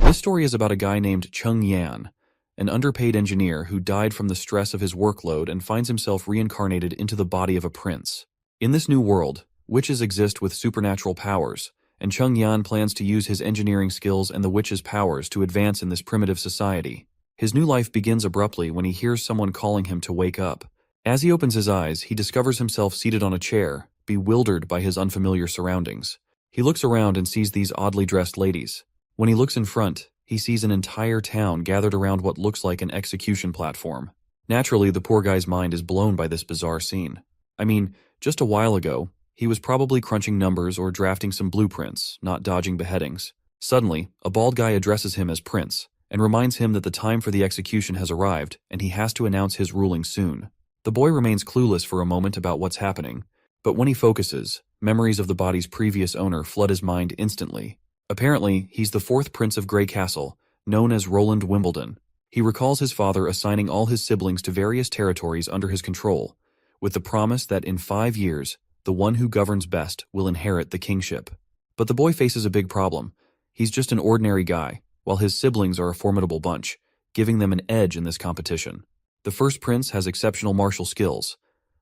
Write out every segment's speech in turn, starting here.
This story is about a guy named Chung Yan, an underpaid engineer who died from the stress of his workload and finds himself reincarnated into the body of a prince. In this new world, witches exist with supernatural powers, and Chung Yan plans to use his engineering skills and the witches' powers to advance in this primitive society. His new life begins abruptly when he hears someone calling him to wake up. As he opens his eyes, he discovers himself seated on a chair, bewildered by his unfamiliar surroundings. He looks around and sees these oddly dressed ladies. When he looks in front, he sees an entire town gathered around what looks like an execution platform. Naturally, the poor guy's mind is blown by this bizarre scene. I mean, just a while ago, he was probably crunching numbers or drafting some blueprints, not dodging beheadings. Suddenly, a bald guy addresses him as Prince, and reminds him that the time for the execution has arrived and he has to announce his ruling soon. The boy remains clueless for a moment about what's happening, but when he focuses, memories of the body's previous owner flood his mind instantly. Apparently, he's the fourth prince of Grey Castle, known as Roland Wimbledon. He recalls his father assigning all his siblings to various territories under his control, with the promise that in 5 years, the one who governs best will inherit the kingship. But the boy faces a big problem. He's just an ordinary guy, while his siblings are a formidable bunch, giving them an edge in this competition. The first prince has exceptional martial skills.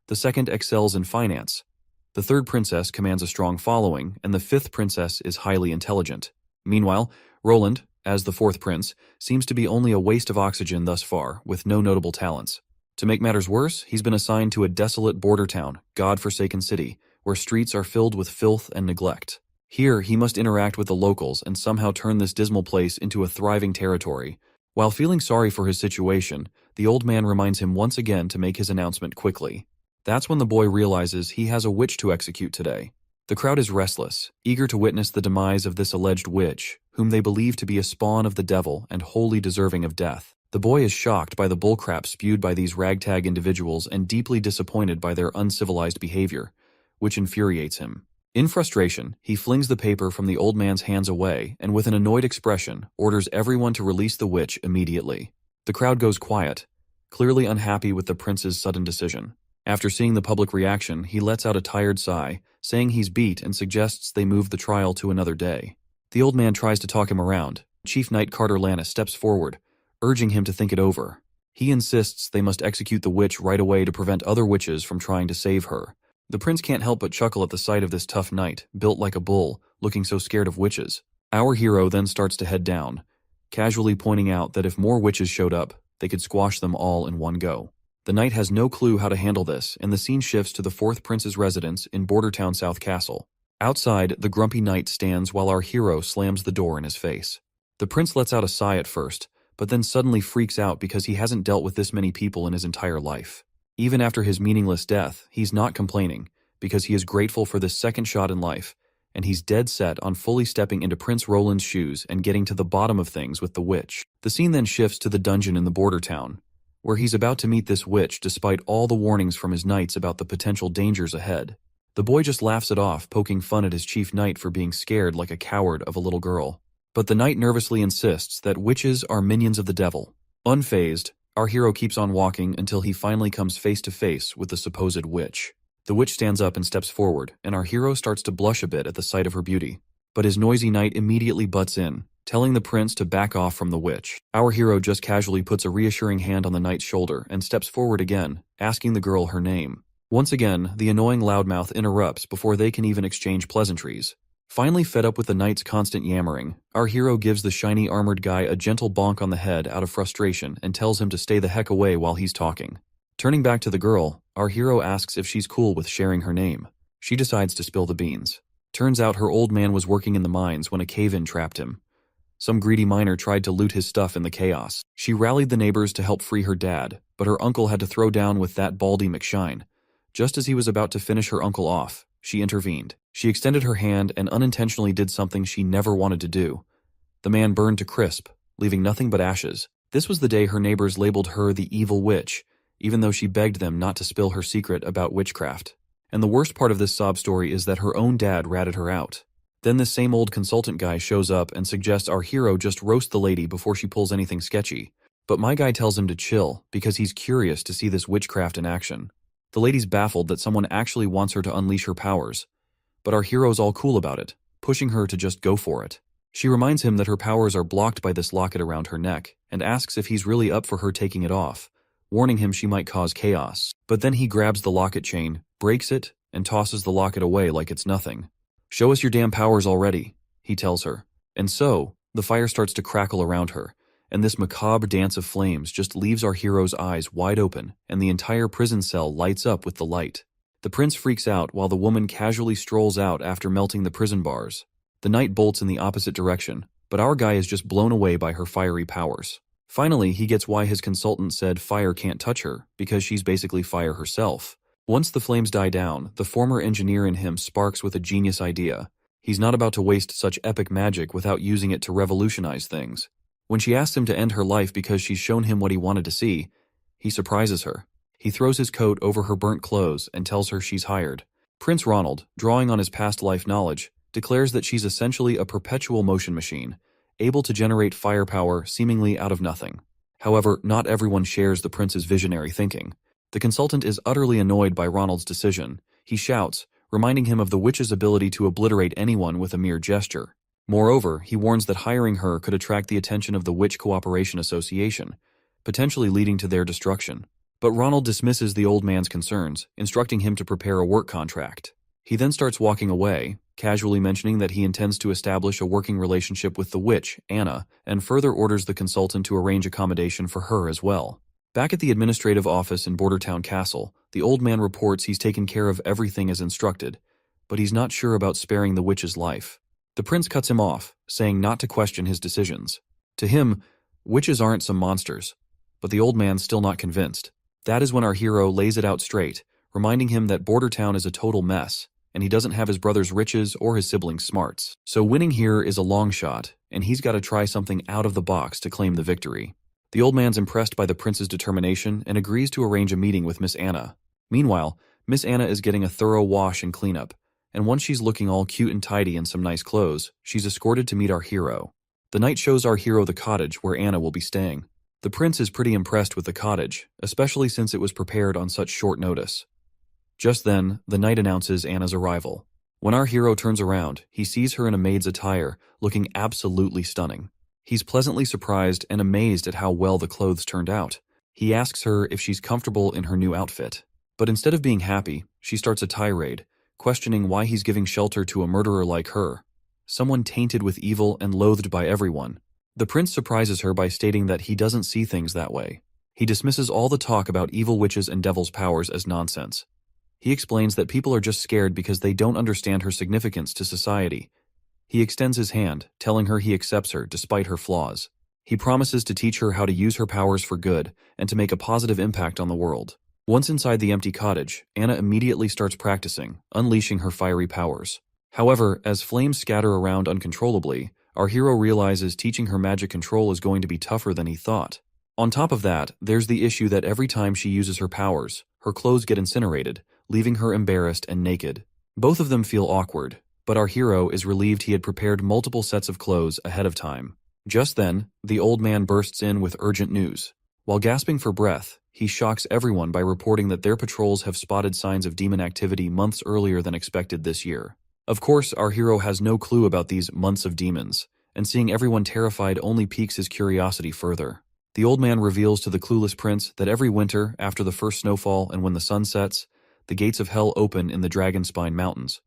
The second excels in finance. The third princess commands a strong following, and the fifth princess is highly intelligent. Meanwhile, Roland, as the fourth prince, seems to be only a waste of oxygen thus far, with no notable talents. To make matters worse, he's been assigned to a desolate border town, God-forsaken city, where streets are filled with filth and neglect. Here, he must interact with the locals and somehow turn this dismal place into a thriving territory. While feeling sorry for his situation, the old man reminds him once again to make his announcement quickly. That's when the boy realizes he has a witch to execute today. The crowd is restless, eager to witness the demise of this alleged witch, whom they believe to be a spawn of the devil and wholly deserving of death. The boy is shocked by the bullcrap spewed by these ragtag individuals and deeply disappointed by their uncivilized behavior, which infuriates him. In frustration, he flings the paper from the old man's hands away and with an annoyed expression, orders everyone to release the witch immediately. The crowd goes quiet, clearly unhappy with the prince's sudden decision. After seeing the public reaction, he lets out a tired sigh, saying he's beat and suggests they move the trial to another day. The old man tries to talk him around. Chief Knight Carter Lannis steps forward, urging him to think it over. He insists they must execute the witch right away to prevent other witches from trying to save her. The prince can't help but chuckle at the sight of this tough knight, built like a bull, looking so scared of witches. Our hero then starts to head down, casually pointing out that if more witches showed up, they could squash them all in one go. The knight has no clue how to handle this, and the scene shifts to the fourth prince's residence in Bordertown South Castle. Outside, the grumpy knight stands while our hero slams the door in his face. The prince lets out a sigh at first, but then suddenly freaks out because he hasn't dealt with this many people in his entire life. Even after his meaningless death, he's not complaining, because he is grateful for this second shot in life, and he's dead set on fully stepping into Prince Roland's shoes and getting to the bottom of things with the witch. The scene then shifts to the dungeon in the border town, where he's about to meet this witch despite all the warnings from his knights about the potential dangers ahead. The boy just laughs it off, poking fun at his chief knight for being scared like a coward of a little girl. But the knight nervously insists that witches are minions of the devil. Unfazed, our hero keeps on walking until he finally comes face to face with the supposed witch. The witch stands up and steps forward, and our hero starts to blush a bit at the sight of her beauty. But his noisy knight immediately butts in, telling the prince to back off from the witch. Our hero just casually puts a reassuring hand on the knight's shoulder and steps forward again, asking the girl her name. Once again, the annoying loudmouth interrupts before they can even exchange pleasantries. Finally fed up with the knight's constant yammering, our hero gives the shiny armored guy a gentle bonk on the head out of frustration and tells him to stay the heck away while he's talking. Turning back to the girl, our hero asks if she's cool with sharing her name. She decides to spill the beans. Turns out her old man was working in the mines when a cave-in trapped him. Some greedy miner tried to loot his stuff in the chaos. She rallied the neighbors to help free her dad, but her uncle had to throw down with that Baldy McShine. Just as he was about to finish her uncle off, she intervened. She extended her hand and unintentionally did something she never wanted to do. The man burned to crisp, leaving nothing but ashes. This was the day her neighbors labeled her the evil witch, even though she begged them not to spill her secret about witchcraft. And the worst part of this sob story is that her own dad ratted her out. Then this same old consultant guy shows up and suggests our hero just roast the lady before she pulls anything sketchy. But my guy tells him to chill because he's curious to see this witchcraft in action. The lady's baffled that someone actually wants her to unleash her powers, but our hero's all cool about it, pushing her to just go for it. She reminds him that her powers are blocked by this locket around her neck, and asks if he's really up for her taking it off, warning him she might cause chaos. But then he grabs the locket chain, breaks it, and tosses the locket away like it's nothing. "Show us your damn powers already," he tells her. And so, the fire starts to crackle around her, and this macabre dance of flames just leaves our hero's eyes wide open, and the entire prison cell lights up with the light. The prince freaks out while the woman casually strolls out after melting the prison bars. The knight bolts in the opposite direction, but our guy is just blown away by her fiery powers. Finally, he gets why his consultant said fire can't touch her, because she's basically fire herself. Once the flames die down, the former engineer in him sparks with a genius idea. He's not about to waste such epic magic without using it to revolutionize things. When she asks him to end her life because she's shown him what he wanted to see, he surprises her. He throws his coat over her burnt clothes and tells her she's hired. Prince Ronald, drawing on his past life knowledge, declares that she's essentially a perpetual motion machine, able to generate firepower seemingly out of nothing. However, not everyone shares the prince's visionary thinking. The consultant is utterly annoyed by Ronald's decision. He shouts, reminding him of the witch's ability to obliterate anyone with a mere gesture. Moreover, he warns that hiring her could attract the attention of the Witch Cooperation Association, potentially leading to their destruction. But Ronald dismisses the old man's concerns, instructing him to prepare a work contract. He then starts walking away, casually mentioning that he intends to establish a working relationship with the witch, Anna, and further orders the consultant to arrange accommodation for her as well. Back at the administrative office in Bordertown Castle, the old man reports he's taken care of everything as instructed, but he's not sure about sparing the witch's life. The prince cuts him off, saying not to question his decisions. To him, witches aren't some monsters, but the old man's still not convinced. That is when our hero lays it out straight, reminding him that Bordertown is a total mess, and he doesn't have his brother's riches or his siblings' smarts. So winning here is a long shot, and he's got to try something out of the box to claim the victory. The old man's impressed by the prince's determination and agrees to arrange a meeting with Miss Anna. Meanwhile, Miss Anna is getting a thorough wash and cleanup, and once she's looking all cute and tidy in some nice clothes, she's escorted to meet our hero. The knight shows our hero the cottage where Anna will be staying. The prince is pretty impressed with the cottage, especially since it was prepared on such short notice. Just then, the knight announces Anna's arrival. When our hero turns around, he sees her in a maid's attire, looking absolutely stunning. He's pleasantly surprised and amazed at how well the clothes turned out. He asks her if she's comfortable in her new outfit. But instead of being happy, she starts a tirade, questioning why he's giving shelter to a murderer like her, someone tainted with evil and loathed by everyone. The prince surprises her by stating that he doesn't see things that way. He dismisses all the talk about evil witches and devils' powers as nonsense. He explains that people are just scared because they don't understand her significance to society. He extends his hand, telling her he accepts her despite her flaws. He promises to teach her how to use her powers for good and to make a positive impact on the world. Once inside the empty cottage, Anna immediately starts practicing, unleashing her fiery powers. However, as flames scatter around uncontrollably, our hero realizes teaching her magic control is going to be tougher than he thought. On top of that, there's the issue that every time she uses her powers, her clothes get incinerated, leaving her embarrassed and naked. Both of them feel awkward, but our hero is relieved he had prepared multiple sets of clothes ahead of time. Just then, the old man bursts in with urgent news. While gasping for breath, he shocks everyone by reporting that their patrols have spotted signs of demon activity months earlier than expected this year. Of course, our hero has no clue about these months of demons, and seeing everyone terrified only piques his curiosity further. The old man reveals to the clueless prince that every winter, after the first snowfall and when the sun sets, the gates of hell open in the Dragonspine Mountains.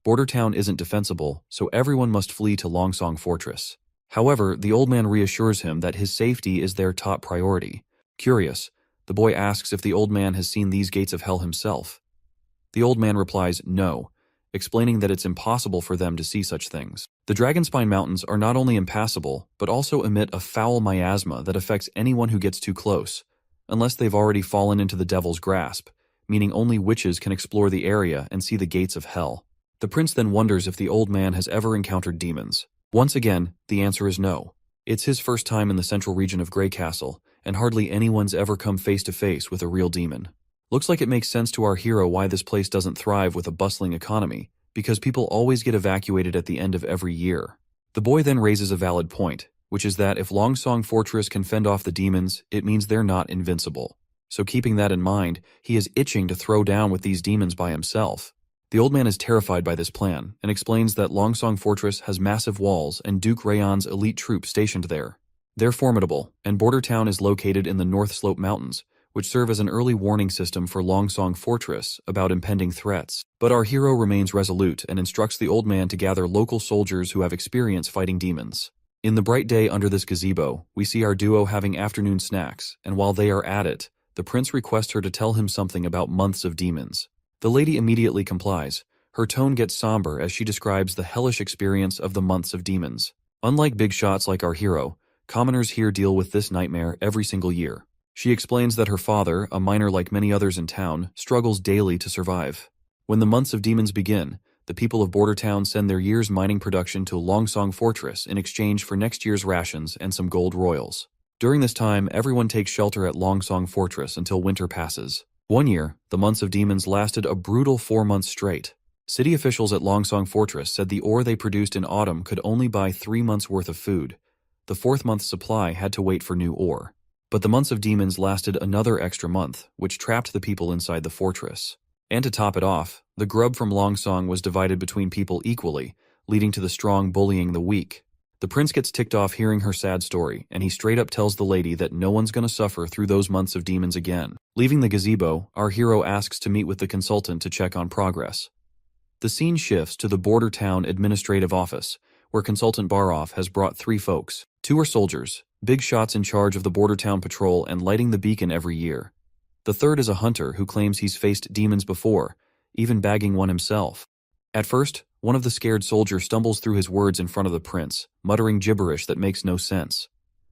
Bordertown isn't defensible, so everyone must flee to Longsong Fortress. However, the old man reassures him that his safety is their top priority. Curious, the boy asks if the old man has seen these gates of hell himself. The old man replies no, explaining that it's impossible for them to see such things. The Dragonspine Mountains are not only impassable, but also emit a foul miasma that affects anyone who gets too close, unless they've already fallen into the devil's grasp, meaning only witches can explore the area and see the gates of hell. The prince then wonders if the old man has ever encountered demons. Once again, the answer is no. It's his first time in the central region of Grey Castle, and hardly anyone's ever come face to face with a real demon. Looks like it makes sense to our hero why this place doesn't thrive with a bustling economy, because people always get evacuated at the end of every year. The boy then raises a valid point, which is that if Longsong Fortress can fend off the demons, it means they're not invincible. So keeping that in mind, he is itching to throw down with these demons by himself. The old man is terrified by this plan and explains that Longsong Fortress has massive walls and Duke Rayon's elite troops stationed there. They're formidable, and Border Town is located in the North Slope Mountains, which serve as an early warning system for Longsong Fortress about impending threats. But our hero remains resolute and instructs the old man to gather local soldiers who have experience fighting demons. In the bright day under this gazebo, we see our duo having afternoon snacks, and while they are at it, the prince requests her to tell him something about months of demons. The lady immediately complies. Her tone gets somber as she describes the hellish experience of the months of demons. Unlike big shots like our hero, commoners here deal with this nightmare every single year. She explains that her father, a miner like many others in town, struggles daily to survive. When the months of demons begin, the people of Border Town send their year's mining production to Longsong Fortress in exchange for next year's rations and some gold royals. During this time, everyone takes shelter at Longsong Fortress until winter passes. One year, the months of demons lasted a brutal 4 months straight. City officials at Longsong Fortress said the ore they produced in autumn could only buy 3 months' worth of food. The 4th month's supply had to wait for new ore. But the months of demons lasted another extra month, which trapped the people inside the fortress. And to top it off, the grub from Longsong was divided between people equally, leading to the strong bullying the weak. The prince gets ticked off hearing her sad story, and he straight up tells the lady that no one's gonna suffer through those months of demons again. Leaving the gazebo, our hero asks to meet with the consultant to check on progress. The scene shifts to the Border Town Administrative Office, where Consultant Baroff has brought 3 folks. 2 are soldiers, big shots in charge of the Border Town Patrol and lighting the beacon every year. The 3rd is a hunter who claims he's faced demons before, even bagging one himself. At first, one of the scared soldiers stumbles through his words in front of the prince, muttering gibberish that makes no sense.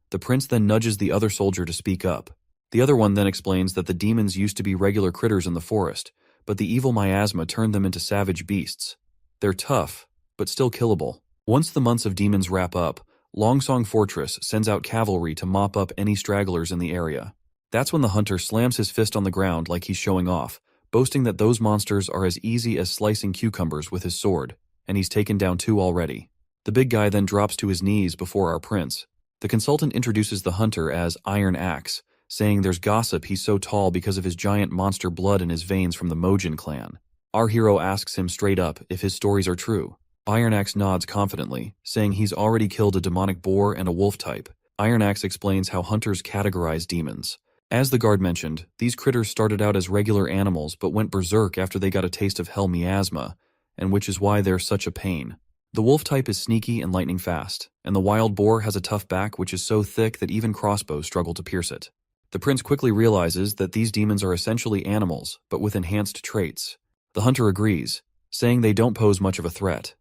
The prince then nudges the other soldier to speak up. The other one then explains that the demons used to be regular critters in the forest, but the evil miasma turned them into savage beasts. They're tough, but still killable. Once the months of demons wrap up, Longsong Fortress sends out cavalry to mop up any stragglers in the area. That's when the hunter slams his fist on the ground like he's showing off, boasting that those monsters are as easy as slicing cucumbers with his sword, and he's taken down 2 already. The big guy then drops to his knees before our prince. The consultant introduces the hunter as Iron Axe, saying there's gossip he's so tall because of his giant monster blood in his veins from the Mojin clan. Our hero asks him straight up if his stories are true. Iron Axe nods confidently, saying he's already killed a demonic boar and a wolf type. Iron Axe explains how hunters categorize demons. As the guard mentioned, these critters started out as regular animals but went berserk after they got a taste of hell miasma, and which is why they're such a pain. The wolf type is sneaky and lightning fast, and the wild boar has a tough back which is so thick that even crossbows struggle to pierce it. The prince quickly realizes that these demons are essentially animals, but with enhanced traits. The hunter agrees, saying they don't pose much of a threat.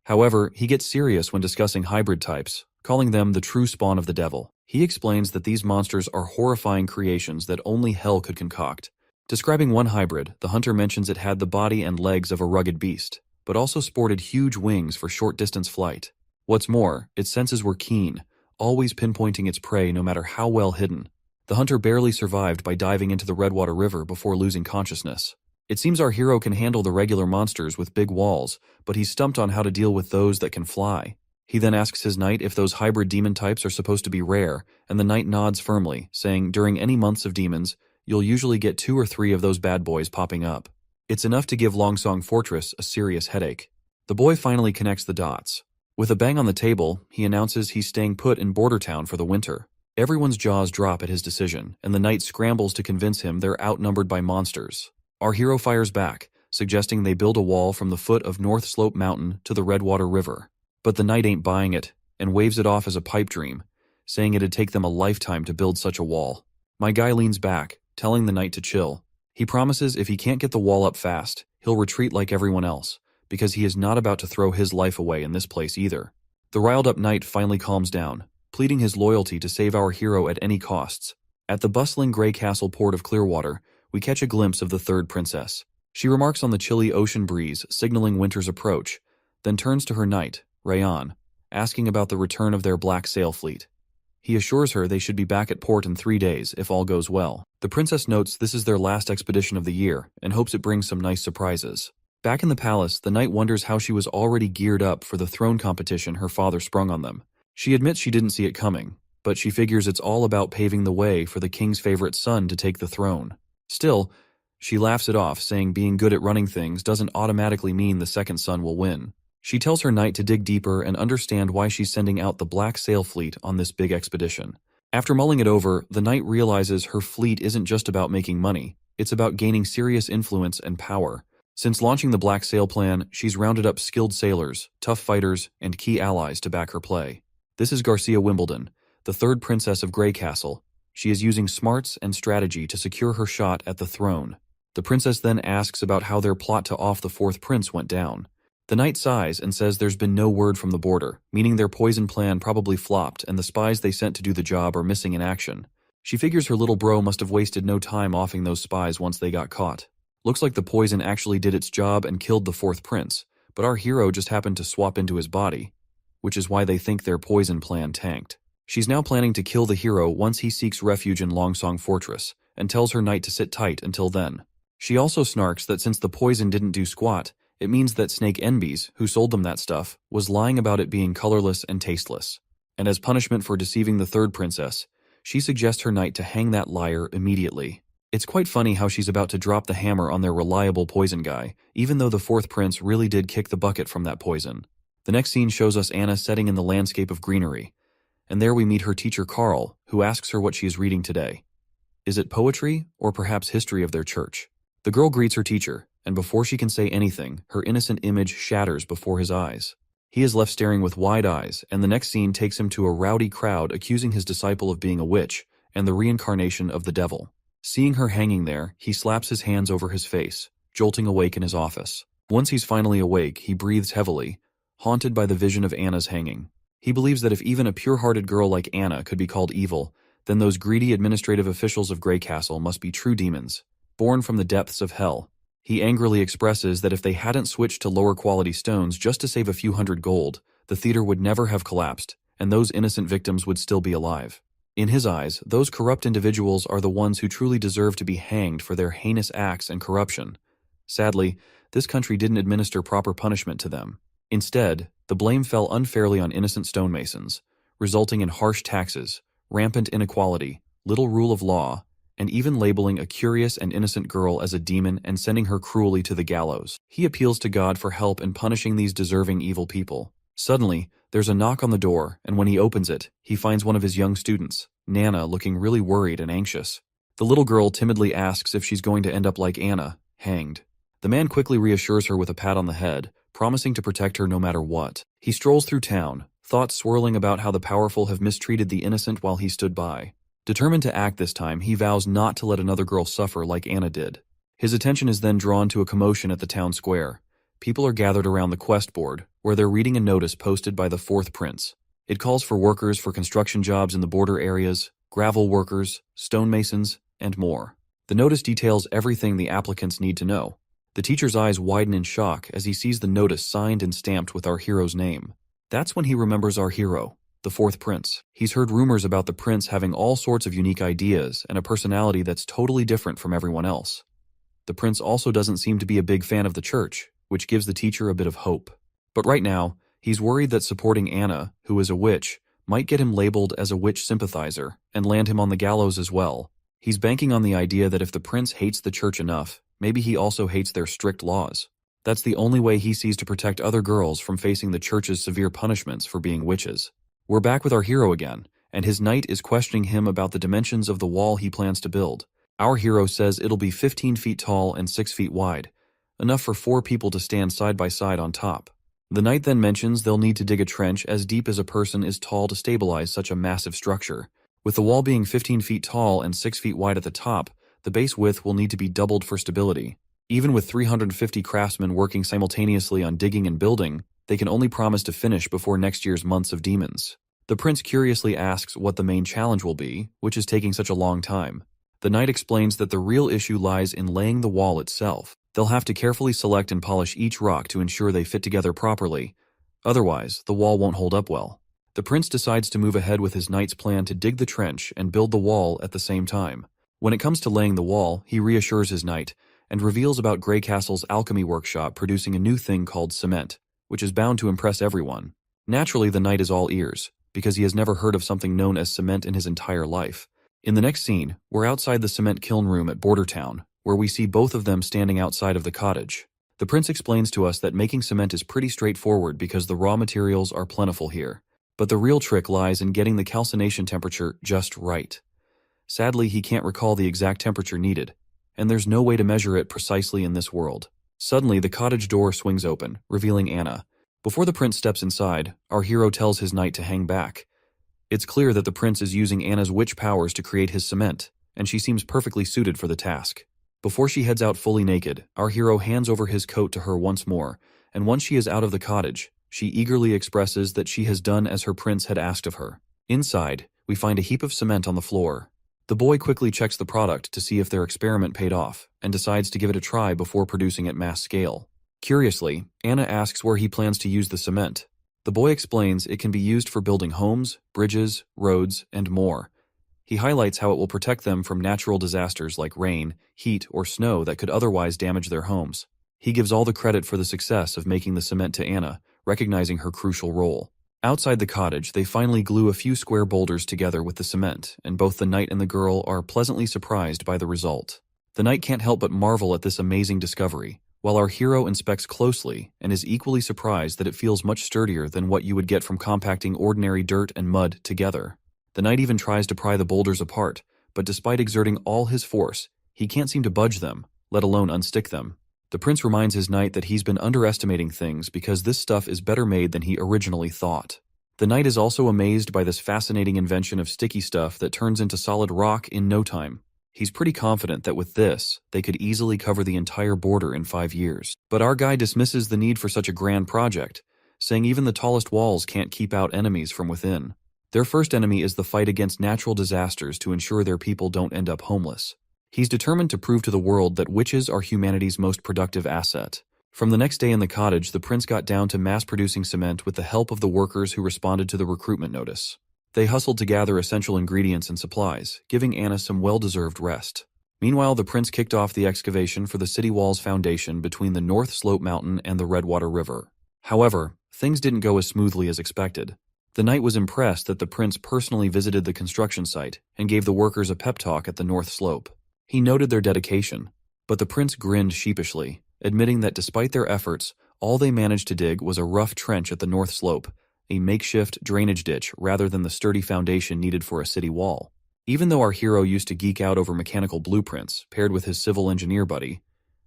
However, he gets serious when discussing hybrid types, calling them the true spawn of the devil. He explains that these monsters are horrifying creations that only hell could concoct. Describing one hybrid, the hunter mentions it had the body and legs of a rugged beast, but also sported huge wings for short-distance flight. What's more, its senses were keen, always pinpointing its prey no matter how well hidden. The hunter barely survived by diving into the Redwater River before losing consciousness. It seems our hero can handle the regular monsters with big walls, but he's stumped on how to deal with those that can fly. He then asks his knight if those hybrid demon types are supposed to be rare, and the knight nods firmly, saying during any months of demons, you'll usually get 2 or 3 of those bad boys popping up. It's enough to give Longsong Fortress a serious headache. The boy finally connects the dots. With a bang on the table, he announces he's staying put in Border Town for the winter. Everyone's jaws drop at his decision, and the knight scrambles to convince him they're outnumbered by monsters. Our hero fires back, suggesting they build a wall from the foot of North Slope Mountain to the Redwater River. But the knight ain't buying it, and waves it off as a pipe dream, saying it'd take them a lifetime to build such a wall. My guy leans back, telling the knight to chill. He promises if he can't get the wall up fast, he'll retreat like everyone else, because he is not about to throw his life away in this place either. The riled-up knight finally calms down, pleading his loyalty to save our hero at any costs. At the bustling gray castle port of Clearwater, we catch a glimpse of the 3rd princess. She remarks on the chilly ocean breeze, signaling winter's approach, then turns to her knight, Rayon, asking about the return of their black sail fleet. He assures her they should be back at port in 3 days if all goes well. The princess notes this is their last expedition of the year and hopes it brings some nice surprises. Back in the palace, the knight wonders how she was already geared up for the throne competition her father sprung on them. She admits she didn't see it coming, but she figures it's all about paving the way for the king's favorite son to take the throne. Still, She laughs it off, saying being good at running things doesn't automatically mean the second son will win. She tells her knight to dig deeper and understand why she's sending out the Black Sail Fleet on this big expedition. After mulling it over, the knight realizes her fleet isn't just about making money, it's about gaining serious influence and power. Since launching the Black Sail plan, she's rounded up skilled sailors, tough fighters, and key allies to back her play. This is Garcia Wimbledon, the third princess of Grey Castle. She is using smarts and strategy to secure her shot at the throne. The princess then asks about how their plot to off the fourth prince went down. The knight sighs and says there's been no word from the border, meaning their poison plan probably flopped and the spies they sent to do the job are missing in action. She figures her little bro must have wasted no time offing those spies once they got caught. Looks like the poison actually did its job and killed the fourth prince, but our hero just happened to swap into his body, which is why they think their poison plan tanked. She's now planning to kill the hero once he seeks refuge in Longsong Fortress, and tells her knight to sit tight until then. She also snarks that since the poison didn't do squat, it means that Snake Enbies, who sold them that stuff, was lying about it being colorless and tasteless. And as punishment for deceiving the third princess, she suggests her knight to hang that liar immediately. It's quite funny how she's about to drop the hammer on their reliable poison guy, even though the fourth prince really did kick the bucket from that poison. The next scene shows us Anna setting in the landscape of greenery, and there we meet her teacher Carl, who asks her what she is reading today. Is it poetry, or perhaps history of their church? The girl greets her teacher, and before she can say anything, her innocent image shatters before his eyes. He is left staring with wide eyes, and the next scene takes him to a rowdy crowd accusing his disciple of being a witch and the reincarnation of the devil. Seeing her hanging there, he slaps his hands over his face, jolting awake in his office. Once he's finally awake, he breathes heavily, haunted by the vision of Anna's hanging. He believes that if even a pure-hearted girl like Anna could be called evil, then those greedy administrative officials of Grey Castle must be true demons, born from the depths of hell. He angrily expresses that if they hadn't switched to lower-quality stones just to save a few hundred gold, the theater would never have collapsed, and those innocent victims would still be alive. In his eyes, those corrupt individuals are the ones who truly deserve to be hanged for their heinous acts and corruption. Sadly, this country didn't administer proper punishment to them. Instead, the blame fell unfairly on innocent stonemasons, resulting in harsh taxes, rampant inequality, little rule of law, and even labeling a curious and innocent girl as a demon and sending her cruelly to the gallows. He appeals to God for help in punishing these deserving evil people. Suddenly, there's a knock on the door, and when he opens it, he finds one of his young students, Nana, looking really worried and anxious. The little girl timidly asks if she's going to end up like Anna, hanged. The man quickly reassures her with a pat on the head, promising to protect her no matter what. He strolls through town, thoughts swirling about how the powerful have mistreated the innocent while he stood by. Determined to act this time, he vows not to let another girl suffer like Anna did. His attention is then drawn to a commotion at the town square. People are gathered around the quest board, where they're reading a notice posted by the fourth prince. It calls for workers for construction jobs in the border areas, gravel workers, stonemasons, and more. The notice details everything the applicants need to know. The teacher's eyes widen in shock as he sees the notice signed and stamped with our hero's name. That's when he remembers our hero, the fourth prince. He's heard rumors about the prince having all sorts of unique ideas and a personality that's totally different from everyone else. The prince also doesn't seem to be a big fan of the church, which gives the teacher a bit of hope. But right now, he's worried that supporting Anna, who is a witch, might get him labeled as a witch sympathizer and land him on the gallows as well. He's banking on the idea that if the prince hates the church enough, maybe he also hates their strict laws. That's the only way he sees to protect other girls from facing the church's severe punishments for being witches. We're back with our hero again, and his knight is questioning him about the dimensions of the wall he plans to build. Our hero says it'll be 15 feet tall and 6 feet wide, enough for 4 people to stand side by side on top. The knight then mentions they'll need to dig a trench as deep as a person is tall to stabilize such a massive structure. With the wall being 15 feet tall and 6 feet wide at the top, the base width will need to be doubled for stability. Even with 350 craftsmen working simultaneously on digging and building, they can only promise to finish before next year's months of demons. The prince curiously asks what the main challenge will be, which is taking such a long time. The knight explains that the real issue lies in laying the wall itself. They'll have to carefully select and polish each rock to ensure they fit together properly. Otherwise, the wall won't hold up well. The prince decides to move ahead with his knight's plan to dig the trench and build the wall at the same time. When it comes to laying the wall, he reassures his knight and reveals about Grey Castle's alchemy workshop producing a new thing called cement, which is bound to impress everyone. Naturally, the knight is all ears, because he has never heard of something known as cement in his entire life. In the next scene, we're outside the cement kiln room at Border Town, where we see both of them standing outside of the cottage. The prince explains to us that making cement is pretty straightforward because the raw materials are plentiful here. But the real trick lies in getting the calcination temperature just right. Sadly, he can't recall the exact temperature needed, and there's no way to measure it precisely in this world. Suddenly, the cottage door swings open, revealing Anna. Before the prince steps inside, our hero tells his knight to hang back. It's clear that the prince is using Anna's witch powers to create his cement, and she seems perfectly suited for the task. Before she heads out fully naked, our hero hands over his coat to her once more, and once she is out of the cottage, she eagerly expresses that she has done as her prince had asked of her. Inside, we find a heap of cement on the floor. The boy quickly checks the product to see if their experiment paid off, and decides to give it a try before producing at mass scale. Curiously, Anna asks where he plans to use the cement. The boy explains it can be used for building homes, bridges, roads, and more. He highlights how it will protect them from natural disasters like rain, heat, or snow that could otherwise damage their homes. He gives all the credit for the success of making the cement to Anna, recognizing her crucial role. Outside the cottage, they finally glue a few square boulders together with the cement, and both the knight and the girl are pleasantly surprised by the result. The knight can't help but marvel at this amazing discovery, while our hero inspects closely and is equally surprised that it feels much sturdier than what you would get from compacting ordinary dirt and mud together. The knight even tries to pry the boulders apart, but despite exerting all his force, he can't seem to budge them, let alone unstick them. The prince reminds his knight that he's been underestimating things because this stuff is better made than he originally thought. The knight is also amazed by this fascinating invention of sticky stuff that turns into solid rock in no time. He's pretty confident that with this, they could easily cover the entire border in 5 years. But our guy dismisses the need for such a grand project, saying even the tallest walls can't keep out enemies from within. Their first enemy is the fight against natural disasters to ensure their people don't end up homeless. He's determined to prove to the world that witches are humanity's most productive asset. From the next day in the cottage, the prince got down to mass-producing cement with the help of the workers who responded to the recruitment notice. They hustled to gather essential ingredients and supplies, giving Anna some well-deserved rest. Meanwhile, the prince kicked off the excavation for the city wall's foundation between the North Slope Mountain and the Redwater River. However, things didn't go as smoothly as expected. The knight was impressed that the prince personally visited the construction site and gave the workers a pep talk at the North Slope. He noted their dedication, but the prince grinned sheepishly, admitting that despite their efforts, all they managed to dig was a rough trench at the North Slope, a makeshift drainage ditch rather than the sturdy foundation needed for a city wall. Even though our hero used to geek out over mechanical blueprints, paired with his civil engineer buddy,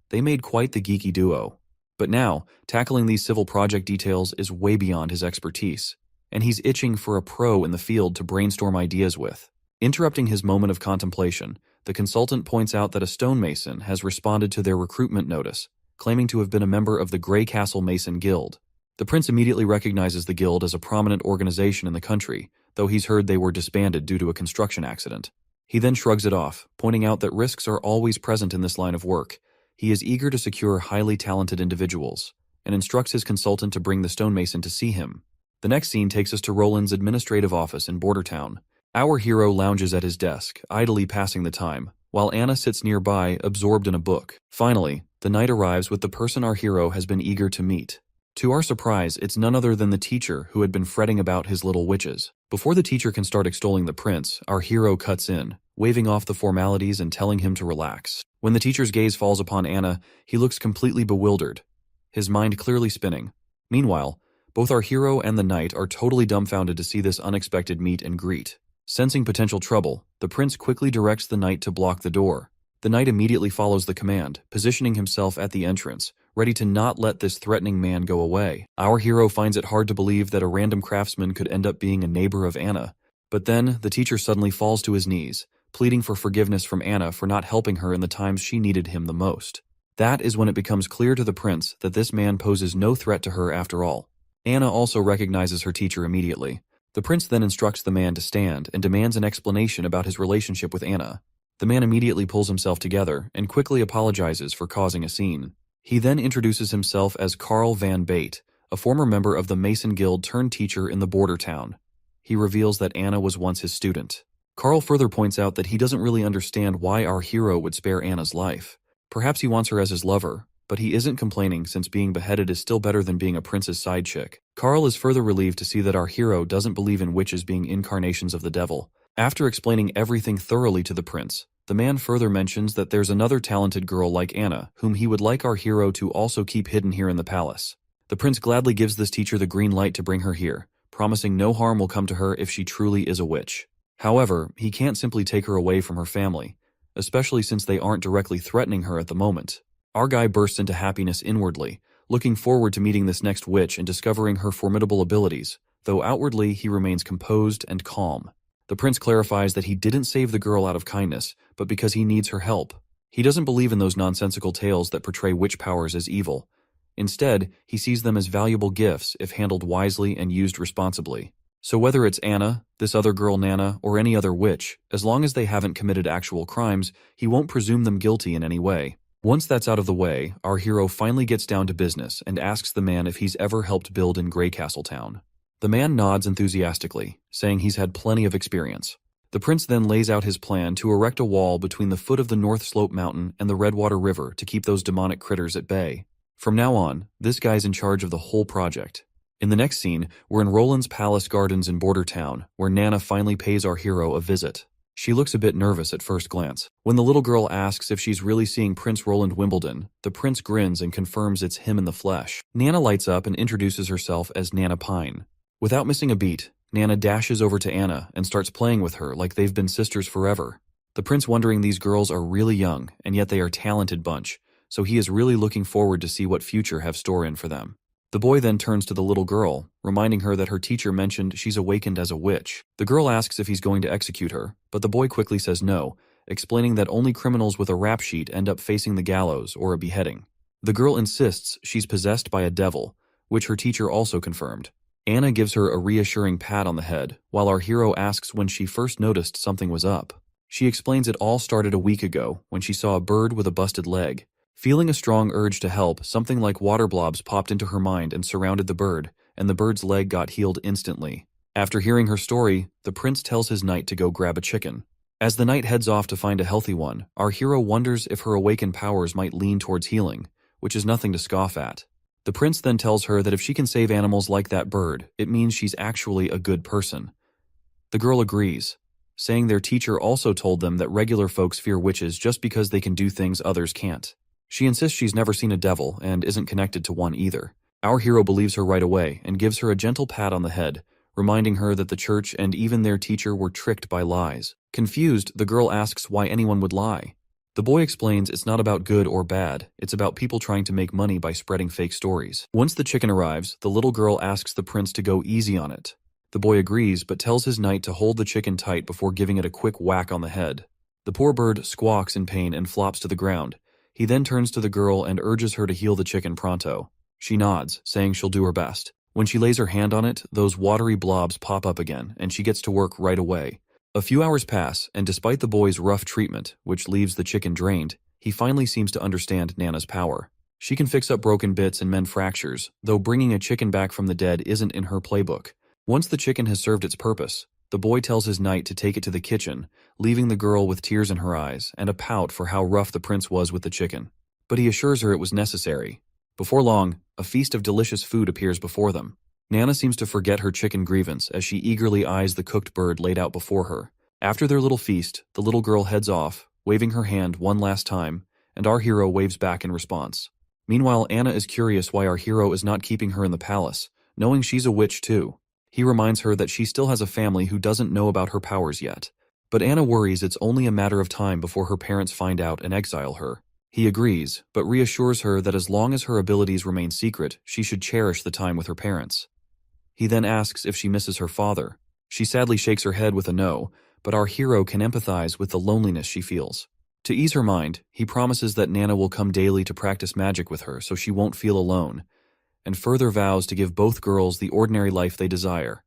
they made quite the geeky duo. But now, tackling these civil project details is way beyond his expertise, and he's itching for a pro in the field to brainstorm ideas with. Interrupting his moment of contemplation, the consultant points out that a stonemason has responded to their recruitment notice, claiming to have been a member of the Grey Castle Mason Guild. The prince immediately recognizes the guild as a prominent organization in the country, though he's heard they were disbanded due to a construction accident. He then shrugs it off, pointing out that risks are always present in this line of work. He is eager to secure highly talented individuals, and instructs his consultant to bring the stonemason to see him. The next scene takes us to Roland's administrative office in Bordertown. Our hero lounges at his desk, idly passing the time, while Anna sits nearby, absorbed in a book. Finally, the knight arrives with the person our hero has been eager to meet. To our surprise, it's none other than the teacher who had been fretting about his little witches. Before the teacher can start extolling the prince, our hero cuts in, waving off the formalities and telling him to relax. When the teacher's gaze falls upon Anna, he looks completely bewildered, his mind clearly spinning. Meanwhile, both our hero and the knight are totally dumbfounded to see this unexpected meet and greet. Sensing potential trouble, the prince quickly directs the knight to block the door. The knight immediately follows the command, positioning himself at the entrance, ready to not let this threatening man go away. Our hero finds it hard to believe that a random craftsman could end up being a neighbor of Anna. But then, the teacher suddenly falls to his knees, pleading for forgiveness from Anna for not helping her in the times she needed him the most. That is when it becomes clear to the prince that this man poses no threat to her after all. Anna also recognizes her teacher immediately. The prince then instructs the man to stand and demands an explanation about his relationship with Anna. The man immediately pulls himself together and quickly apologizes for causing a scene. He then introduces himself as Carl Van Bate, a former member of the Mason Guild turned teacher in the border town. He reveals that Anna was once his student. Carl further points out that he doesn't really understand why our hero would spare Anna's life. Perhaps he wants her as his lover, but he isn't complaining since being beheaded is still better than being a prince's side chick. Carl is further relieved to see that our hero doesn't believe in witches being incarnations of the devil. After explaining everything thoroughly to the prince, The man further mentions that there's another talented girl like Anna, whom he would like our hero to also keep hidden here in the palace. The prince gladly gives this teacher the green light to bring her here, promising no harm will come to her if she truly is a witch. However, he can't simply take her away from her family, especially since they aren't directly threatening her at the moment. Our guy bursts into happiness inwardly, looking forward to meeting this next witch and discovering her formidable abilities, though outwardly he remains composed and calm. The prince clarifies that he didn't save the girl out of kindness, but because he needs her help. He doesn't believe in those nonsensical tales that portray witch powers as evil. Instead, he sees them as valuable gifts if handled wisely and used responsibly. So whether it's Anna, this other girl Nana, or any other witch, as long as they haven't committed actual crimes, he won't presume them guilty in any way. Once that's out of the way, our hero finally gets down to business and asks the man if he's ever helped build in Grey Castle Town. The man nods enthusiastically, saying he's had plenty of experience. The prince then lays out his plan to erect a wall between the foot of the North Slope Mountain and the Redwater River to keep those demonic critters at bay. From now on, this guy's in charge of the whole project. In the next scene, we're in Roland's Palace Gardens in Border Town, where Nana finally pays our hero a visit. She looks a bit nervous at first glance. When the little girl asks if she's really seeing Prince Roland Wimbledon, the prince grins and confirms it's him in the flesh. Nana lights up and introduces herself as Nana Pine. Without missing a beat, Nana dashes over to Anna and starts playing with her like they've been sisters forever. The prince wondering these girls are really young, and yet they are a talented bunch, so he is really looking forward to see what future have store in for them. The boy then turns to the little girl, reminding her that her teacher mentioned she's awakened as a witch. The girl asks if he's going to execute her, but the boy quickly says no, explaining that only criminals with a rap sheet end up facing the gallows or a beheading. The girl insists she's possessed by a devil, which her teacher also confirmed. Anna gives her a reassuring pat on the head, while our hero asks when she first noticed something was up. She explains it all started a week ago when she saw a bird with a busted leg. Feeling a strong urge to help, something like water blobs popped into her mind and surrounded the bird, and the bird's leg got healed instantly. After hearing her story, the prince tells his knight to go grab a chicken. As the knight heads off to find a healthy one, our hero wonders if her awakened powers might lean towards healing, which is nothing to scoff at. The prince then tells her that if she can save animals like that bird, it means she's actually a good person. The girl agrees, saying their teacher also told them that regular folks fear witches just because they can do things others can't. She insists she's never seen a devil and isn't connected to one either. Our hero believes her right away and gives her a gentle pat on the head, reminding her that the church and even their teacher were tricked by lies. Confused, the girl asks why anyone would lie. The boy explains it's not about good or bad, it's about people trying to make money by spreading fake stories. Once the chicken arrives, the little girl asks the prince to go easy on it. The boy agrees, but tells his knight to hold the chicken tight before giving it a quick whack on the head. The poor bird squawks in pain and flops to the ground. He then turns to the girl and urges her to heal the chicken pronto. She nods, saying she'll do her best. When she lays her hand on it, those watery blobs pop up again, and she gets to work right away. A few hours pass, and despite the boy's rough treatment, which leaves the chicken drained, he finally seems to understand Nana's power. She can fix up broken bits and mend fractures, though bringing a chicken back from the dead isn't in her playbook. Once the chicken has served its purpose, the boy tells his knight to take it to the kitchen, leaving the girl with tears in her eyes and a pout for how rough the prince was with the chicken. But he assures her it was necessary. Before long, a feast of delicious food appears before them. Nana seems to forget her chicken grievance as she eagerly eyes the cooked bird laid out before her. After their little feast, the little girl heads off, waving her hand one last time, and our hero waves back in response. Meanwhile, Anna is curious why our hero is not keeping her in the palace, knowing she's a witch too. He reminds her that she still has a family who doesn't know about her powers yet. But Anna worries it's only a matter of time before her parents find out and exile her. He agrees, but reassures her that as long as her abilities remain secret, she should cherish the time with her parents. He then asks if she misses her father. She sadly shakes her head with a no, but our hero can empathize with the loneliness she feels. To ease her mind, he promises that Nana will come daily to practice magic with her so she won't feel alone, and further vows to give both girls the ordinary life they desire.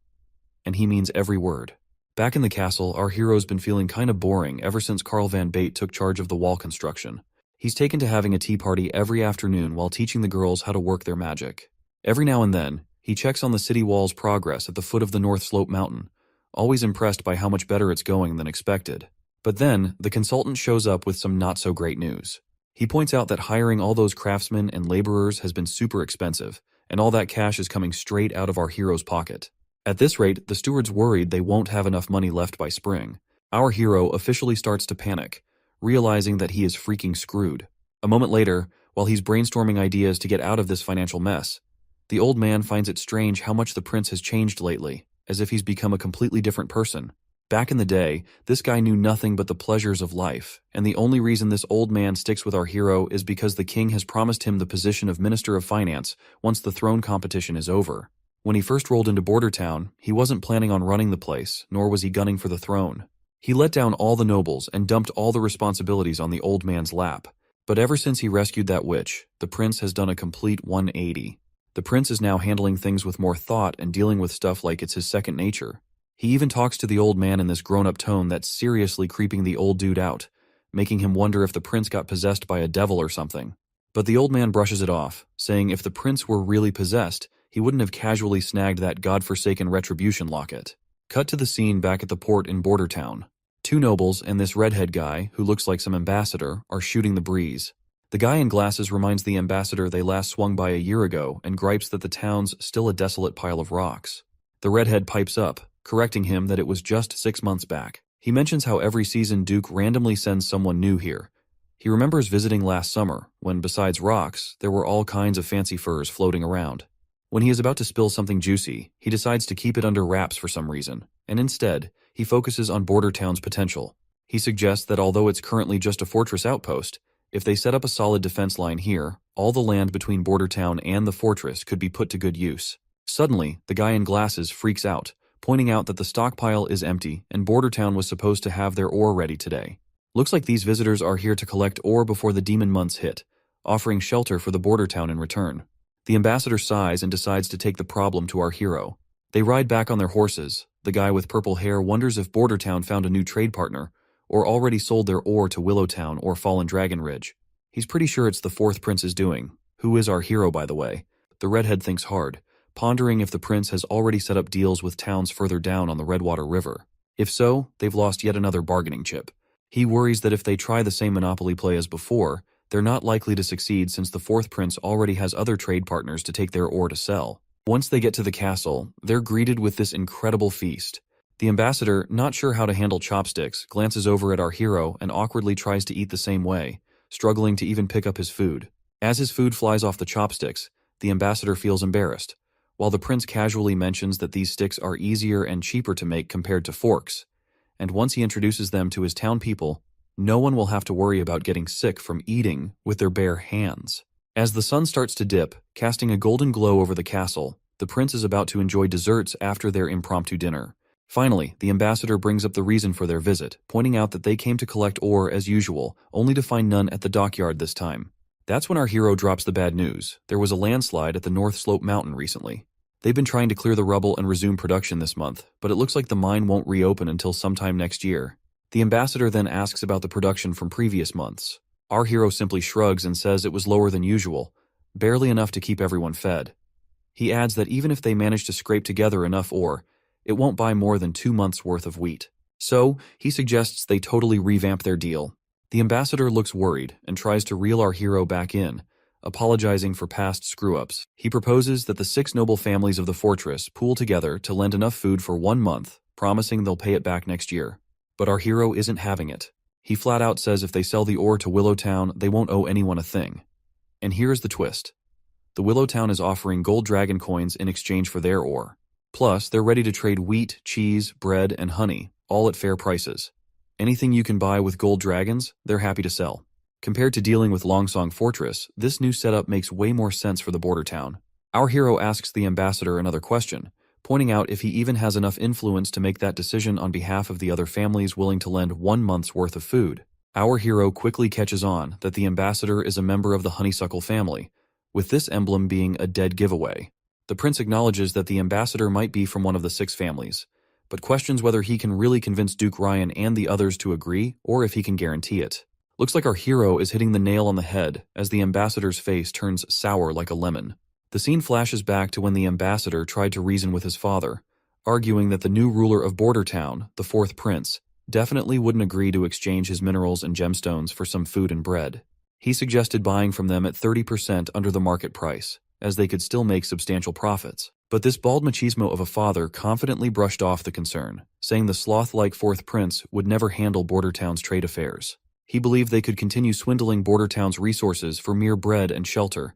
And he means every word. Back in the castle, our hero's been feeling kinda boring ever since Carl Van Bate took charge of the wall construction. He's taken to having a tea party every afternoon while teaching the girls how to work their magic. Every now and then, he checks on the city wall's progress at the foot of the North Slope Mountain, always impressed by how much better it's going than expected. But then, the consultant shows up with some not-so-great news. He points out that hiring all those craftsmen and laborers has been super expensive, and all that cash is coming straight out of our hero's pocket. At this rate, the steward's worried they won't have enough money left by spring. Our hero officially starts to panic, realizing that he is freaking screwed. A moment later, while he's brainstorming ideas to get out of this financial mess, the old man finds it strange how much the prince has changed lately, as if he's become a completely different person. Back in the day, this guy knew nothing but the pleasures of life, and the only reason this old man sticks with our hero is because the king has promised him the position of Minister of Finance once the throne competition is over. When he first rolled into Border Town, he wasn't planning on running the place, nor was he gunning for the throne. He let down all the nobles and dumped all the responsibilities on the old man's lap. But ever since he rescued that witch, the prince has done a complete 180. The prince is now handling things with more thought and dealing with stuff like it's his second nature. He even talks to the old man in this grown-up tone that's seriously creeping the old dude out, making him wonder if the prince got possessed by a devil or something. But the old man brushes it off, saying if the prince were really possessed, he wouldn't have casually snagged that godforsaken retribution locket. Cut to the scene back at the port in Border Town. Two nobles and this redhead guy, who looks like some ambassador, are shooting the breeze. The guy in glasses reminds the ambassador they last swung by a year ago and gripes that the town's still a desolate pile of rocks. The redhead pipes up, correcting him that it was just 6 months back. He mentions how every season Duke randomly sends someone new here. He remembers visiting last summer, when besides rocks, there were all kinds of fancy furs floating around. When he is about to spill something juicy, he decides to keep it under wraps for some reason, and instead, he focuses on Border Town's potential. He suggests that although it's currently just a fortress outpost, if they set up a solid defense line here, all the land between Border Town and the fortress could be put to good use. Suddenly, the guy in glasses freaks out, pointing out that the stockpile is empty and Border Town was supposed to have their ore ready today. Looks like these visitors are here to collect ore before the demon months hit, offering shelter for the Border Town in return. The ambassador sighs and decides to take the problem to our hero. They ride back on their horses. The guy with purple hair wonders if Border Town found a new trade partner, or already sold their ore to Willowtown or Fallen Dragon Ridge. He's pretty sure it's the fourth prince's doing, who is our hero by the way. The redhead thinks hard, pondering if the prince has already set up deals with towns further down on the Redwater River. If so, they've lost yet another bargaining chip. He worries that if they try the same monopoly play as before, they're not likely to succeed since the fourth prince already has other trade partners to take their ore to sell. Once they get to the castle, they're greeted with this incredible feast. The ambassador, not sure how to handle chopsticks, glances over at our hero and awkwardly tries to eat the same way, struggling to even pick up his food. As his food flies off the chopsticks, the ambassador feels embarrassed, while the prince casually mentions that these sticks are easier and cheaper to make compared to forks, and once he introduces them to his town people, no one will have to worry about getting sick from eating with their bare hands. As the sun starts to dip, casting a golden glow over the castle, the prince is about to enjoy desserts after their impromptu dinner. Finally, the ambassador brings up the reason for their visit, pointing out that they came to collect ore as usual, only to find none at the dockyard this time. That's when our hero drops the bad news. There was a landslide at the North Slope Mountain recently. They've been trying to clear the rubble and resume production this month, but it looks like the mine won't reopen until sometime next year. The ambassador then asks about the production from previous months. Our hero simply shrugs and says it was lower than usual, barely enough to keep everyone fed. He adds that even if they manage to scrape together enough ore, it won't buy more than 2 months' worth of wheat. So, he suggests they totally revamp their deal. The ambassador looks worried and tries to reel our hero back in, apologizing for past screw-ups. He proposes that the 6 noble families of the fortress pool together to lend enough food for 1 month, promising they'll pay it back next year. But our hero isn't having it. He flat out says if they sell the ore to Willowtown, they won't owe anyone a thing. And here's the twist. The Willowtown is offering gold dragon coins in exchange for their ore. Plus, they're ready to trade wheat, cheese, bread, and honey, all at fair prices. Anything you can buy with gold dragons, they're happy to sell. Compared to dealing with Longsong Fortress, this new setup makes way more sense for the border town. Our hero asks the ambassador another question, pointing out if he even has enough influence to make that decision on behalf of the other families willing to lend 1 month's worth of food. Our hero quickly catches on that the ambassador is a member of the honeysuckle family, with this emblem being a dead giveaway. The prince acknowledges that the ambassador might be from one of the 6 families, but questions whether he can really convince Duke Ryan and the others to agree, or if he can guarantee it. Looks like our hero is hitting the nail on the head as the ambassador's face turns sour like a lemon. The scene flashes back to when the ambassador tried to reason with his father, arguing that the new ruler of Border Town, the 4th prince, definitely wouldn't agree to exchange his minerals and gemstones for some food and bread. He suggested buying from them at 30% under the market price, as they could still make substantial profits. But this bald machismo of a father confidently brushed off the concern, saying the sloth-like 4th prince would never handle Border Town's trade affairs. He believed they could continue swindling border towns' resources for mere bread and shelter.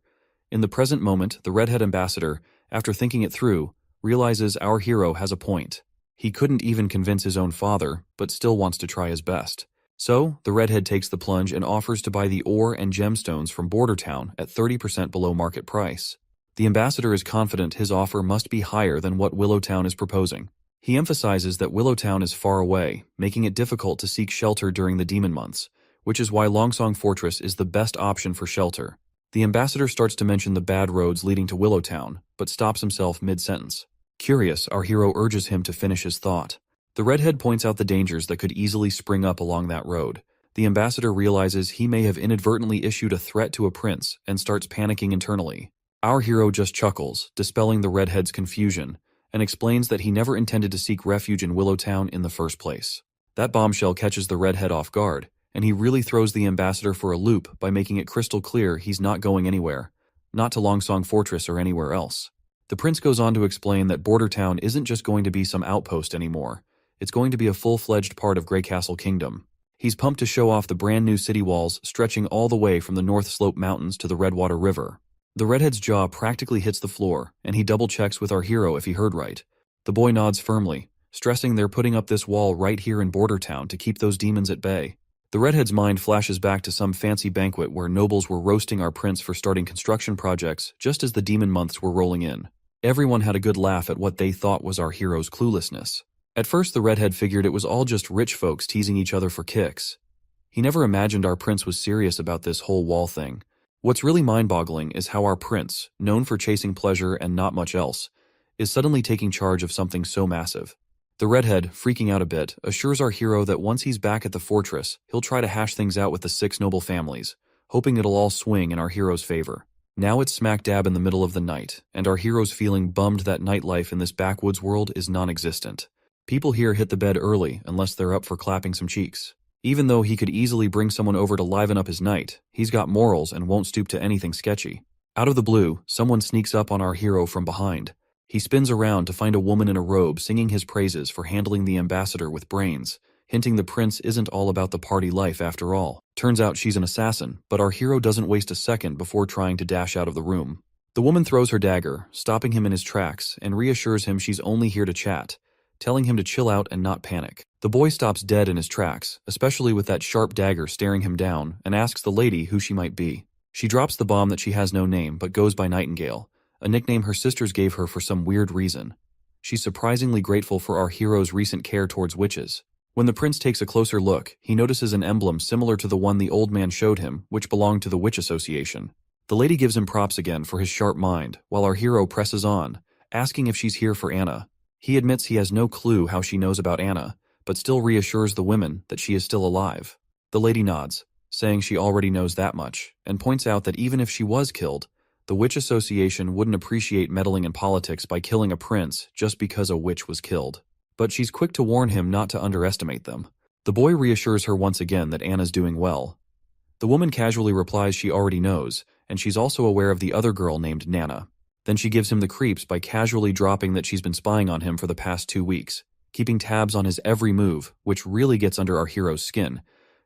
In the present moment, the redhead ambassador, after thinking it through, realizes our hero has a point. He couldn't even convince his own father, but still wants to try his best. So, the redhead takes the plunge and offers to buy the ore and gemstones from Border Town at 30% below market price. The ambassador is confident his offer must be higher than what Willowtown is proposing. He emphasizes that Willowtown is far away, making it difficult to seek shelter during the demon months, which is why Longsong Fortress is the best option for shelter. The ambassador starts to mention the bad roads leading to Willowtown, but stops himself mid-sentence. Curious, our hero urges him to finish his thought. The redhead points out the dangers that could easily spring up along that road. The ambassador realizes he may have inadvertently issued a threat to a prince and starts panicking internally. Our hero just chuckles, dispelling the redhead's confusion, and explains that he never intended to seek refuge in Willowtown in the first place. That bombshell catches the redhead off guard, and he really throws the ambassador for a loop by making it crystal clear he's not going anywhere, not to Longsong Fortress or anywhere else. The prince goes on to explain that Border Town isn't just going to be some outpost anymore. It's going to be a full-fledged part of Grey Castle Kingdom. He's pumped to show off the brand new city walls stretching all the way from the North Slope Mountains to the Redwater River. The redhead's jaw practically hits the floor, and he double-checks with our hero if he heard right. The boy nods firmly, stressing they're putting up this wall right here in Border Town to keep those demons at bay. The redhead's mind flashes back to some fancy banquet where nobles were roasting our prince for starting construction projects just as the demon months were rolling in. Everyone had a good laugh at what they thought was our hero's cluelessness. At first, the redhead figured it was all just rich folks teasing each other for kicks. He never imagined our prince was serious about this whole wall thing. What's really mind-boggling is how our prince, known for chasing pleasure and not much else, is suddenly taking charge of something so massive. The redhead, freaking out a bit, assures our hero that once he's back at the fortress, he'll try to hash things out with the 6 noble families, hoping it'll all swing in our hero's favor. Now it's smack dab in the middle of the night, and our hero's feeling bummed that nightlife in this backwoods world is non-existent. People here hit the bed early unless they're up for clapping some cheeks. Even though he could easily bring someone over to liven up his night, he's got morals and won't stoop to anything sketchy. Out of the blue, someone sneaks up on our hero from behind. He spins around to find a woman in a robe singing his praises for handling the ambassador with brains, hinting the prince isn't all about the party life after all. Turns out she's an assassin, but our hero doesn't waste a second before trying to dash out of the room. The woman throws her dagger, stopping him in his tracks, and reassures him she's only here to chat, telling him to chill out and not panic. The boy stops dead in his tracks, especially with that sharp dagger staring him down, and asks the lady who she might be. She drops the bomb that she has no name but goes by Nightingale, a nickname her sisters gave her for some weird reason. She's surprisingly grateful for our hero's recent care towards witches. When the prince takes a closer look, he notices an emblem similar to the one the old man showed him, which belonged to the Witch Association. The lady gives him props again for his sharp mind, while our hero presses on, asking if she's here for Anna. He admits he has no clue how she knows about Anna, but still reassures the women that she is still alive. The lady nods, saying she already knows that much, and points out that even if she was killed, the Witch Association wouldn't appreciate meddling in politics by killing a prince just because a witch was killed. But she's quick to warn him not to underestimate them. The boy reassures her once again that Anna's doing well. The woman casually replies she already knows, and she's also aware of the other girl named Nana. Then she gives him the creeps by casually dropping that she's been spying on him for the past 2 weeks, keeping tabs on his every move, which really gets under our hero's skin.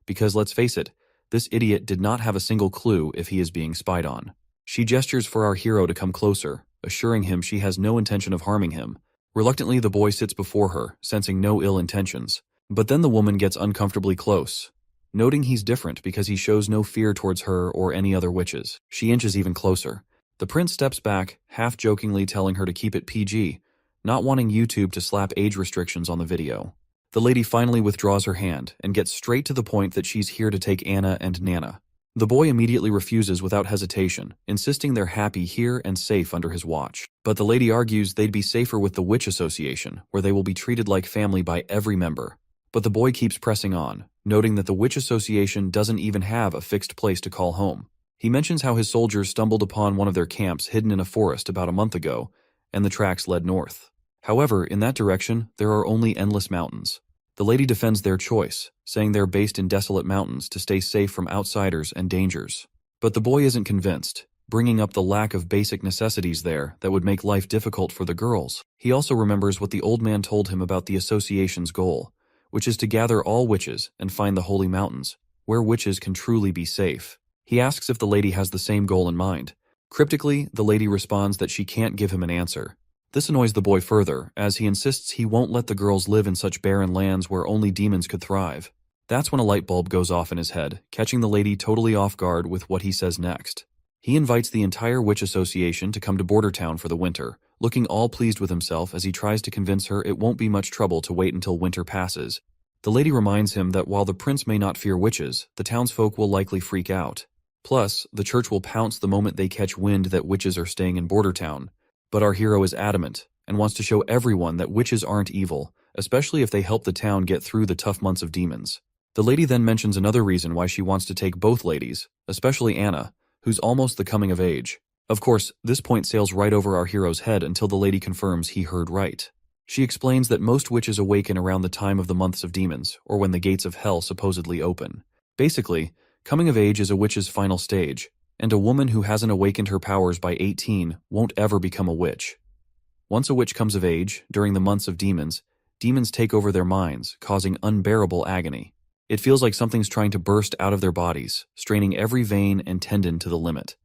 Because let's face it, this idiot did not have a single clue if he is being spied on. She gestures for our hero to come closer, assuring him she has no intention of harming him. Reluctantly, the boy sits before her, sensing no ill intentions. But then the woman gets uncomfortably close. Noting he's different because he shows no fear towards her or any other witches, she inches even closer. The prince steps back, half-jokingly telling her to keep it PG, not wanting YouTube to slap age restrictions on the video. The lady finally withdraws her hand and gets straight to the point that she's here to take Anna and Nana. The boy immediately refuses without hesitation, insisting they're happy here and safe under his watch. But the lady argues they'd be safer with the Witch Association, where they will be treated like family by every member. But the boy keeps pressing on, noting that the Witch Association doesn't even have a fixed place to call home. He mentions how his soldiers stumbled upon one of their camps hidden in a forest about a month ago, and the tracks led north. However, in that direction, there are only endless mountains. The lady defends their choice, saying they're based in desolate mountains to stay safe from outsiders and dangers. But the boy isn't convinced, bringing up the lack of basic necessities there that would make life difficult for the girls. He also remembers what the old man told him about the association's goal, which is to gather all witches and find the holy mountains, where witches can truly be safe. He asks if the lady has the same goal in mind. Cryptically, the lady responds that she can't give him an answer. This annoys the boy further, as he insists he won't let the girls live in such barren lands where only demons could thrive. That's when a light bulb goes off in his head, catching the lady totally off guard with what he says next. He invites the entire witch association to come to Border Town for the winter, looking all pleased with himself as he tries to convince her it won't be much trouble to wait until winter passes. The lady reminds him that while the prince may not fear witches, the townsfolk will likely freak out. Plus, the church will pounce the moment they catch wind that witches are staying in Border Town. But our hero is adamant, and wants to show everyone that witches aren't evil, especially if they help the town get through the tough months of demons. The lady then mentions another reason why she wants to take both ladies, especially Anna, who's almost the coming of age. Of course, this point sails right over our hero's head until the lady confirms he heard right. She explains that most witches awaken around the time of the months of demons, or when the gates of hell supposedly open. Basically, coming of age is a witch's final stage, and a woman who hasn't awakened her powers by 18 won't ever become a witch. Once a witch comes of age, during the months of demons, demons take over their minds, causing unbearable agony. It feels like something's trying to burst out of their bodies, straining every vein and tendon to the limit.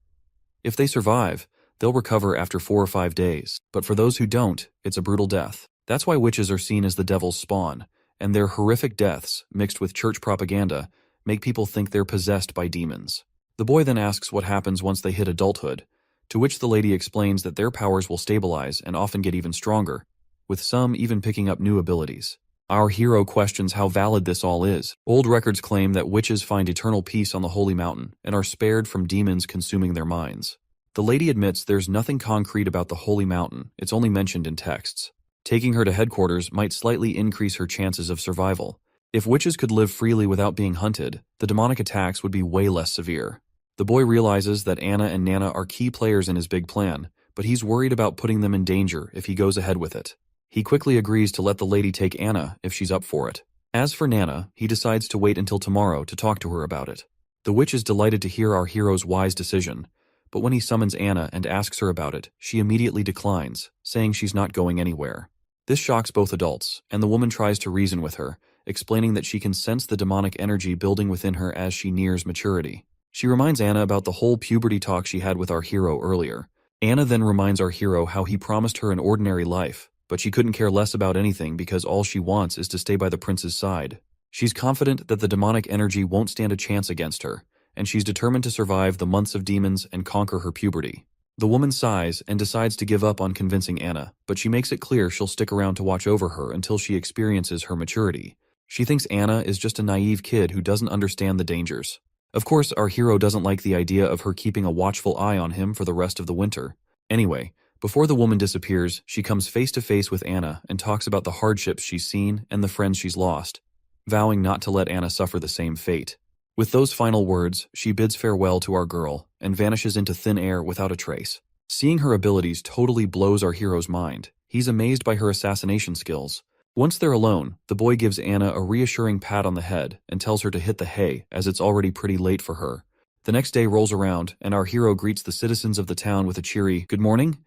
If they survive, they'll recover after 4 or 5 days, but for those who don't, it's a brutal death. That's why witches are seen as the devil's spawn, and their horrific deaths, mixed with church propaganda, make people think they're possessed by demons. The boy then asks what happens once they hit adulthood, to which the lady explains that their powers will stabilize and often get even stronger, with some even picking up new abilities. Our hero questions how valid this all is. Old records claim that witches find eternal peace on the holy mountain and are spared from demons consuming their minds. The lady admits there's nothing concrete about the holy mountain, it's only mentioned in texts. Taking her to headquarters might slightly increase her chances of survival. If witches could live freely without being hunted, the demonic attacks would be way less severe. The boy realizes that Anna and Nana are key players in his big plan, but he's worried about putting them in danger if he goes ahead with it. He quickly agrees to let the lady take Anna if she's up for it. As for Nana, he decides to wait until tomorrow to talk to her about it. The witch is delighted to hear our hero's wise decision, but when he summons Anna and asks her about it, she immediately declines, saying she's not going anywhere. This shocks both adults, and the woman tries to reason with her, explaining that she can sense the demonic energy building within her as she nears maturity. She reminds Anna about the whole puberty talk she had with our hero earlier. Anna then reminds our hero how he promised her an ordinary life, but she couldn't care less about anything because all she wants is to stay by the prince's side. She's confident that the demonic energy won't stand a chance against her, and she's determined to survive the months of demons and conquer her puberty. The woman sighs and decides to give up on convincing Anna, but she makes it clear she'll stick around to watch over her until she experiences her maturity. She thinks Anna is just a naive kid who doesn't understand the dangers. Of course, our hero doesn't like the idea of her keeping a watchful eye on him for the rest of the winter. Anyway, before the woman disappears, she comes face to face with Anna and talks about the hardships she's seen and the friends she's lost, vowing not to let Anna suffer the same fate. With those final words, she bids farewell to our girl and vanishes into thin air without a trace. Seeing her abilities totally blows our hero's mind. He's amazed by her assassination skills. Once they're alone, the boy gives Anna a reassuring pat on the head and tells her to hit the hay as it's already pretty late for her. The next day rolls around and our hero greets the citizens of the town with a cheery, "Good morning."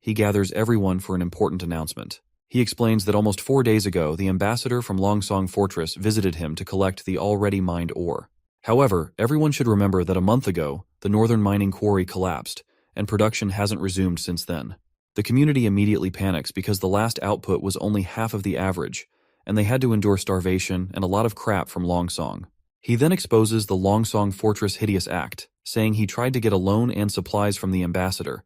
He gathers everyone for an important announcement. He explains that almost 4 days ago, the ambassador from Longsong Fortress visited him to collect the already mined ore. However, everyone should remember that a month ago, the northern mining quarry collapsed, and production hasn't resumed since then. The community immediately panics because the last output was only half of the average, and they had to endure starvation and a lot of crap from Longsong. He then exposes the Longsong Fortress hideous act, saying he tried to get a loan and supplies from the ambassador,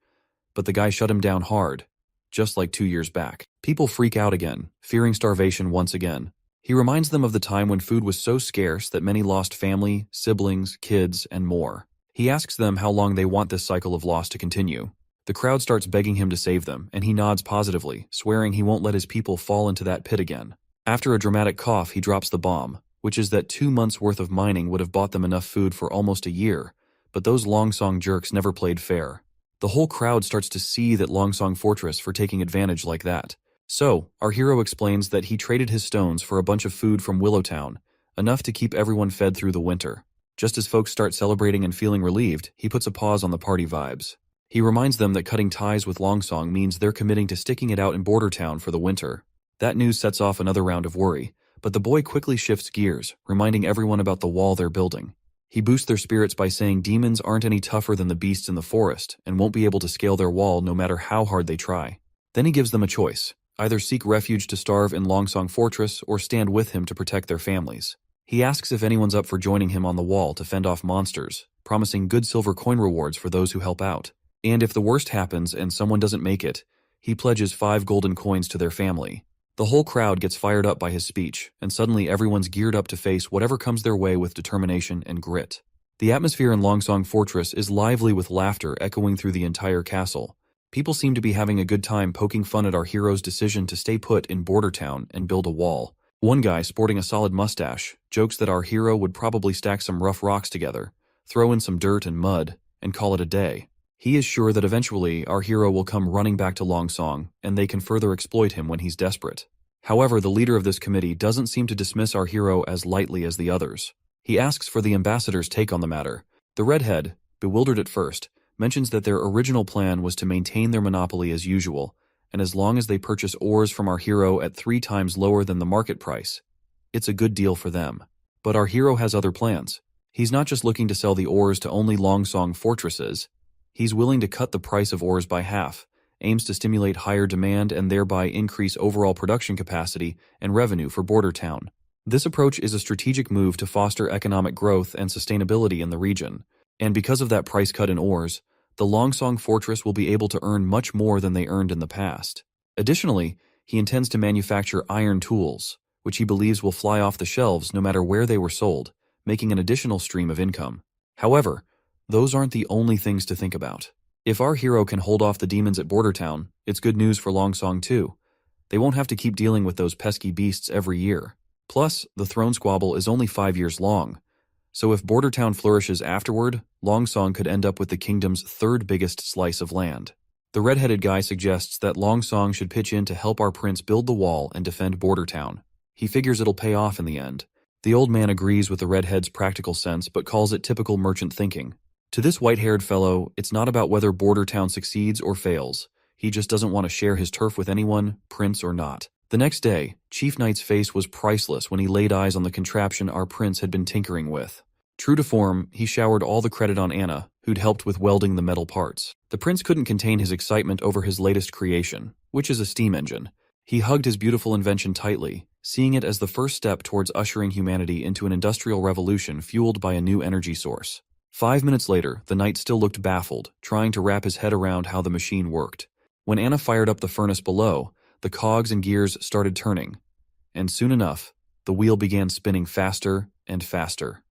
but the guy shut him down hard, just like 2 years back. People freak out again, fearing starvation once again. He reminds them of the time when food was so scarce that many lost family, siblings, kids, and more. He asks them how long they want this cycle of loss to continue. The crowd starts begging him to save them, and he nods positively, swearing he won't let his people fall into that pit again. After a dramatic cough, he drops the bomb, which is that 2 months' worth of mining would have bought them enough food for almost a year, but those Longsong jerks never played fair. The whole crowd starts to seethe at Longsong Fortress for taking advantage like that. So, our hero explains that he traded his stones for a bunch of food from Willowtown, enough to keep everyone fed through the winter. Just as folks start celebrating and feeling relieved, he puts a pause on the party vibes. He reminds them that cutting ties with Longsong means they're committing to sticking it out in Border Town for the winter. That news sets off another round of worry, but the boy quickly shifts gears, reminding everyone about the wall they're building. He boosts their spirits by saying demons aren't any tougher than the beasts in the forest and won't be able to scale their wall no matter how hard they try. Then he gives them a choice: either seek refuge to starve in Longsong Fortress or stand with him to protect their families. He asks if anyone's up for joining him on the wall to fend off monsters, promising good silver coin rewards for those who help out. And if the worst happens and someone doesn't make it, he pledges 5 golden coins to their family. The whole crowd gets fired up by his speech, and suddenly everyone's geared up to face whatever comes their way with determination and grit. The atmosphere in Longsong Fortress is lively with laughter echoing through the entire castle. People seem to be having a good time poking fun at our hero's decision to stay put in Border Town and build a wall. One guy, sporting a solid mustache, jokes that our hero would probably stack some rough rocks together, throw in some dirt and mud, and call it a day. He is sure that eventually our hero will come running back to Longsong, and they can further exploit him when he's desperate. However, the leader of this committee doesn't seem to dismiss our hero as lightly as the others. He asks for the ambassador's take on the matter. The redhead, bewildered at first, mentions that their original plan was to maintain their monopoly as usual, and as long as they purchase ores from our hero at 3 times lower than the market price, it's a good deal for them. But our hero has other plans. He's not just looking to sell the ores to only Longsong Fortresses. He's willing to cut the price of ores by half, aims to stimulate higher demand and thereby increase overall production capacity and revenue for Border Town. This approach is a strategic move to foster economic growth and sustainability in the region, and because of that price cut in ores, the Longsong Fortress will be able to earn much more than they earned in the past. Additionally, he intends to manufacture iron tools, which he believes will fly off the shelves no matter where they were sold, making an additional stream of income. However, those aren't the only things to think about. If our hero can hold off the demons at Border Town, it's good news for Longsong too. They won't have to keep dealing with those pesky beasts every year. Plus, the throne squabble is only 5 years long, so if Border Town flourishes afterward, Longsong could end up with the kingdom's 3rd biggest slice of land. The red-headed guy suggests that Longsong should pitch in to help our prince build the wall and defend Border Town. He figures it'll pay off in the end. The old man agrees with the redhead's practical sense but calls it typical merchant thinking. To this white-haired fellow, it's not about whether Border Town succeeds or fails. He just doesn't want to share his turf with anyone, prince or not. The next day, Chief Knight's face was priceless when he laid eyes on the contraption our prince had been tinkering with. True to form, he showered all the credit on Anna, who'd helped with welding the metal parts. The prince couldn't contain his excitement over his latest creation, which is a steam engine. He hugged his beautiful invention tightly, seeing it as the first step towards ushering humanity into an industrial revolution fueled by a new energy source. 5 minutes later, the knight still looked baffled, trying to wrap his head around how the machine worked. When Anna fired up the furnace below, the cogs and gears started turning, and soon enough, the wheel began spinning faster and faster.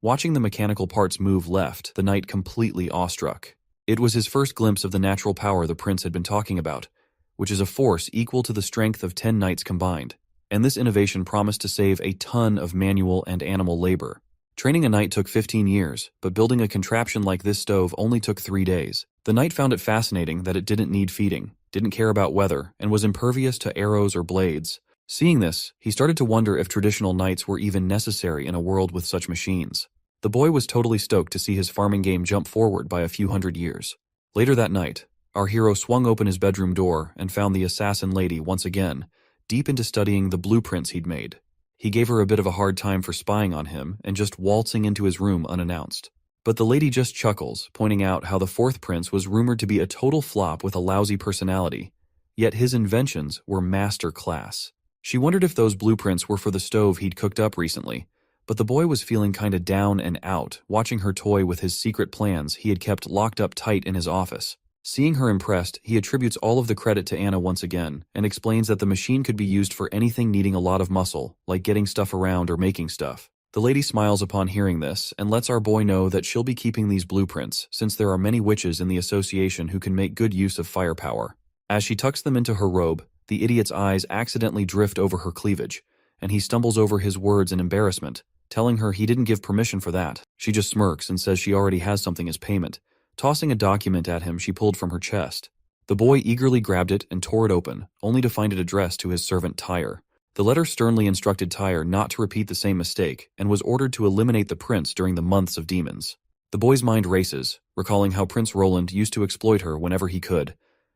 Watching the mechanical parts move left the knight completely awestruck. It was his first glimpse of the natural power the prince had been talking about, which is a force equal to the strength of 10 knights combined, and this innovation promised to save a ton of manual and animal labor. Training a knight took 15 years, but building a contraption like this stove only took 3 days. The knight found it fascinating that it didn't need feeding, didn't care about weather, and was impervious to arrows or blades. Seeing this, he started to wonder if traditional knights were even necessary in a world with such machines. The boy was totally stoked to see his farming game jump forward by a few hundred years. Later that night, our hero swung open his bedroom door and found the assassin lady once again, deep into studying the blueprints he'd made. He gave her a bit of a hard time for spying on him and just waltzing into his room unannounced. But the lady just chuckles, pointing out how the 4th prince was rumored to be a total flop with a lousy personality, yet his inventions were master class. She wondered if those blueprints were for the stove he'd cooked up recently, but the boy was feeling kinda down and out, watching her toy with his secret plans he had kept locked up tight in his office. Seeing her impressed, he attributes all of the credit to Anna once again, and explains that the machine could be used for anything needing a lot of muscle, like getting stuff around or making stuff. The lady smiles upon hearing this, and lets our boy know that she'll be keeping these blueprints, since there are many witches in the association who can make good use of firepower. As she tucks them into her robe, the idiot's eyes accidentally drift over her cleavage, and he stumbles over his words in embarrassment, telling her he didn't give permission for that. She just smirks and says she already has something as payment, tossing a document at him she pulled from her chest. The boy eagerly grabbed it and tore it open, only to find it addressed to his servant Tyre. The letter sternly instructed Tyre not to repeat the same mistake and was ordered to eliminate the prince during the months of demons. The boy's mind races, recalling how Prince Roland used to exploit her whenever he could,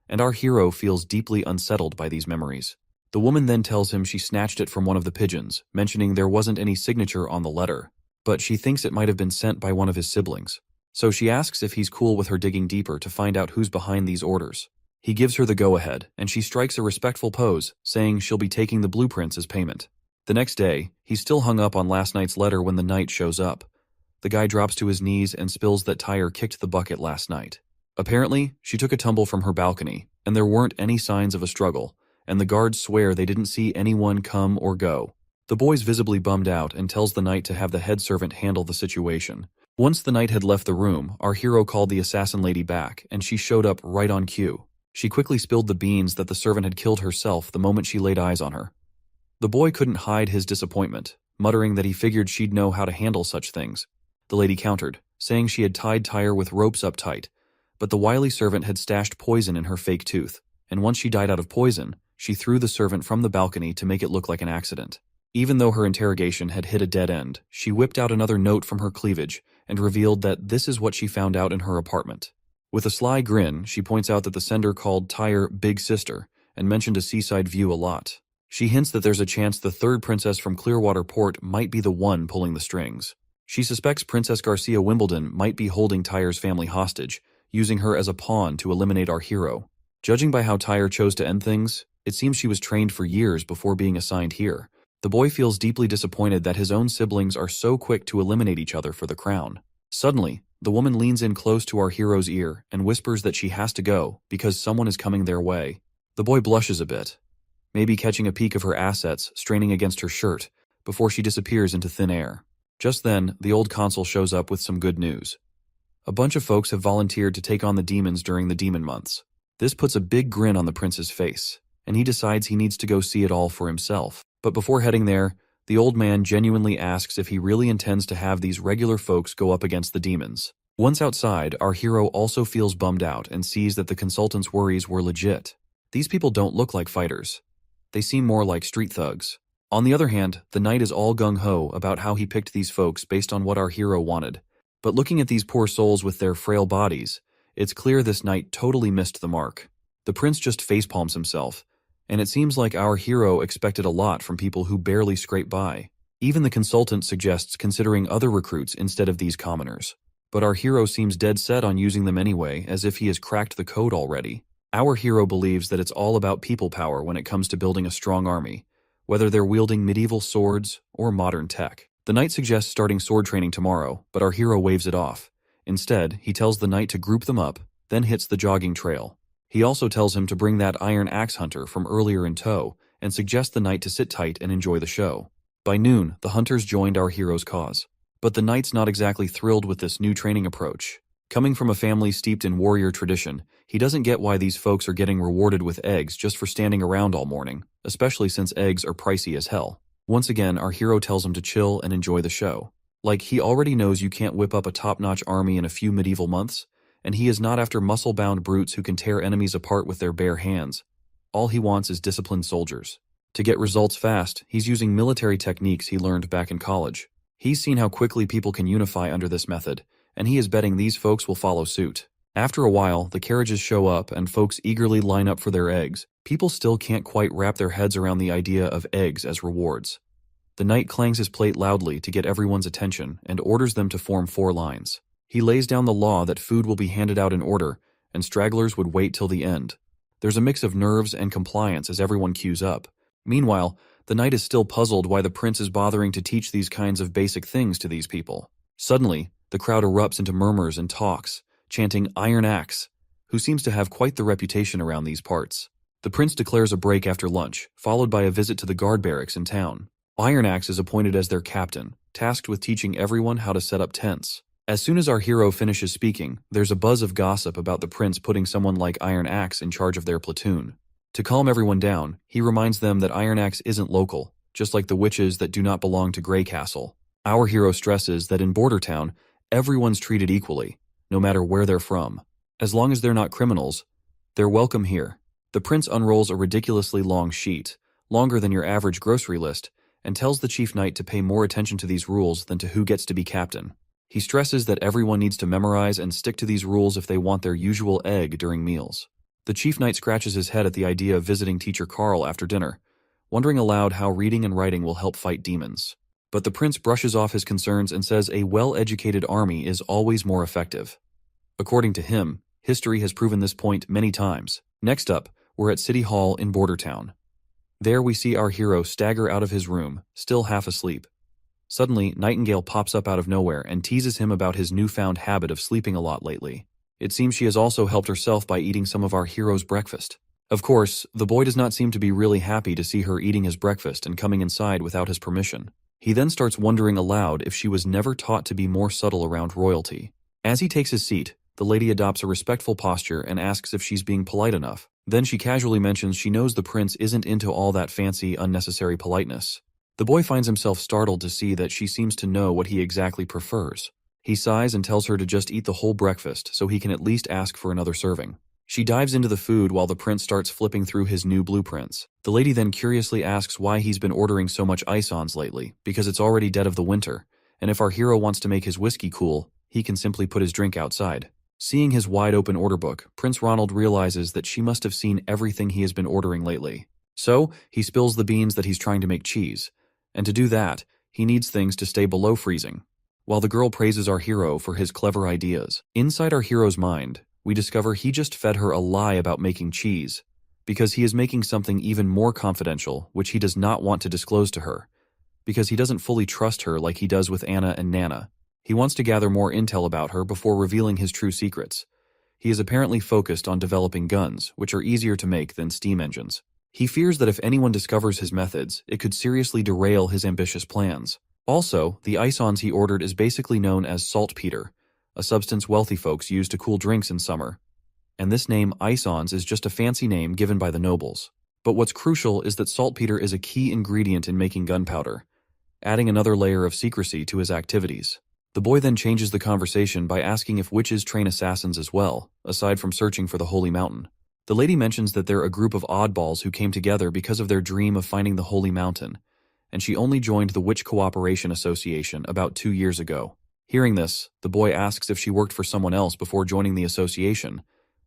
and our hero feels deeply unsettled by these memories. The woman then tells him she snatched it from one of the pigeons, mentioning there wasn't any signature on the letter, but she thinks it might have been sent by one of his siblings. So she asks if he's cool with her digging deeper to find out who's behind these orders. He gives her the go-ahead, and she strikes a respectful pose, saying she'll be taking the blueprints as payment. The next day, he's still hung up on last night's letter when the knight shows up. The guy drops to his knees and spills that Tyre kicked the bucket last night. Apparently, she took a tumble from her balcony, and there weren't any signs of a struggle, and the guards swear they didn't see anyone come or go. The boy's visibly bummed out and tells the knight to have the head servant handle the situation. Once the knight had left the room, our hero called the assassin lady back, and she showed up right on cue. She quickly spilled the beans that the servant had killed herself the moment she laid eyes on her. The boy couldn't hide his disappointment, muttering that he figured she'd know how to handle such things. The lady countered, saying she had tied Tyre with ropes up tight, but the wily servant had stashed poison in her fake tooth, and once she died out of poison, she threw the servant from the balcony to make it look like an accident. Even though her interrogation had hit a dead end, she whipped out another note from her cleavage and revealed that this is what she found out in her apartment. With a sly grin, she points out that the sender called Tyre Big Sister and mentioned a seaside view a lot. She hints that there's a chance the third princess from Clearwater Port might be the one pulling the strings. She suspects Princess Garcia Wimbledon might be holding Tyre's family hostage, using her as a pawn to eliminate our hero. Judging by how Tyre chose to end things, it seems she was trained for years before being assigned here. The boy feels deeply disappointed that his own siblings are so quick to eliminate each other for the crown. Suddenly, the woman leans in close to our hero's ear and whispers that she has to go because someone is coming their way. The boy blushes a bit, maybe catching a peek of her assets straining against her shirt, before she disappears into thin air. Just then, the old consul shows up with some good news. A bunch of folks have volunteered to take on the demons during the demon months. This puts a big grin on the prince's face, and he decides he needs to go see it all for himself. But before heading there, the old man genuinely asks if he really intends to have these regular folks go up against the demons. Once outside, our hero also feels bummed out and sees that the consultant's worries were legit. These people don't look like fighters. They seem more like street thugs. On the other hand, the knight is all gung-ho about how he picked these folks based on what our hero wanted. But looking at these poor souls with their frail bodies, it's clear this knight totally missed the mark. The prince just facepalms himself, and it seems like our hero expected a lot from people who barely scrape by. Even the consultant suggests considering other recruits instead of these commoners. But our hero seems dead set on using them anyway, as if he has cracked the code already. Our hero believes that it's all about people power when it comes to building a strong army, whether they're wielding medieval swords or modern tech. The knight suggests starting sword training tomorrow, but our hero waves it off. Instead, he tells the knight to group them up, then hits the jogging trail. He also tells him to bring that iron axe hunter from earlier in tow, and suggests the knight to sit tight and enjoy the show. By noon, the hunters joined our hero's cause. But the knight's not exactly thrilled with this new training approach. Coming from a family steeped in warrior tradition, he doesn't get why these folks are getting rewarded with eggs just for standing around all morning, especially since eggs are pricey as hell. Once again, our hero tells him to chill and enjoy the show. Like, he already knows you can't whip up a top-notch army in a few medieval months, and he is not after muscle-bound brutes who can tear enemies apart with their bare hands. All he wants is disciplined soldiers. To get results fast, he's using military techniques he learned back in college. He's seen how quickly people can unify under this method, and he is betting these folks will follow suit. After a while, the carriages show up and folks eagerly line up for their eggs. People still can't quite wrap their heads around the idea of eggs as rewards. The knight clangs his plate loudly to get everyone's attention and orders them to form 4 lines. He lays down the law that food will be handed out in order, and stragglers would wait till the end. There's a mix of nerves and compliance as everyone queues up. Meanwhile, the knight is still puzzled why the prince is bothering to teach these kinds of basic things to these people. Suddenly, the crowd erupts into murmurs and talks, chanting Iron Axe, who seems to have quite the reputation around these parts. The prince declares a break after lunch, followed by a visit to the guard barracks in town. Iron Axe is appointed as their captain, tasked with teaching everyone how to set up tents. As soon as our hero finishes speaking, there's a buzz of gossip about the prince putting someone like Iron Axe in charge of their platoon. To calm everyone down, he reminds them that Iron Axe isn't local, just like the witches that do not belong to Grey Castle. Our hero stresses that in Border Town, everyone's treated equally, no matter where they're from. As long as they're not criminals, they're welcome here. The prince unrolls a ridiculously long sheet, longer than your average grocery list, and tells the chief knight to pay more attention to these rules than to who gets to be captain. He stresses that everyone needs to memorize and stick to these rules if they want their usual egg during meals. The chief knight scratches his head at the idea of visiting Teacher Carl after dinner, wondering aloud how reading and writing will help fight demons. But the prince brushes off his concerns and says a well-educated army is always more effective. According to him, history has proven this point many times. Next up, we're at City Hall in Bordertown. There we see our hero stagger out of his room, still half asleep. Suddenly, Nightingale pops up out of nowhere and teases him about his newfound habit of sleeping a lot lately. It seems she has also helped herself by eating some of our hero's breakfast. Of course, the boy does not seem to be really happy to see her eating his breakfast and coming inside without his permission. He then starts wondering aloud if she was never taught to be more subtle around royalty. As he takes his seat, the lady adopts a respectful posture and asks if she's being polite enough. Then she casually mentions she knows the prince isn't into all that fancy, unnecessary politeness. The boy finds himself startled to see that she seems to know what he exactly prefers. He sighs and tells her to just eat the whole breakfast so he can at least ask for another serving. She dives into the food while the prince starts flipping through his new blueprints. The lady then curiously asks why he's been ordering so much ice-ons lately, because it's already dead of the winter, and if our hero wants to make his whiskey cool, he can simply put his drink outside. Seeing his wide-open order book, Prince Ronald realizes that she must have seen everything he has been ordering lately. So, he spills the beans that he's trying to make cheese, and to do that, he needs things to stay below freezing. While the girl praises our hero for his clever ideas, inside our hero's mind, we discover he just fed her a lie about making cheese, because he is making something even more confidential, which he does not want to disclose to her, because he doesn't fully trust her like he does with Anna and Nana. He wants to gather more intel about her before revealing his true secrets. He is apparently focused on developing guns, which are easier to make than steam engines. He fears that if anyone discovers his methods, it could seriously derail his ambitious plans. Also, the ice-ons he ordered is basically known as saltpeter, a substance wealthy folks use to cool drinks in summer. And this name, ice-ons, is just a fancy name given by the nobles. But what's crucial is that saltpeter is a key ingredient in making gunpowder, adding another layer of secrecy to his activities. The boy then changes the conversation by asking if witches train assassins as well, aside from searching for the Holy Mountain. The lady mentions that they're a group of oddballs who came together because of their dream of finding the Holy Mountain, and she only joined the Witch Cooperation Association about 2 years ago. Hearing this, the boy asks if she worked for someone else before joining the association,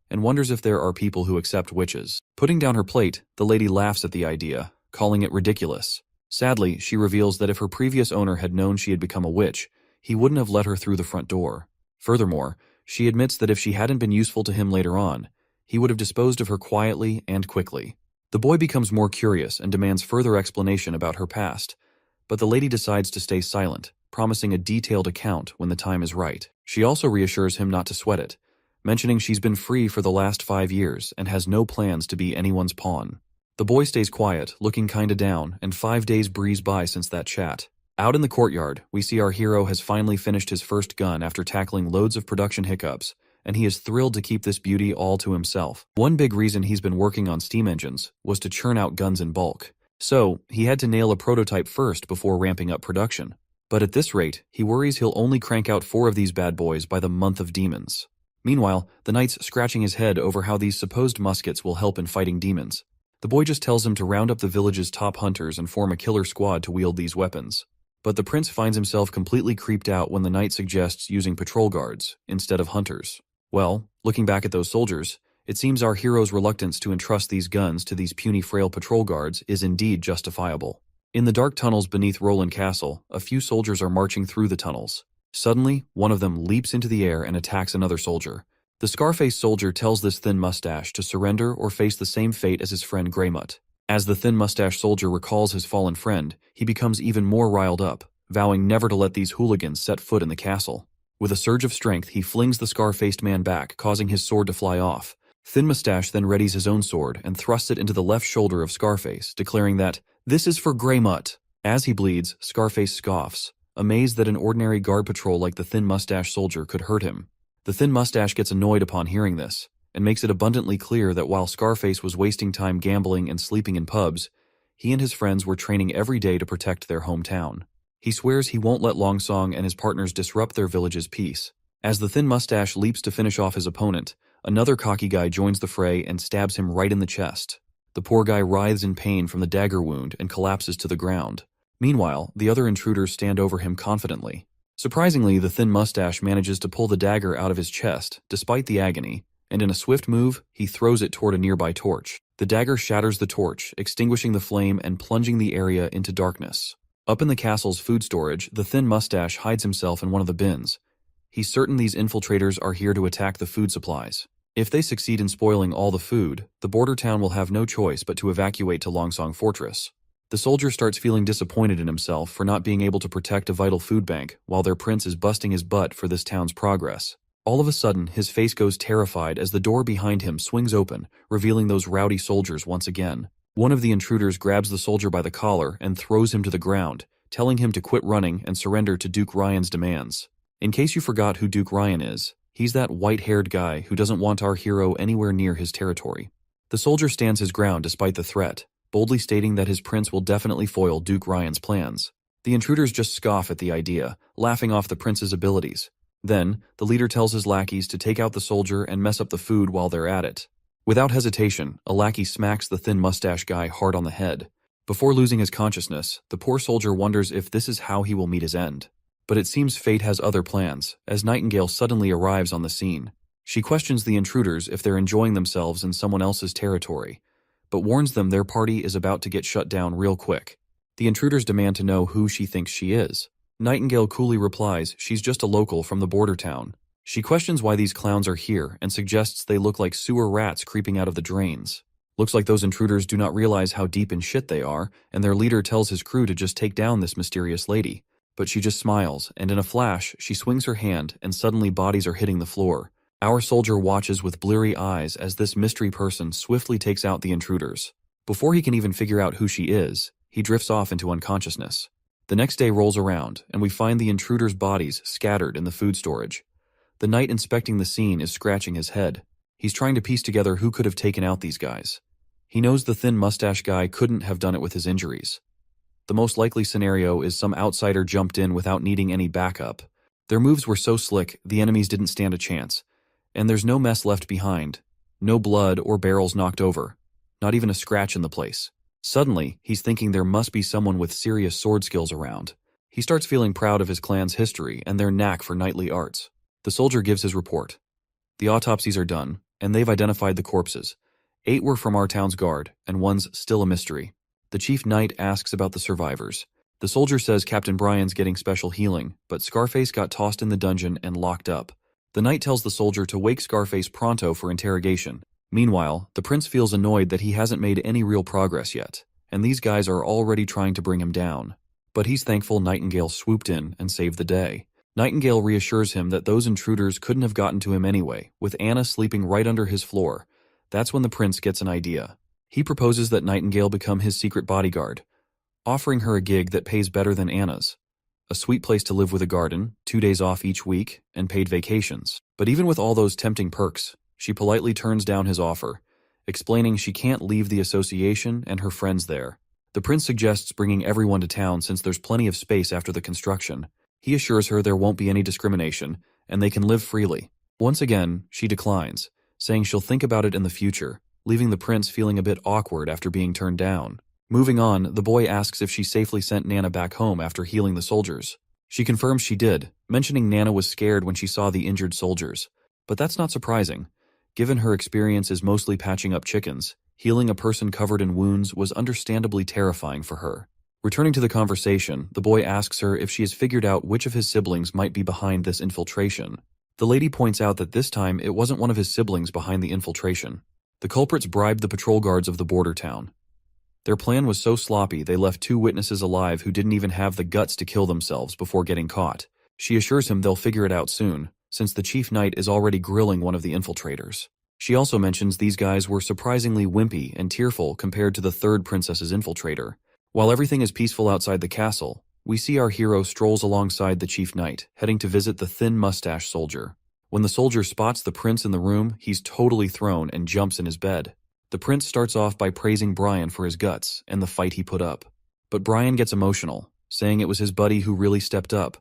and wonders if there are people who accept witches. Putting down her plate, the lady laughs at the idea, calling it ridiculous. Sadly, she reveals that if her previous owner had known she had become a witch, he wouldn't have let her through the front door. Furthermore, she admits that if she hadn't been useful to him later on, he would have disposed of her quietly and quickly. The boy becomes more curious and demands further explanation about her past, but the lady decides to stay silent, promising a detailed account when the time is right. She also reassures him not to sweat it, mentioning she's been free for the last 5 years and has no plans to be anyone's pawn. The boy stays quiet, looking kinda down, and 5 days breeze by since that chat. Out in the courtyard, we see our hero has finally finished his first gun after tackling loads of production hiccups, and he is thrilled to keep this beauty all to himself. One big reason he's been working on steam engines was to churn out guns in bulk. So, he had to nail a prototype first before ramping up production. But at this rate, he worries he'll only crank out 4 of these bad boys by the month of demons. Meanwhile, the knight's scratching his head over how these supposed muskets will help in fighting demons. The boy just tells him to round up the village's top hunters and form a killer squad to wield these weapons. But the prince finds himself completely creeped out when the knight suggests using patrol guards instead of hunters. Well, looking back at those soldiers, it seems our hero's reluctance to entrust these guns to these puny frail patrol guards is indeed justifiable. In the dark tunnels beneath Roland Castle, a few soldiers are marching through the tunnels. Suddenly, one of them leaps into the air and attacks another soldier. The scar-faced soldier tells this thin mustache to surrender or face the same fate as his friend Greymut. As the thin mustache soldier recalls his fallen friend, he becomes even more riled up, vowing never to let these hooligans set foot in the castle. With a surge of strength, he flings the scar-faced man back, causing his sword to fly off. Thin Mustache then readies his own sword and thrusts it into the left shoulder of Scarface, declaring that, "This is for Greymut." As he bleeds, Scarface scoffs, amazed that an ordinary guard patrol like the Thin Mustache soldier could hurt him. The Thin Mustache gets annoyed upon hearing this, and makes it abundantly clear that while Scarface was wasting time gambling and sleeping in pubs, he and his friends were training every day to protect their hometown. He swears he won't let Longsong and his partners disrupt their village's peace. As the Thin Mustache leaps to finish off his opponent, another cocky guy joins the fray and stabs him right in the chest. The poor guy writhes in pain from the dagger wound and collapses to the ground. Meanwhile, the other intruders stand over him confidently. Surprisingly, the Thin Mustache manages to pull the dagger out of his chest, despite the agony, and in a swift move, he throws it toward a nearby torch. The dagger shatters the torch, extinguishing the flame and plunging the area into darkness. Up in the castle's food storage, the thin mustache hides himself in one of the bins. He's certain these infiltrators are here to attack the food supplies. If they succeed in spoiling all the food, the border town will have no choice but to evacuate to Longsong Fortress. The soldier starts feeling disappointed in himself for not being able to protect a vital food bank while their prince is busting his butt for this town's progress. All of a sudden, his face goes terrified as the door behind him swings open, revealing those rowdy soldiers once again. One of the intruders grabs the soldier by the collar and throws him to the ground, telling him to quit running and surrender to Duke Ryan's demands. In case you forgot who Duke Ryan is, he's that white-haired guy who doesn't want our hero anywhere near his territory. The soldier stands his ground despite the threat, boldly stating that his prince will definitely foil Duke Ryan's plans. The intruders just scoff at the idea, laughing off the prince's abilities. Then, the leader tells his lackeys to take out the soldier and mess up the food while they're at it. Without hesitation, a lackey smacks the thin mustache guy hard on the head. Before losing his consciousness, the poor soldier wonders if this is how he will meet his end. But it seems fate has other plans, as Nightingale suddenly arrives on the scene. She questions the intruders if they're enjoying themselves in someone else's territory, but warns them their party is about to get shut down real quick. The intruders demand to know who she thinks she is. Nightingale coolly replies she's just a local from the border town. She questions why these clowns are here and suggests they look like sewer rats creeping out of the drains. Looks like those intruders do not realize how deep in shit they are, and their leader tells his crew to just take down this mysterious lady. But she just smiles, and in a flash, she swings her hand, and suddenly bodies are hitting the floor. Our soldier watches with bleary eyes as this mystery person swiftly takes out the intruders. Before he can even figure out who she is, he drifts off into unconsciousness. The next day rolls around, and we find the intruders' bodies scattered in the food storage. The knight inspecting the scene is scratching his head. He's trying to piece together who could have taken out these guys. He knows the thin mustache guy couldn't have done it with his injuries. The most likely scenario is some outsider jumped in without needing any backup. Their moves were so slick, the enemies didn't stand a chance. And there's no mess left behind. No blood or barrels knocked over. Not even a scratch in the place. Suddenly, he's thinking there must be someone with serious sword skills around. He starts feeling proud of his clan's history and their knack for knightly arts. The soldier gives his report. The autopsies are done, and they've identified the corpses. 8 were from our town's guard, and 1's still a mystery. The chief knight asks about the survivors. The soldier says Captain Brian's getting special healing, but Scarface got tossed in the dungeon and locked up. The knight tells the soldier to wake Scarface pronto for interrogation. Meanwhile, the prince feels annoyed that he hasn't made any real progress yet, and these guys are already trying to bring him down. But he's thankful Nightingale swooped in and saved the day. Nightingale reassures him that those intruders couldn't have gotten to him anyway, with Anna sleeping right under his floor. That's when the prince gets an idea. He proposes that Nightingale become his secret bodyguard, offering her a gig that pays better than Anna's. A sweet place to live with a garden, 2 days off each week, and paid vacations. But even with all those tempting perks, she politely turns down his offer, explaining she can't leave the association and her friends there. The prince suggests bringing everyone to town since there's plenty of space after the construction. He assures her there won't be any discrimination, and they can live freely. Once again, she declines, saying she'll think about it in the future, leaving the prince feeling a bit awkward after being turned down. Moving on, the boy asks if she safely sent Nana back home after healing the soldiers. She confirms she did, mentioning Nana was scared when she saw the injured soldiers. But that's not surprising. Given her experience is mostly patching up chickens, healing a person covered in wounds was understandably terrifying for her. Returning to the conversation, the boy asks her if she has figured out which of his siblings might be behind this infiltration. The lady points out that this time it wasn't one of his siblings behind the infiltration. The culprits bribed the patrol guards of the border town. Their plan was so sloppy they left 2 witnesses alive who didn't even have the guts to kill themselves before getting caught. She assures him they'll figure it out soon, since the chief knight is already grilling one of the infiltrators. She also mentions these guys were surprisingly wimpy and tearful compared to the 3rd princess's infiltrator. While everything is peaceful outside the castle, we see our hero strolls alongside the chief knight, heading to visit the thin mustache soldier. When the soldier spots the prince in the room, he's totally thrown and jumps in his bed. The prince starts off by praising Brian for his guts and the fight he put up. But Brian gets emotional, saying it was his buddy who really stepped up,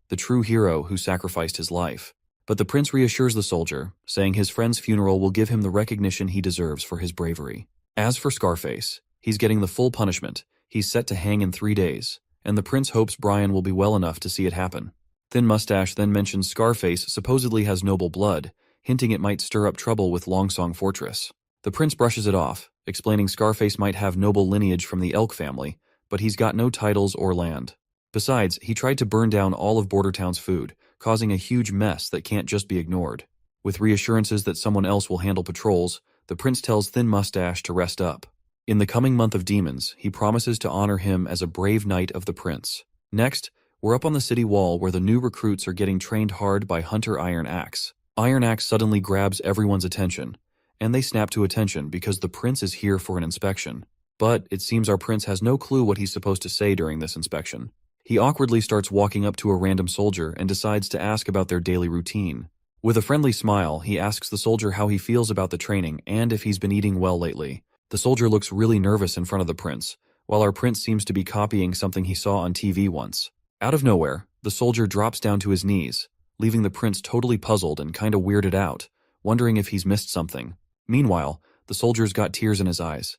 the true hero who sacrificed his life. But the prince reassures the soldier, saying his friend's funeral will give him the recognition he deserves for his bravery. As for Scarface, he's getting the full punishment. He's set to hang in 3 days, and the prince hopes Brian will be well enough to see it happen. Thin Mustache then mentions Scarface supposedly has noble blood, hinting it might stir up trouble with Longsong Fortress. The prince brushes it off, explaining Scarface might have noble lineage from the Elk family, but he's got no titles or land. Besides, he tried to burn down all of Bordertown's food, causing a huge mess that can't just be ignored. With reassurances that someone else will handle patrols, the prince tells Thin Mustache to rest up. In the coming month of demons, he promises to honor him as a brave knight of the prince. Next, we're up on the city wall where the new recruits are getting trained hard by Hunter Iron Axe. Iron Axe suddenly grabs everyone's attention, and they snap to attention because the prince is here for an inspection. But it seems our prince has no clue what he's supposed to say during this inspection. He awkwardly starts walking up to a random soldier and decides to ask about their daily routine. With a friendly smile, he asks the soldier how he feels about the training and if he's been eating well lately. The soldier looks really nervous in front of the prince, while our prince seems to be copying something he saw on TV once. Out of nowhere, the soldier drops down to his knees, leaving the prince totally puzzled and kinda weirded out, wondering if he's missed something. Meanwhile, the soldier's got tears in his eyes.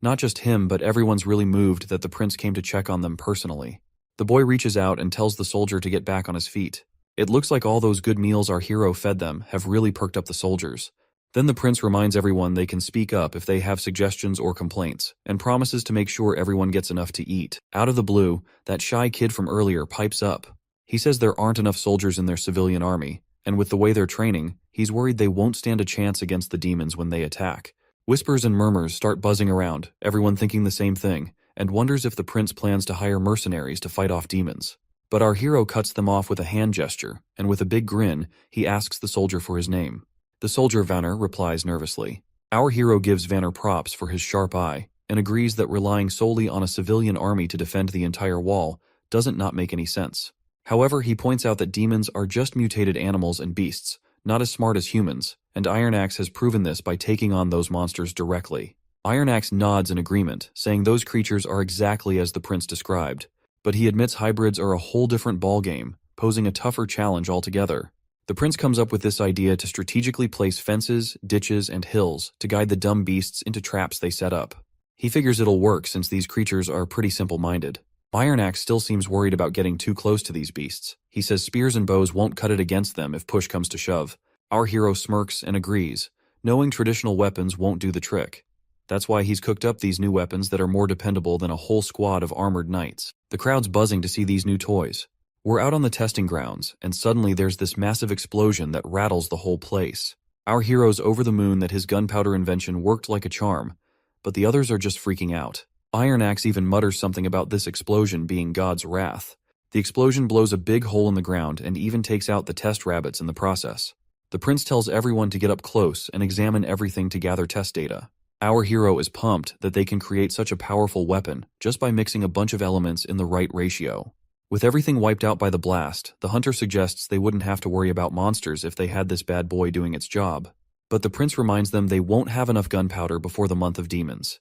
Not just him, but everyone's really moved that the prince came to check on them personally. The boy reaches out and tells the soldier to get back on his feet. It looks like all those good meals our hero fed them have really perked up the soldiers. Then the prince reminds everyone they can speak up if they have suggestions or complaints, and promises to make sure everyone gets enough to eat. Out of the blue, that shy kid from earlier pipes up. He says there aren't enough soldiers in their civilian army, and with the way they're training, he's worried they won't stand a chance against the demons when they attack. Whispers and murmurs start buzzing around, everyone thinking the same thing, and wonders if the prince plans to hire mercenaries to fight off demons. But our hero cuts them off with a hand gesture, and with a big grin, he asks the soldier for his name. The soldier Vanner replies nervously. Our hero gives Vanner props for his sharp eye, and agrees that relying solely on a civilian army to defend the entire wall doesn't not make any sense. However, he points out that demons are just mutated animals and beasts, not as smart as humans, and Iron Axe has proven this by taking on those monsters directly. Iron Axe nods in agreement, saying those creatures are exactly as the prince described, but he admits hybrids are a whole different ballgame, posing a tougher challenge altogether. The prince comes up with this idea to strategically place fences, ditches, and hills to guide the dumb beasts into traps they set up. He figures it'll work since these creatures are pretty simple-minded. Iron Axe still seems worried about getting too close to these beasts. He says spears and bows won't cut it against them if push comes to shove. Our hero smirks and agrees, knowing traditional weapons won't do the trick. That's why he's cooked up these new weapons that are more dependable than a whole squad of armored knights. The crowd's buzzing to see these new toys. We're out on the testing grounds, and suddenly there's this massive explosion that rattles the whole place. Our hero's over the moon that his gunpowder invention worked like a charm, but the others are just freaking out. Iron Axe even mutters something about this explosion being God's wrath. The explosion blows a big hole in the ground and even takes out the test rabbits in the process. The prince tells everyone to get up close and examine everything to gather test data. Our hero is pumped that they can create such a powerful weapon just by mixing a bunch of elements in the right ratio. With everything wiped out by the blast, the hunter suggests they wouldn't have to worry about monsters if they had this bad boy doing its job. But the prince reminds them they won't have enough gunpowder before the month of demons.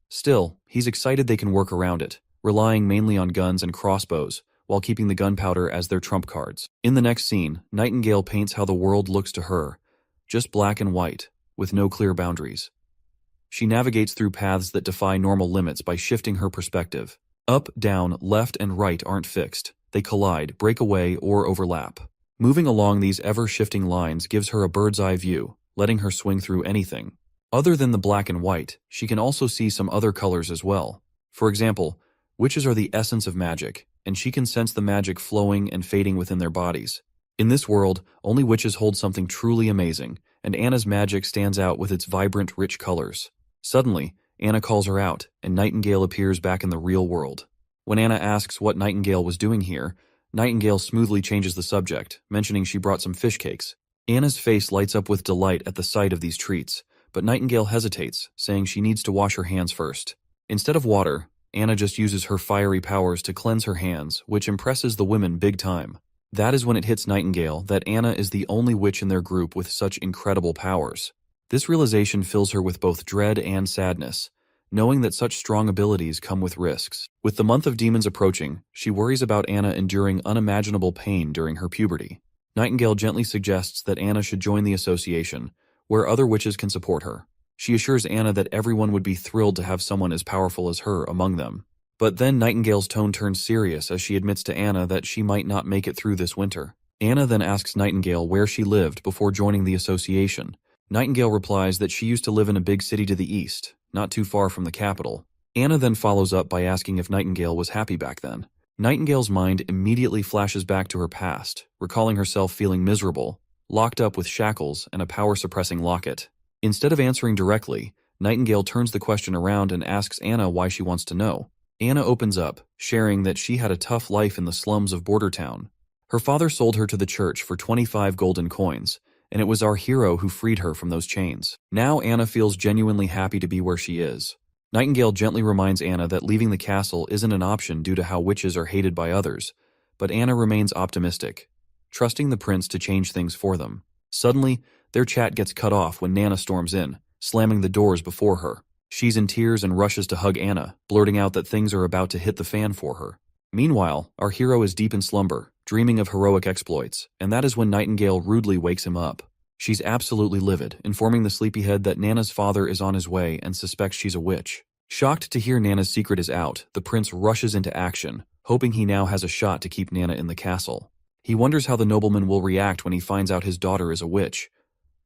Still, he's excited they can work around it, relying mainly on guns and crossbows, while keeping the gunpowder as their trump cards. In the next scene, Nightingale paints how the world looks to her, just black and white, with no clear boundaries. She navigates through paths that defy normal limits by shifting her perspective. Up, down, left, and right aren't fixed. They collide, break away, or overlap. Moving along these ever-shifting lines gives her a bird's-eye view, letting her swing through anything. Other than the black and white, she can also see some other colors as well. For example, witches are the essence of magic, and she can sense the magic flowing and fading within their bodies. In this world, only witches hold something truly amazing, and Anna's magic stands out with its vibrant, rich colors. Suddenly, Anna calls her out, and Nightingale appears back in the real world. When Anna asks what Nightingale was doing here, Nightingale smoothly changes the subject, mentioning she brought some fish cakes. Anna's face lights up with delight at the sight of these treats, but Nightingale hesitates, saying she needs to wash her hands first. Instead of water, Anna just uses her fiery powers to cleanse her hands, which impresses the women big time. That is when it hits Nightingale that Anna is the only witch in their group with such incredible powers. This realization fills her with both dread and sadness, knowing that such strong abilities come with risks. With the month of demons approaching, she worries about Anna enduring unimaginable pain during her puberty. Nightingale gently suggests that Anna should join the association, where other witches can support her. She assures Anna that everyone would be thrilled to have someone as powerful as her among them. But then Nightingale's tone turns serious as she admits to Anna that she might not make it through this winter. Anna then asks Nightingale where she lived before joining the association, Nightingale replies that she used to live in a big city to the east, not too far from the capital. Anna then follows up by asking if Nightingale was happy back then. Nightingale's mind immediately flashes back to her past, recalling herself feeling miserable, locked up with shackles and a power-suppressing locket. Instead of answering directly, Nightingale turns the question around and asks Anna why she wants to know. Anna opens up, sharing that she had a tough life in the slums of Border Town. Her father sold her to the church for 25 golden coins, and it was our hero who freed her from those chains. Now Anna feels genuinely happy to be where she is. Nightingale gently reminds Anna that leaving the castle isn't an option due to how witches are hated by others, but Anna remains optimistic, trusting the prince to change things for them. Suddenly, their chat gets cut off when Nana storms in, slamming the doors before her. She's in tears and rushes to hug Anna, blurting out that things are about to hit the fan for her. Meanwhile, our hero is deep in slumber, dreaming of heroic exploits, and that is when Nightingale rudely wakes him up. She's absolutely livid, informing the sleepyhead that Nana's father is on his way and suspects she's a witch. Shocked to hear Nana's secret is out, the prince rushes into action, hoping he now has a shot to keep Nana in the castle. He wonders how the nobleman will react when he finds out his daughter is a witch.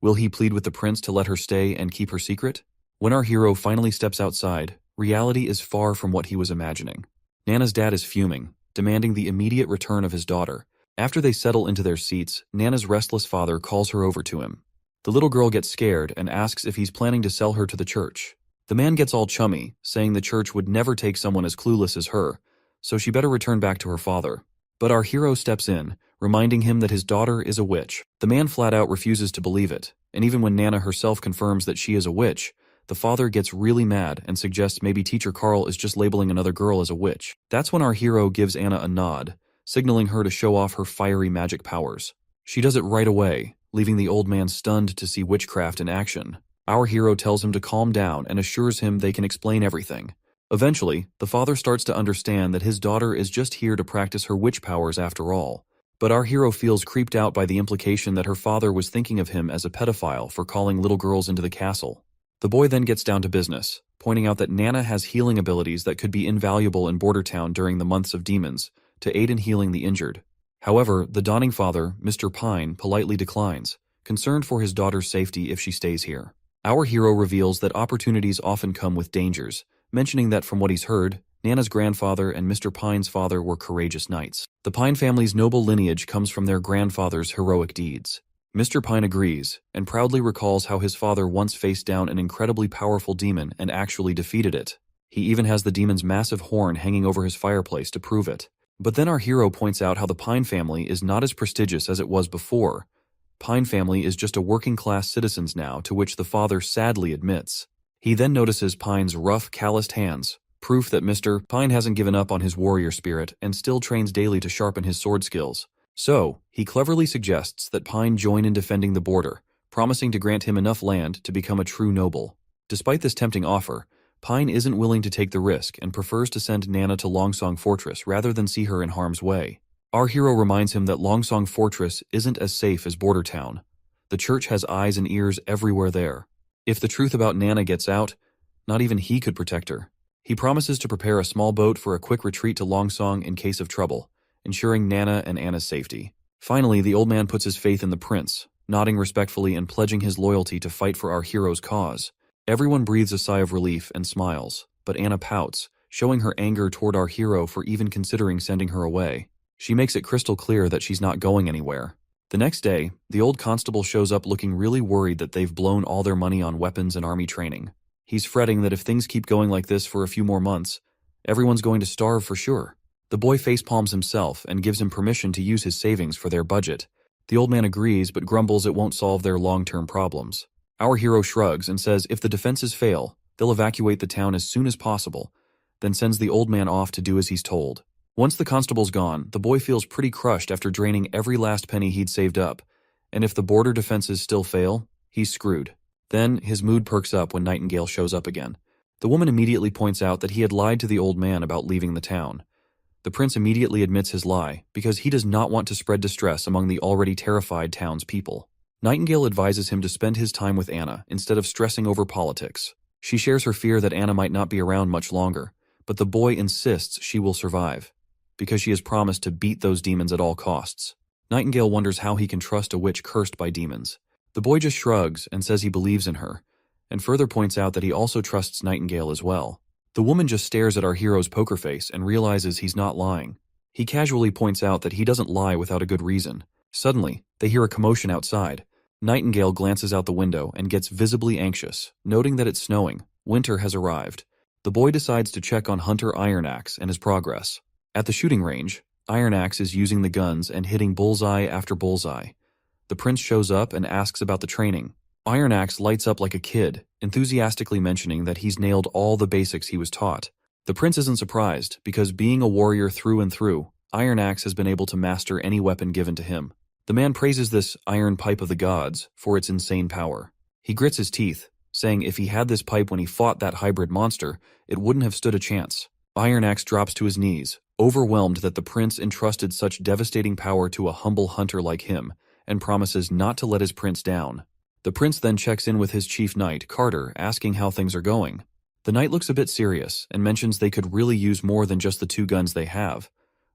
Will he plead with the prince to let her stay and keep her secret? When our hero finally steps outside, reality is far from what he was imagining. Nana's dad is fuming, demanding the immediate return of his daughter. After they settle into their seats, Nana's restless father calls her over to him. The little girl gets scared and asks if he's planning to sell her to the church. The man gets all chummy, saying the church would never take someone as clueless as her, so she better return back to her father. But our hero steps in, reminding him that his daughter is a witch. The man flat out refuses to believe it, and even when Nana herself confirms that she is a witch, the father gets really mad and suggests maybe Teacher Carl is just labeling another girl as a witch. That's when our hero gives Anna a nod, signaling her to show off her fiery magic powers. She does it right away, leaving the old man stunned to see witchcraft in action. Our hero tells him to calm down and assures him they can explain everything. Eventually, the father starts to understand that his daughter is just here to practice her witch powers after all. But our hero feels creeped out by the implication that her father was thinking of him as a pedophile for calling little girls into the castle. The boy then gets down to business, pointing out that Nana has healing abilities that could be invaluable in Border Town during the months of demons, to aid in healing the injured. However, the dawning father, Mr. Pine, politely declines, concerned for his daughter's safety if she stays here. Our hero reveals that opportunities often come with dangers, mentioning that from what he's heard, Nana's grandfather and Mr. Pine's father were courageous knights. The Pine family's noble lineage comes from their grandfather's heroic deeds. Mr. Pine agrees, and proudly recalls how his father once faced down an incredibly powerful demon and actually defeated it. He even has the demon's massive horn hanging over his fireplace to prove it. But then our hero points out how the Pine family is not as prestigious as it was before. Pine family is just a working-class citizens now, to which the father sadly admits. He then notices Pine's rough, calloused hands, proof that Mr. Pine hasn't given up on his warrior spirit and still trains daily to sharpen his sword skills. So, he cleverly suggests that Pine join in defending the border, promising to grant him enough land to become a true noble. Despite this tempting offer, Pine isn't willing to take the risk and prefers to send Nana to Longsong Fortress rather than see her in harm's way. Our hero reminds him that Longsong Fortress isn't as safe as Border Town. The church has eyes and ears everywhere there. If the truth about Nana gets out, not even he could protect her. He promises to prepare a small boat for a quick retreat to Longsong in case of trouble, ensuring Nana and Anna's safety. Finally, the old man puts his faith in the prince, nodding respectfully and pledging his loyalty to fight for our hero's cause. Everyone breathes a sigh of relief and smiles, but Anna pouts, showing her anger toward our hero for even considering sending her away. She makes it crystal clear that she's not going anywhere. The next day, the old constable shows up looking really worried that they've blown all their money on weapons and army training. He's fretting that if things keep going like this for a few more months, everyone's going to starve for sure. The boy facepalms himself and gives him permission to use his savings for their budget. The old man agrees but grumbles it won't solve their long-term problems. Our hero shrugs and says if the defenses fail, they'll evacuate the town as soon as possible, then sends the old man off to do as he's told. Once the constable's gone, the boy feels pretty crushed after draining every last penny he'd saved up, and if the border defenses still fail, he's screwed. Then, his mood perks up when Nightingale shows up again. The woman immediately points out that he had lied to the old man about leaving the town. The prince immediately admits his lie, because he does not want to spread distress among the already terrified townspeople. Nightingale advises him to spend his time with Anna, instead of stressing over politics. She shares her fear that Anna might not be around much longer, but the boy insists she will survive, because she has promised to beat those demons at all costs. Nightingale wonders how he can trust a witch cursed by demons. The boy just shrugs and says he believes in her, and further points out that he also trusts Nightingale as well. The woman just stares at our hero's poker face and realizes he's not lying. He casually points out that he doesn't lie without a good reason. Suddenly, they hear a commotion outside. Nightingale glances out the window and gets visibly anxious, noting that it's snowing. Winter has arrived. The boy decides to check on Hunter Ironaxe and his progress. At the shooting range, Ironaxe is using the guns and hitting bullseye after bullseye. The prince shows up and asks about the training. Ironaxe lights up like a kid, enthusiastically mentioning that he's nailed all the basics he was taught. The prince isn't surprised, because being a warrior through and through, Ironaxe has been able to master any weapon given to him. The man praises this iron pipe of the gods for its insane power. He grits his teeth, saying if he had this pipe when he fought that hybrid monster, it wouldn't have stood a chance. Ironaxe drops to his knees, overwhelmed that the prince entrusted such devastating power to a humble hunter like him, and promises not to let his prince down. The prince then checks in with his chief knight, Carter, asking how things are going. The knight looks a bit serious and mentions they could really use more than just the 2 guns they have.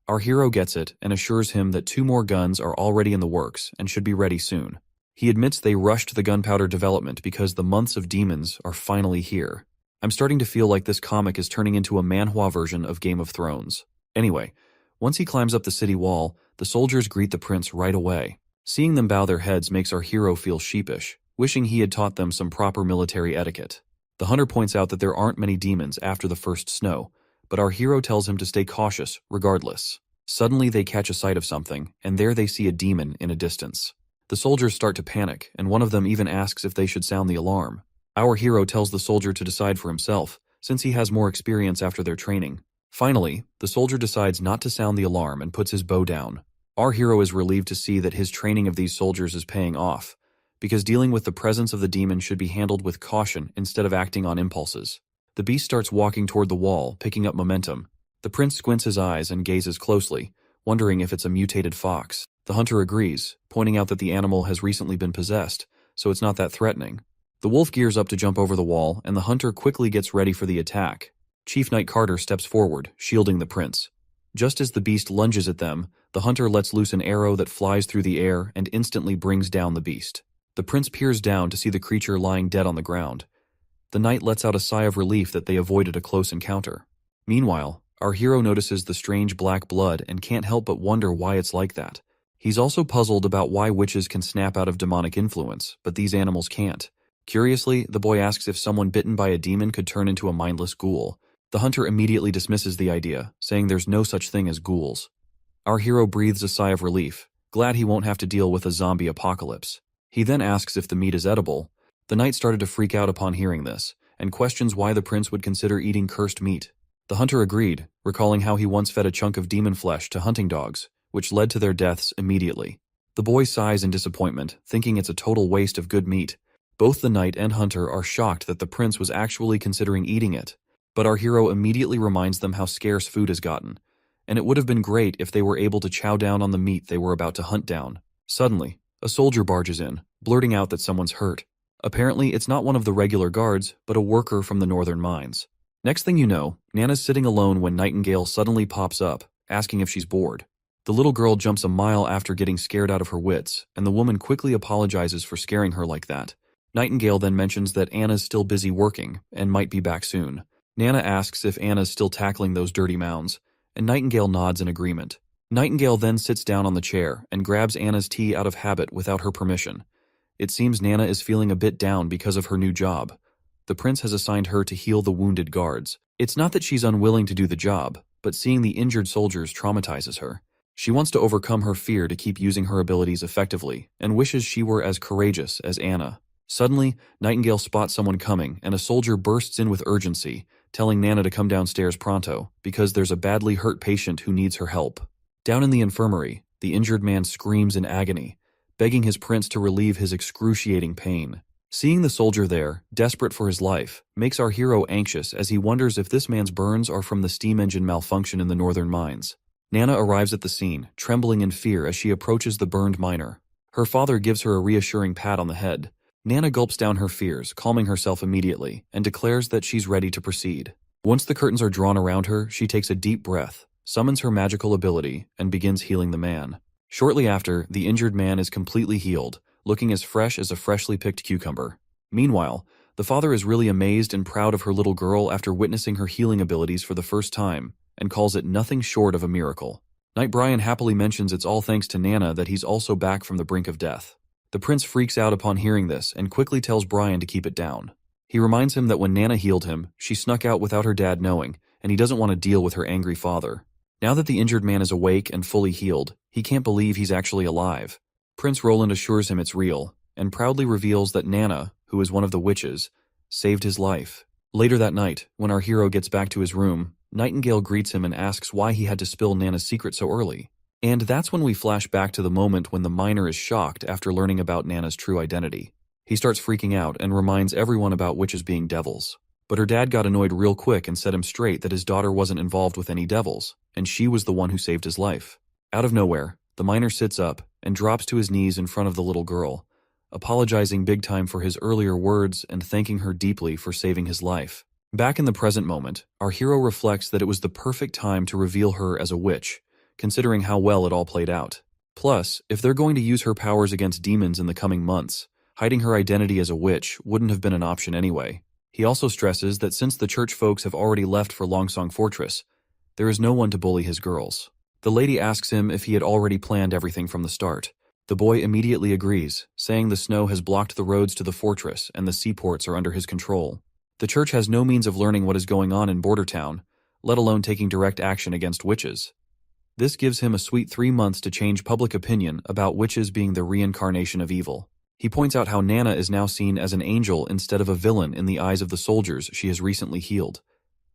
Our hero gets it and assures him that 2 more guns are already in the works and should be ready soon. He admits they rushed the gunpowder development because the months of demons are finally here. I'm starting to feel like this comic is turning into a manhwa version of Game of Thrones. Anyway, once he climbs up the city wall, the soldiers greet the prince right away. Seeing them bow their heads makes our hero feel sheepish, wishing he had taught them some proper military etiquette. The hunter points out that there aren't many demons after the first snow, but our hero tells him to stay cautious regardless. Suddenly they catch a sight of something, and there they see a demon in a distance. The soldiers start to panic, and one of them even asks if they should sound the alarm. Our hero tells the soldier to decide for himself, since he has more experience after their training. Finally, the soldier decides not to sound the alarm and puts his bow down. Our hero is relieved to see that his training of these soldiers is paying off, because dealing with the presence of the demon should be handled with caution instead of acting on impulses. The beast starts walking toward the wall, picking up momentum. The prince squints his eyes and gazes closely, wondering if it's a mutated fox. The hunter agrees, pointing out that the animal has recently been possessed, so it's not that threatening. The wolf gears up to jump over the wall, and the hunter quickly gets ready for the attack. Chief Knight Carter steps forward, shielding the prince. Just as the beast lunges at them, the hunter lets loose an arrow that flies through the air and instantly brings down the beast. The prince peers down to see the creature lying dead on the ground. The knight lets out a sigh of relief that they avoided a close encounter. Meanwhile, our hero notices the strange black blood and can't help but wonder why it's like that. He's also puzzled about why witches can snap out of demonic influence, but these animals can't. Curiously, the boy asks if someone bitten by a demon could turn into a mindless ghoul. The hunter immediately dismisses the idea, saying there's no such thing as ghouls. Our hero breathes a sigh of relief, glad he won't have to deal with a zombie apocalypse. He then asks if the meat is edible. The knight started to freak out upon hearing this, and questions why the prince would consider eating cursed meat. The hunter agreed, recalling how he once fed a chunk of demon flesh to hunting dogs, which led to their deaths immediately. The boy sighs in disappointment, thinking it's a total waste of good meat. Both the knight and hunter are shocked that the prince was actually considering eating it, but our hero immediately reminds them how scarce food has gotten, and it would have been great if they were able to chow down on the meat they were about to hunt down. Suddenly, a soldier barges in, blurting out that someone's hurt. Apparently, it's not one of the regular guards, but a worker from the northern mines. Next thing you know, Nana's sitting alone when Nightingale suddenly pops up, asking if she's bored. The little girl jumps a mile after getting scared out of her wits, and the woman quickly apologizes for scaring her like that. Nightingale then mentions that Anna's still busy working, and might be back soon. Nana asks if Anna's still tackling those dirty mounds, and Nightingale nods in agreement. Nightingale then sits down on the chair and grabs Anna's tea out of habit without her permission. It seems Nana is feeling a bit down because of her new job. The prince has assigned her to heal the wounded guards. It's not that she's unwilling to do the job, but seeing the injured soldiers traumatizes her. She wants to overcome her fear to keep using her abilities effectively, and wishes she were as courageous as Anna. Suddenly, Nightingale spots someone coming, and a soldier bursts in with urgency, telling Nana to come downstairs pronto, because there's a badly hurt patient who needs her help. Down in the infirmary, the injured man screams in agony, begging his prince to relieve his excruciating pain. Seeing the soldier there, desperate for his life, makes our hero anxious as he wonders if this man's burns are from the steam engine malfunction in the northern mines. Nana arrives at the scene, trembling in fear as she approaches the burned miner. Her father gives her a reassuring pat on the head. Nana gulps down her fears, calming herself immediately, and declares that she's ready to proceed. Once the curtains are drawn around her, she takes a deep breath, summons her magical ability, and begins healing the man. Shortly after, the injured man is completely healed, looking as fresh as a freshly picked cucumber. Meanwhile, the father is really amazed and proud of her little girl after witnessing her healing abilities for the first time, and calls it nothing short of a miracle. Knight Brian happily mentions it's all thanks to Nana that he's also back from the brink of death. The prince freaks out upon hearing this and quickly tells Brian to keep it down. He reminds him that when Nana healed him, she snuck out without her dad knowing, and he doesn't want to deal with her angry father. Now that the injured man is awake and fully healed, he can't believe he's actually alive. Prince Roland assures him it's real, and proudly reveals that Nana, who is one of the witches, saved his life. Later that night, when our hero gets back to his room, Nightingale greets him and asks why he had to spill Nana's secret so early. And that's when we flash back to the moment when the miner is shocked after learning about Nana's true identity. He starts freaking out and reminds everyone about witches being devils. But her dad got annoyed real quick and set him straight that his daughter wasn't involved with any devils, and she was the one who saved his life. Out of nowhere, the miner sits up and drops to his knees in front of the little girl, apologizing big time for his earlier words and thanking her deeply for saving his life. Back in the present moment, our hero reflects that it was the perfect time to reveal her as a witch, considering how well it all played out. Plus, if they're going to use her powers against demons in the coming months, hiding her identity as a witch wouldn't have been an option anyway. He also stresses that since the church folks have already left for Longsong Fortress, there is no one to bully his girls. The lady asks him if he had already planned everything from the start. The boy immediately agrees, saying the snow has blocked the roads to the fortress and the seaports are under his control. The church has no means of learning what is going on in Border Town, let alone taking direct action against witches. This gives him a sweet 3 months to change public opinion about witches being the reincarnation of evil. He points out how Nana is now seen as an angel instead of a villain in the eyes of the soldiers she has recently healed.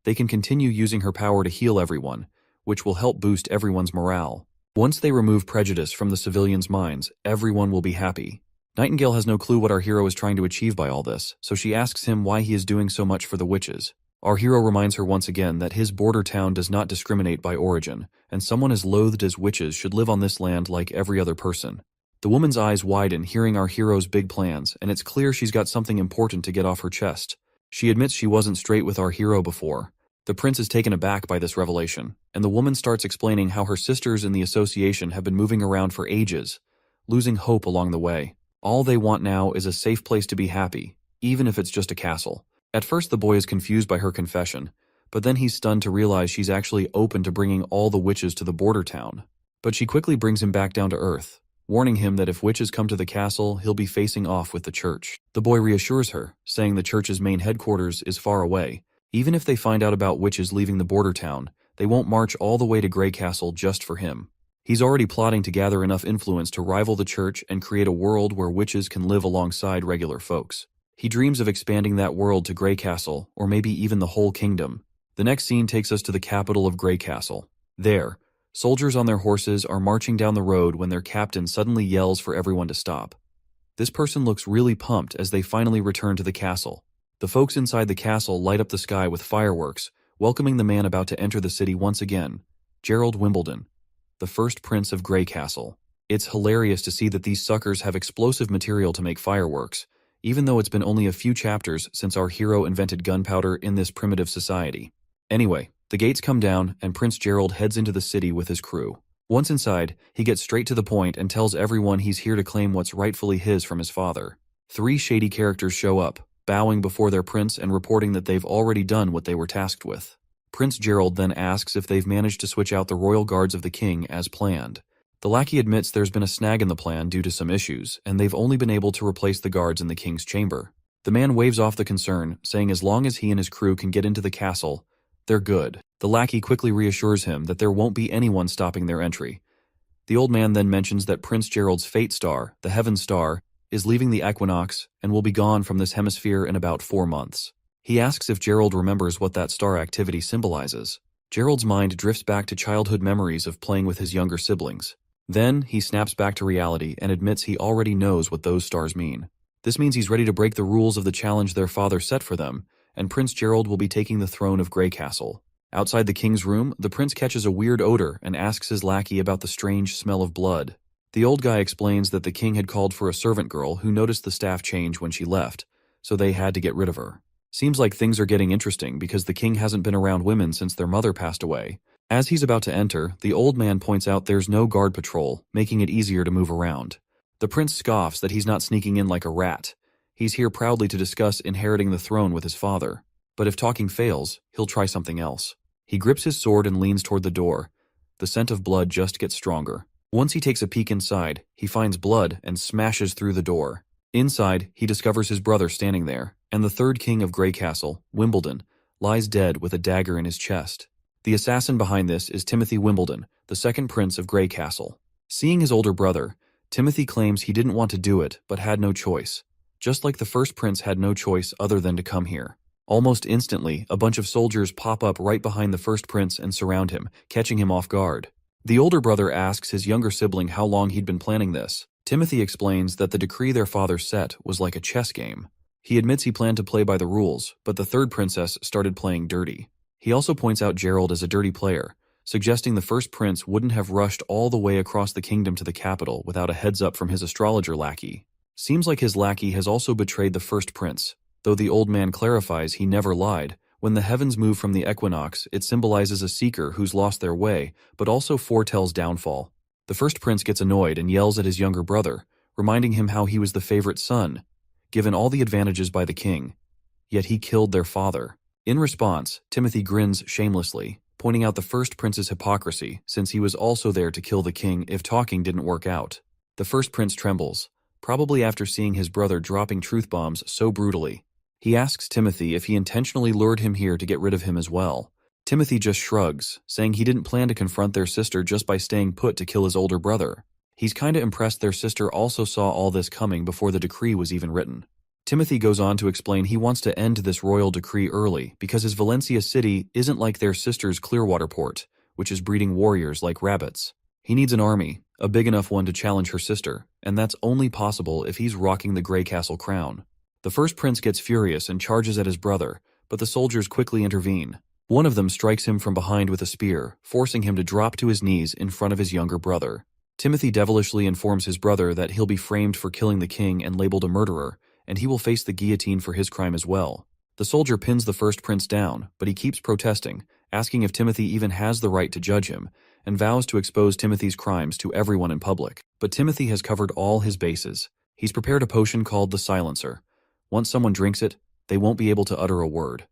They can continue using her power to heal everyone, which will help boost everyone's morale. Once they remove prejudice from the civilians' minds, everyone will be happy. Nightingale has no clue what our hero is trying to achieve by all this, so she asks him why he is doing so much for the witches. Our hero reminds her once again that his border town does not discriminate by origin, and someone as loathed as witches should live on this land like every other person. The woman's eyes widen hearing our hero's big plans, and it's clear she's got something important to get off her chest. She admits she wasn't straight with our hero before. The prince is taken aback by this revelation, and the woman starts explaining how her sisters in the association have been moving around for ages, losing hope along the way. All they want now is a safe place to be happy, even if it's just a castle. At first the boy is confused by her confession, but then he's stunned to realize she's actually open to bringing all the witches to the border town. But she quickly brings him back down to earth, warning him that if witches come to the castle, he'll be facing off with the church. The boy reassures her, saying the church's main headquarters is far away. Even if they find out about witches leaving the border town, they won't march all the way to Grey Castle just for him. He's already plotting to gather enough influence to rival the church and create a world where witches can live alongside regular folks. He dreams of expanding that world to Grey Castle, or maybe even the whole kingdom. The next scene takes us to the capital of Grey Castle. There, soldiers on their horses are marching down the road when their captain suddenly yells for everyone to stop. This person looks really pumped as they finally return to the castle. The folks inside the castle light up the sky with fireworks, welcoming the man about to enter the city once again, Gerald Wimbledon, the first prince of Grey Castle. It's hilarious to see that these suckers have explosive material to make fireworks, even though it's been only a few chapters since our hero invented gunpowder in this primitive society. Anyway, the gates come down and Prince Gerald heads into the city with his crew. Once inside, he gets straight to the point and tells everyone he's here to claim what's rightfully his from his father. 3 shady characters show up, bowing before their prince and reporting that they've already done what they were tasked with. Prince Gerald then asks if they've managed to switch out the royal guards of the king as planned. The lackey admits there's been a snag in the plan due to some issues, and they've only been able to replace the guards in the king's chamber. The man waves off the concern, saying as long as he and his crew can get into the castle, they're good. The lackey quickly reassures him that there won't be anyone stopping their entry. The old man then mentions that Prince Gerald's fate star, the Heaven Star, is leaving the equinox and will be gone from this hemisphere in about 4 months. He asks if Gerald remembers what that star activity symbolizes. Gerald's mind drifts back to childhood memories of playing with his younger siblings. Then, he snaps back to reality and admits he already knows what those stars mean. This means he's ready to break the rules of the challenge their father set for them, and Prince Gerald will be taking the throne of Grey Castle. Outside the king's room, the prince catches a weird odor and asks his lackey about the strange smell of blood. The old guy explains that the king had called for a servant girl who noticed the staff change when she left, so they had to get rid of her. Seems like things are getting interesting because the king hasn't been around women since their mother passed away. As he's about to enter, the old man points out there's no guard patrol, making it easier to move around. The prince scoffs that he's not sneaking in like a rat. He's here proudly to discuss inheriting the throne with his father. But if talking fails, he'll try something else. He grips his sword and leans toward the door. The scent of blood just gets stronger. Once he takes a peek inside, he finds blood and smashes through the door. Inside, he discovers his brother standing there, and the third king of Grey Castle, Wimbledon, lies dead with a dagger in his chest. The assassin behind this is Timothy Wimbledon, the second prince of Grey Castle. Seeing his older brother, Timothy claims he didn't want to do it, but had no choice. Just like the first prince had no choice other than to come here. Almost instantly, a bunch of soldiers pop up right behind the first prince and surround him, catching him off guard. The older brother asks his younger sibling how long he'd been planning this. Timothy explains that the decree their father set was like a chess game. He admits he planned to play by the rules, but the third princess started playing dirty. He also points out Gerald as a dirty player, suggesting the first prince wouldn't have rushed all the way across the kingdom to the capital without a heads up from his astrologer lackey. Seems like his lackey has also betrayed the first prince, though the old man clarifies he never lied. When the heavens move from the equinox, it symbolizes a seeker who's lost their way, but also foretells downfall. The first prince gets annoyed and yells at his younger brother, reminding him how he was the favorite son, given all the advantages by the king. Yet he killed their father. In response, Timothy grins shamelessly, pointing out the first prince's hypocrisy, since he was also there to kill the king if talking didn't work out. The first prince trembles, probably after seeing his brother dropping truth bombs so brutally. He asks Timothy if he intentionally lured him here to get rid of him as well. Timothy just shrugs, saying he didn't plan to confront their sister just by staying put to kill his older brother. He's kinda impressed their sister also saw all this coming before the decree was even written. Timothy goes on to explain he wants to end this royal decree early because his Valencia city isn't like their sister's Clearwater port, which is breeding warriors like rabbits. He needs an army, a big enough one to challenge her sister, and that's only possible if he's rocking the Grey Castle crown. The first prince gets furious and charges at his brother, but the soldiers quickly intervene. One of them strikes him from behind with a spear, forcing him to drop to his knees in front of his younger brother. Timothy devilishly informs his brother that he'll be framed for killing the king and labeled a murderer, and he will face the guillotine for his crime as well. The soldier pins the first prince down, but he keeps protesting, asking if Timothy even has the right to judge him, and vows to expose Timothy's crimes to everyone in public. But Timothy has covered all his bases. He's prepared a potion called the Silencer. Once someone drinks it, they won't be able to utter a word.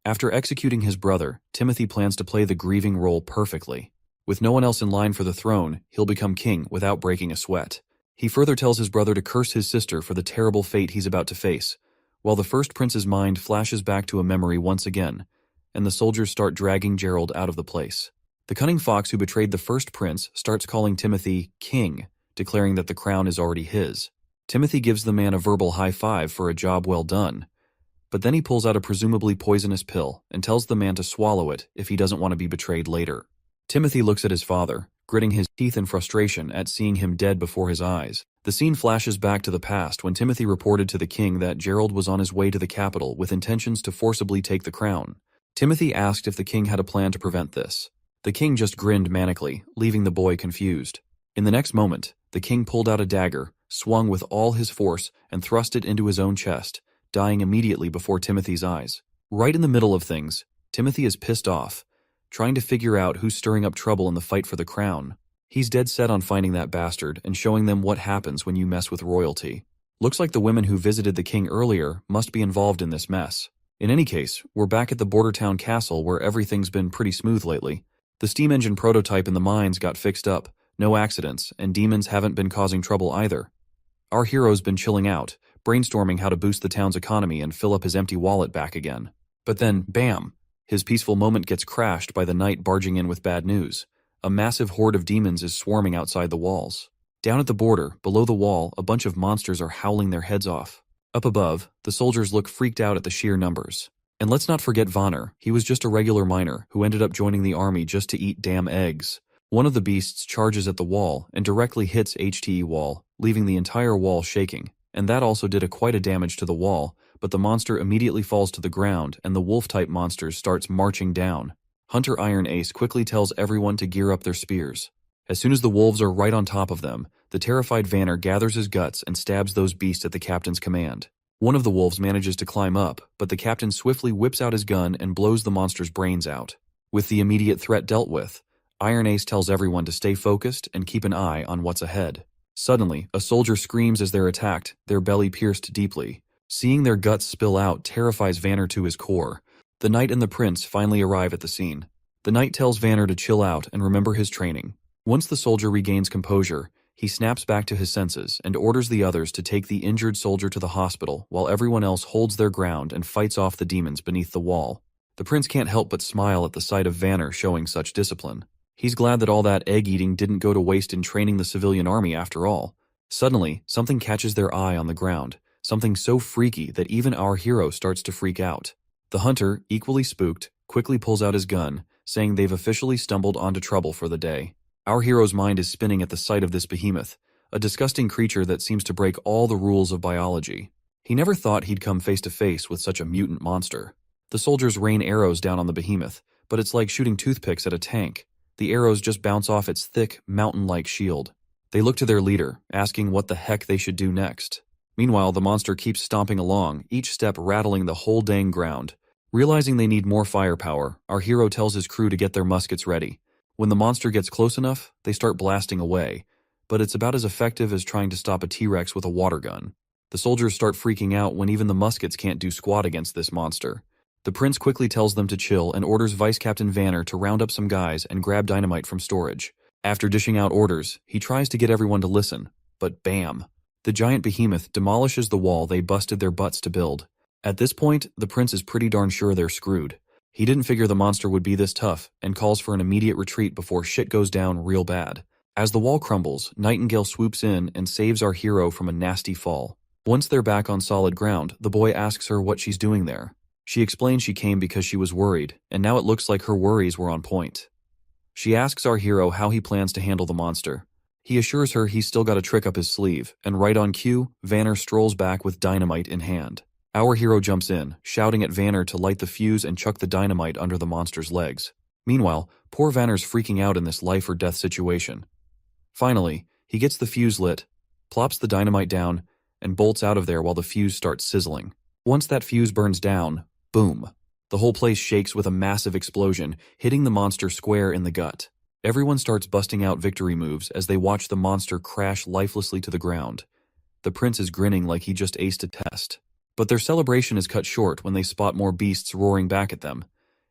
After executing his brother, Timothy plans to play the grieving role perfectly. With no one else in line for the throne, he'll become king without breaking a sweat. He further tells his brother to curse his sister for the terrible fate he's about to face, while the first prince's mind flashes back to a memory once again, and the soldiers start dragging Gerald out of the place. The cunning fox who betrayed the first prince starts calling Timothy king, declaring that the crown is already his. Timothy gives the man a verbal high five for a job well done, but then he pulls out a presumably poisonous pill and tells the man to swallow it if he doesn't want to be betrayed later. Timothy looks at his father, gritting his teeth in frustration at seeing him dead before his eyes. The scene flashes back to the past when Timothy reported to the king that Gerald was on his way to the capital with intentions to forcibly take the crown. Timothy asked if the king had a plan to prevent this. The king just grinned manically, leaving the boy confused. In the next moment, the king pulled out a dagger, swung with all his force, and thrust it into his own chest, dying immediately before Timothy's eyes. Right in the middle of things, Timothy is pissed off, trying to figure out who's stirring up trouble in the fight for the crown. He's dead set on finding that bastard and showing them what happens when you mess with royalty. Looks like the women who visited the king earlier must be involved in this mess. In any case, we're back at the border town castle where everything's been pretty smooth lately. The steam engine prototype in the mines got fixed up, no accidents, and demons haven't been causing trouble either. Our hero's been chilling out, brainstorming how to boost the town's economy and fill up his empty wallet back again. But then, bam! His peaceful moment gets crashed by the knight barging in with bad news. A massive horde of demons is swarming outside the walls. Down at the border, below the wall, a bunch of monsters are howling their heads off. Up above, the soldiers look freaked out at the sheer numbers. And let's not forget Vonner. He was just a regular miner who ended up joining the army just to eat damn eggs. One of the beasts charges at the wall and directly hits HTE wall, leaving the entire wall shaking. And that also did quite a damage to the wall, but the monster immediately falls to the ground and the wolf-type monster starts marching down. Hunter Iron Ace quickly tells everyone to gear up their spears. As soon as the wolves are right on top of them, the terrified Vanner gathers his guts and stabs those beasts at the captain's command. One of the wolves manages to climb up, but the captain swiftly whips out his gun and blows the monster's brains out. With the immediate threat dealt with, Iron Ace tells everyone to stay focused and keep an eye on what's ahead. Suddenly, a soldier screams as they're attacked, their belly pierced deeply. Seeing their guts spill out terrifies Vanner to his core. The knight and the prince finally arrive at the scene. The knight tells Vanner to chill out and remember his training. Once the soldier regains composure, he snaps back to his senses and orders the others to take the injured soldier to the hospital while everyone else holds their ground and fights off the demons beneath the wall. The prince can't help but smile at the sight of Vanner showing such discipline. He's glad that all that egg-eating didn't go to waste in training the civilian army after all. Suddenly, something catches their eye on the ground, something so freaky that even our hero starts to freak out. The hunter, equally spooked, quickly pulls out his gun, saying they've officially stumbled onto trouble for the day. Our hero's mind is spinning at the sight of this behemoth, a disgusting creature that seems to break all the rules of biology. He never thought he'd come face to face with such a mutant monster. The soldiers rain arrows down on the behemoth, but it's like shooting toothpicks at a tank. The arrows just bounce off its thick, mountain-like shield. They look to their leader, asking what the heck they should do next. Meanwhile, the monster keeps stomping along, each step rattling the whole dang ground. Realizing they need more firepower, our hero tells his crew to get their muskets ready. When the monster gets close enough, they start blasting away, but it's about as effective as trying to stop a T-Rex with a water gun. The soldiers start freaking out when even the muskets can't do squat against this monster. The prince quickly tells them to chill and orders Vice Captain Vanner to round up some guys and grab dynamite from storage. After dishing out orders, he tries to get everyone to listen, but bam! The giant behemoth demolishes the wall they busted their butts to build. At this point, the prince is pretty darn sure they're screwed. He didn't figure the monster would be this tough and calls for an immediate retreat before shit goes down real bad. As the wall crumbles, Nightingale swoops in and saves our hero from a nasty fall. Once they're back on solid ground, the boy asks her what she's doing there. She explains she came because she was worried, and now it looks like her worries were on point. She asks our hero how he plans to handle the monster. He assures her he's still got a trick up his sleeve, and right on cue, Vanner strolls back with dynamite in hand. Our hero jumps in, shouting at Vanner to light the fuse and chuck the dynamite under the monster's legs. Meanwhile, poor Vanner's freaking out in this life-or-death situation. Finally, he gets the fuse lit, plops the dynamite down, and bolts out of there while the fuse starts sizzling. Once that fuse burns down, boom! The whole place shakes with a massive explosion, hitting the monster square in the gut. Everyone starts busting out victory moves as they watch the monster crash lifelessly to the ground. The prince is grinning like he just aced a test. But their celebration is cut short when they spot more beasts roaring back at them,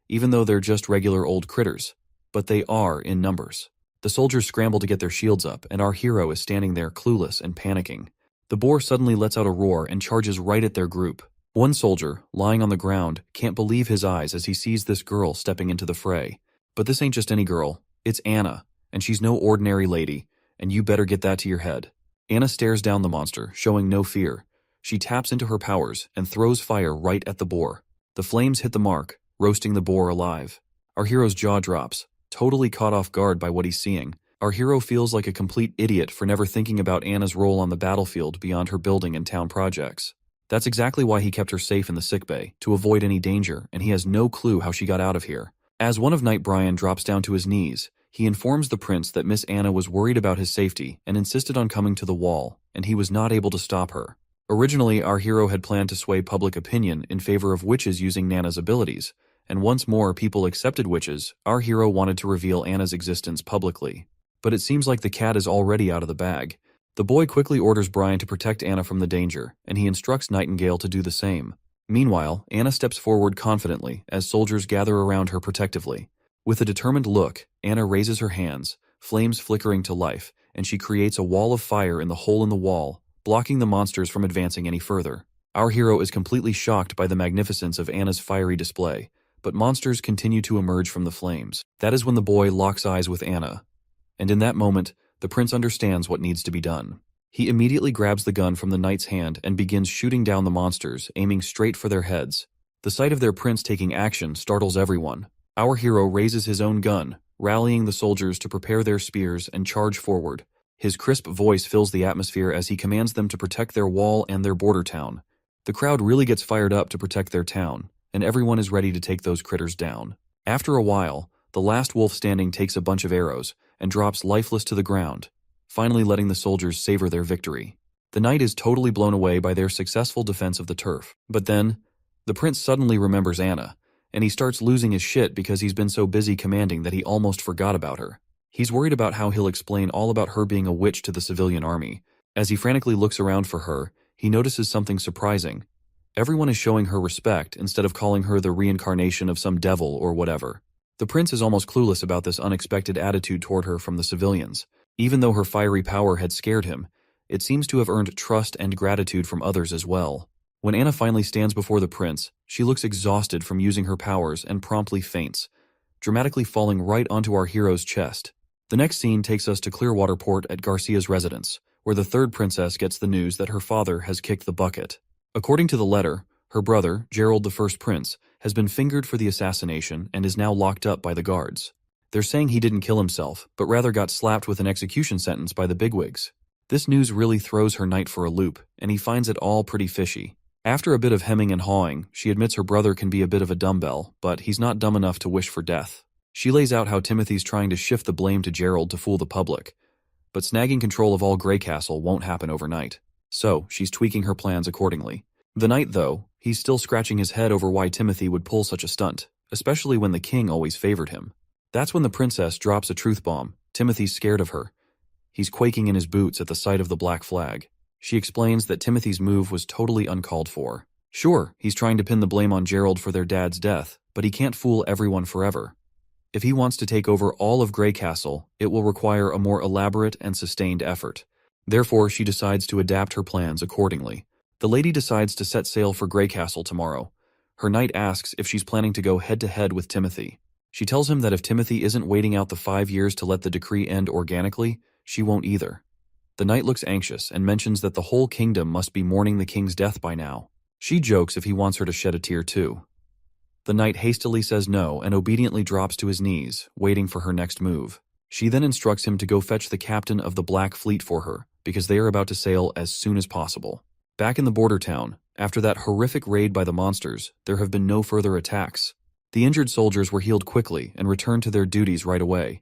even though they're just regular old critters. But they are in numbers. The soldiers scramble to get their shields up, and our hero is standing there clueless and panicking. The boar suddenly lets out a roar and charges right at their group. One soldier, lying on the ground, can't believe his eyes as he sees this girl stepping into the fray. But this ain't just any girl, it's Anna, and she's no ordinary lady, and you better get that to your head. Anna stares down the monster, showing no fear. She taps into her powers and throws fire right at the boar. The flames hit the mark, roasting the boar alive. Our hero's jaw drops, totally caught off guard by what he's seeing. Our hero feels like a complete idiot for never thinking about Anna's role on the battlefield beyond her building and town projects. That's exactly why he kept her safe in the sickbay, to avoid any danger, and he has no clue how she got out of here. As one of Knight Brian drops down to his knees, he informs the prince that Miss Anna was worried about his safety and insisted on coming to the wall, and he was not able to stop her. Originally, our hero had planned to sway public opinion in favor of witches using Nana's abilities, and once more people accepted witches, our hero wanted to reveal Anna's existence publicly. But it seems like the cat is already out of the bag. The boy quickly orders Brian to protect Anna from the danger, and he instructs Nightingale to do the same. Meanwhile, Anna steps forward confidently as soldiers gather around her protectively. With a determined look, Anna raises her hands, flames flickering to life, and she creates a wall of fire in the hole in the wall, blocking the monsters from advancing any further. Our hero is completely shocked by the magnificence of Anna's fiery display, but monsters continue to emerge from the flames. That is when the boy locks eyes with Anna. And in that moment, the prince understands what needs to be done. He immediately grabs the gun from the knight's hand and begins shooting down the monsters, aiming straight for their heads. The sight of their prince taking action startles everyone. Our hero raises his own gun, rallying the soldiers to prepare their spears and charge forward. His crisp voice fills the atmosphere as he commands them to protect their wall and their border town. The crowd really gets fired up to protect their town, and everyone is ready to take those critters down. After a while, the last wolf standing takes a bunch of arrows and drops lifeless to the ground, finally letting the soldiers savor their victory. The knight is totally blown away by their successful defense of the turf. But then, the prince suddenly remembers Anna, and he starts losing his shit because he's been so busy commanding that he almost forgot about her. He's worried about how he'll explain all about her being a witch to the civilian army. As he frantically looks around for her, he notices something surprising. Everyone is showing her respect instead of calling her the reincarnation of some devil or whatever. The prince is almost clueless about this unexpected attitude toward her from the civilians. Even though her fiery power had scared him, it seems to have earned trust and gratitude from others as well. When Anna finally stands before the prince, she looks exhausted from using her powers and promptly faints, dramatically falling right onto our hero's chest. The next scene takes us to Clearwater Port at Garcia's residence, where the third princess gets the news that her father has kicked the bucket. According to the letter, her brother, Gerald the First Prince, has been fingered for the assassination and is now locked up by the guards. They're saying he didn't kill himself, but rather got slapped with an execution sentence by the bigwigs. This news really throws her knight for a loop, and he finds it all pretty fishy. After a bit of hemming and hawing, she admits her brother can be a bit of a dumbbell, but he's not dumb enough to wish for death. She lays out how Timothy's trying to shift the blame to Gerald to fool the public, but snagging control of all Grey Castle won't happen overnight. So, she's tweaking her plans accordingly. The knight, though, he's still scratching his head over why Timothy would pull such a stunt, especially when the king always favored him. That's when the princess drops a truth bomb. Timothy's scared of her. He's quaking in his boots at the sight of the black flag. She explains that Timothy's move was totally uncalled for. Sure, he's trying to pin the blame on Gerald for their dad's death, but he can't fool everyone forever. If he wants to take over all of Grey Castle, it will require a more elaborate and sustained effort. Therefore, she decides to adapt her plans accordingly. The lady decides to set sail for Grey Castle tomorrow. Her knight asks if she's planning to go head-to-head with Timothy. She tells him that if Timothy isn't waiting out the 5 years to let the decree end organically, she won't either. The knight looks anxious and mentions that the whole kingdom must be mourning the king's death by now. She jokes if he wants her to shed a tear too. The knight hastily says no and obediently drops to his knees, waiting for her next move. She then instructs him to go fetch the captain of the Black Fleet for her, because they are about to sail as soon as possible. Back in the border town, after that horrific raid by the monsters, there have been no further attacks. The injured soldiers were healed quickly and returned to their duties right away.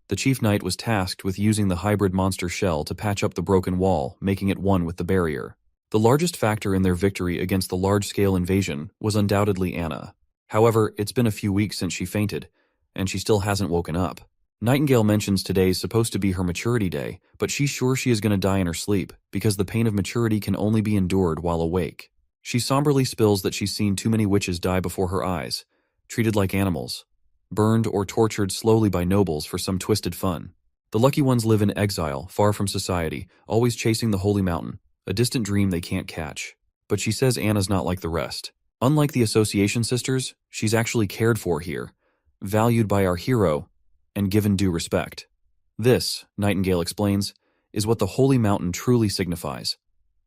The chief knight was tasked with using the hybrid monster shell to patch up the broken wall, making it one with the barrier. The largest factor in their victory against the large-scale invasion was undoubtedly Anna. However, it's been a few weeks since she fainted, and she still hasn't woken up. Nightingale mentions today's supposed to be her maturity day, but she's sure she is going to die in her sleep, because the pain of maturity can only be endured while awake. She somberly spills that she's seen too many witches die before her eyes, treated like animals, burned or tortured slowly by nobles for some twisted fun. The lucky ones live in exile, far from society, always chasing the holy mountain, a distant dream they can't catch. But she says Anna's not like the rest. Unlike the Association sisters, she's actually cared for here, valued by our hero, and given due respect. This, Nightingale explains, is what the holy mountain truly signifies: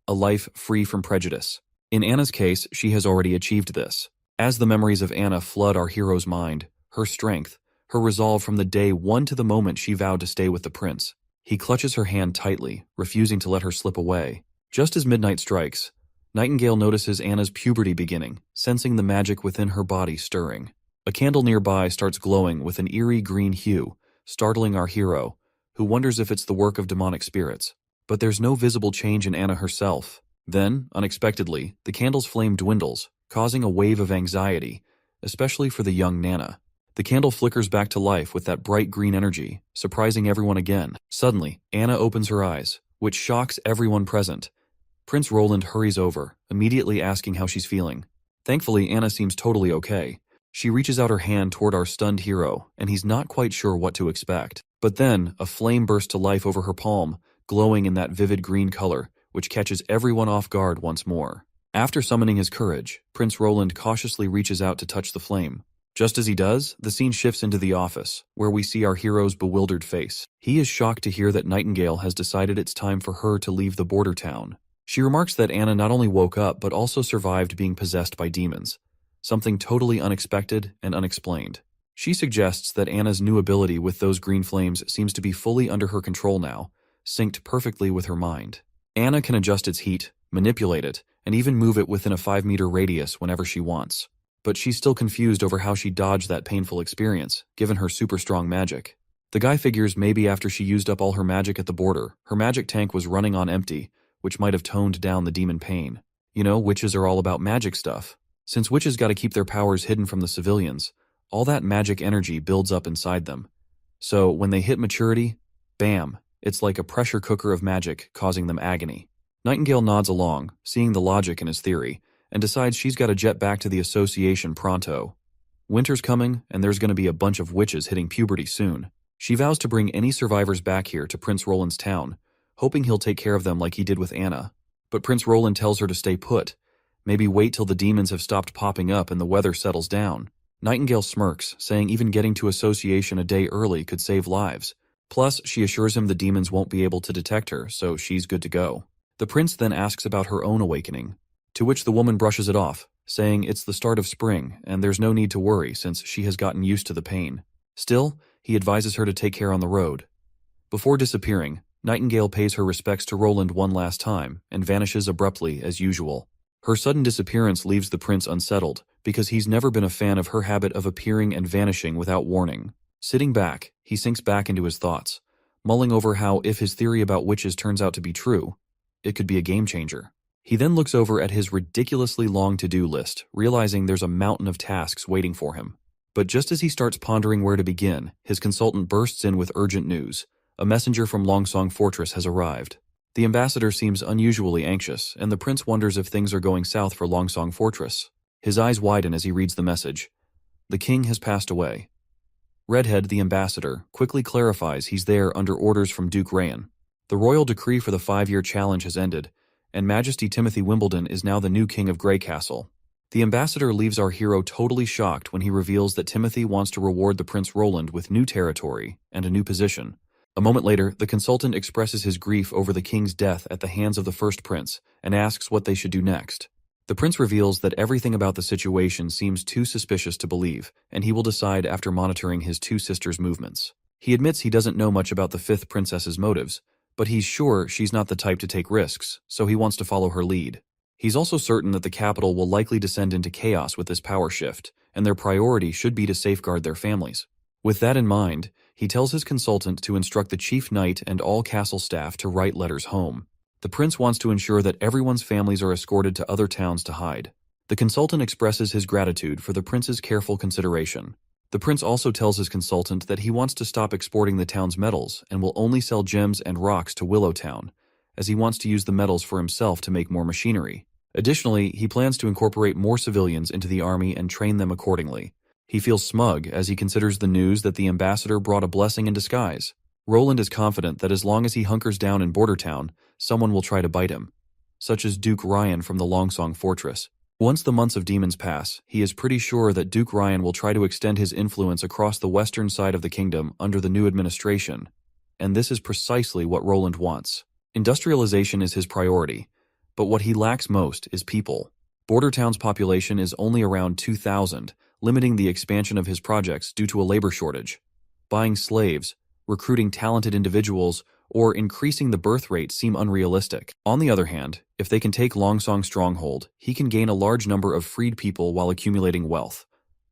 a life free from prejudice. In Anna's case, she has already achieved this. As the memories of Anna flood our hero's mind, her strength, her resolve from the day one to the moment she vowed to stay with the prince, he clutches her hand tightly, refusing to let her slip away. Just as midnight strikes, Nightingale notices Anna's puberty beginning, sensing the magic within her body stirring. A candle nearby starts glowing with an eerie green hue, startling our hero, who wonders if it's the work of demonic spirits. But there's no visible change in Anna herself. Then, unexpectedly, the candle's flame dwindles, causing a wave of anxiety, especially for the young Nana. The candle flickers back to life with that bright green energy, surprising everyone again. Suddenly, Anna opens her eyes, which shocks everyone present. Prince Roland hurries over, immediately asking how she's feeling. Thankfully, Anna seems totally okay. She reaches out her hand toward our stunned hero, and he's not quite sure what to expect. But then, a flame bursts to life over her palm, glowing in that vivid green color, which catches everyone off guard once more. After summoning his courage, Prince Roland cautiously reaches out to touch the flame. Just as he does, the scene shifts into the office, where we see our hero's bewildered face. He is shocked to hear that Nightingale has decided it's time for her to leave the border town. She remarks that Anna not only woke up but also survived being possessed by demons, something totally unexpected and unexplained. She suggests that Anna's new ability with those green flames seems to be fully under her control now, synced perfectly with her mind. Anna can adjust its heat, manipulate it, and even move it within a 5-meter radius whenever she wants. But she's still confused over how she dodged that painful experience, given her super strong magic. The guy figures maybe after she used up all her magic at the border, her magic tank was running on empty, which might have toned down the demon pain. You know, witches are all about magic stuff. Since witches gotta keep their powers hidden from the civilians, all that magic energy builds up inside them. So when they hit maturity, bam, it's like a pressure cooker of magic causing them agony. Nightingale nods along, seeing the logic in his theory, and decides she's got to jet back to the association pronto. Winter's coming, and there's going to be a bunch of witches hitting puberty soon. She vows to bring any survivors back here to Prince Roland's town, hoping he'll take care of them like he did with Anna. But Prince Roland tells her to stay put, maybe wait till the demons have stopped popping up and the weather settles down. Nightingale smirks, saying even getting to association a day early could save lives. Plus, she assures him the demons won't be able to detect her, so she's good to go. The prince then asks about her own awakening, to which the woman brushes it off, saying it's the start of spring and there's no need to worry since she has gotten used to the pain. Still, he advises her to take care on the road. Before disappearing, Nightingale pays her respects to Roland one last time and vanishes abruptly as usual. Her sudden disappearance leaves the prince unsettled because he's never been a fan of her habit of appearing and vanishing without warning. Sitting back, he sinks back into his thoughts, mulling over how if his theory about witches turns out to be true, it could be a game changer. He then looks over at his ridiculously long to-do list, realizing there's a mountain of tasks waiting for him. But just as he starts pondering where to begin, his consultant bursts in with urgent news. A messenger from Longsong Fortress has arrived. The ambassador seems unusually anxious, and the prince wonders if things are going south for Longsong Fortress. His eyes widen as he reads the message. The king has passed away. Redhead, the ambassador, quickly clarifies he's there under orders from Duke Rayan. The royal decree for the 5-year challenge has ended, and Majesty Timothy Wimbledon is now the new king of Grey Castle. The ambassador leaves our hero totally shocked when he reveals that Timothy wants to reward the Prince Roland with new territory and a new position. A moment later, the consultant expresses his grief over the king's death at the hands of the first prince and asks what they should do next. The prince reveals that everything about the situation seems too suspicious to believe, and he will decide after monitoring his two sisters' movements. He admits he doesn't know much about the fifth princess's motives, but he's sure she's not the type to take risks, so he wants to follow her lead. He's also certain that the capital will likely descend into chaos with this power shift, and their priority should be to safeguard their families. With that in mind, he tells his consultant to instruct the chief knight and all castle staff to write letters home. The prince wants to ensure that everyone's families are escorted to other towns to hide. The consultant expresses his gratitude for the prince's careful consideration. The prince also tells his consultant that he wants to stop exporting the town's metals and will only sell gems and rocks to Willowtown, as he wants to use the metals for himself to make more machinery. Additionally, he plans to incorporate more civilians into the army and train them accordingly. He feels smug as he considers the news that the ambassador brought a blessing in disguise. Roland is confident that as long as he hunkers down in Bordertown, someone will try to bite him, such as Duke Rayan from the Longsong Fortress. Once the months of demons pass, he is pretty sure that Duke Rayan will try to extend his influence across the western side of the kingdom under the new administration, and this is precisely what Roland wants. Industrialization is his priority, but what he lacks most is people. Bordertown's population is only around 2,000, limiting the expansion of his projects due to a labor shortage. Buying slaves, recruiting talented individuals, or increasing the birth rate seem unrealistic. On the other hand, if they can take Longsong Stronghold, he can gain a large number of freed people while accumulating wealth.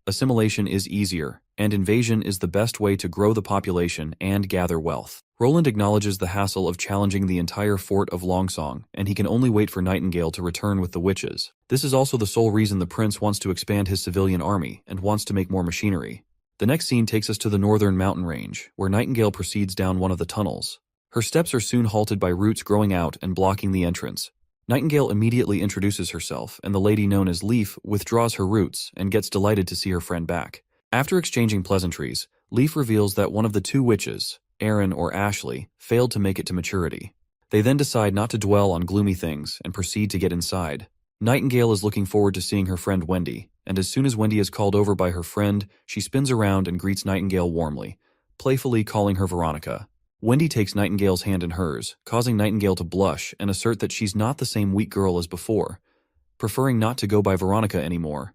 Assimilation is easier, and invasion is the best way to grow the population and gather wealth. Roland acknowledges the hassle of challenging the entire fort of Longsong, and he can only wait for Nightingale to return with the witches. This is also the sole reason the prince wants to expand his civilian army and wants to make more machinery. The next scene takes us to the northern mountain range, where Nightingale proceeds down one of the tunnels. Her steps are soon halted by roots growing out and blocking the entrance. Nightingale immediately introduces herself, and the lady known as Leaf withdraws her roots and gets delighted to see her friend back. After exchanging pleasantries, Leaf reveals that one of the two witches, Erin or Ashley, failed to make it to maturity. They then decide not to dwell on gloomy things and proceed to get inside. Nightingale is looking forward to seeing her friend Wendy, and as soon as Wendy is called over by her friend, she spins around and greets Nightingale warmly, playfully calling her Veronica. Wendy takes Nightingale's hand in hers, causing Nightingale to blush and assert that she's not the same weak girl as before, preferring not to go by Veronica anymore.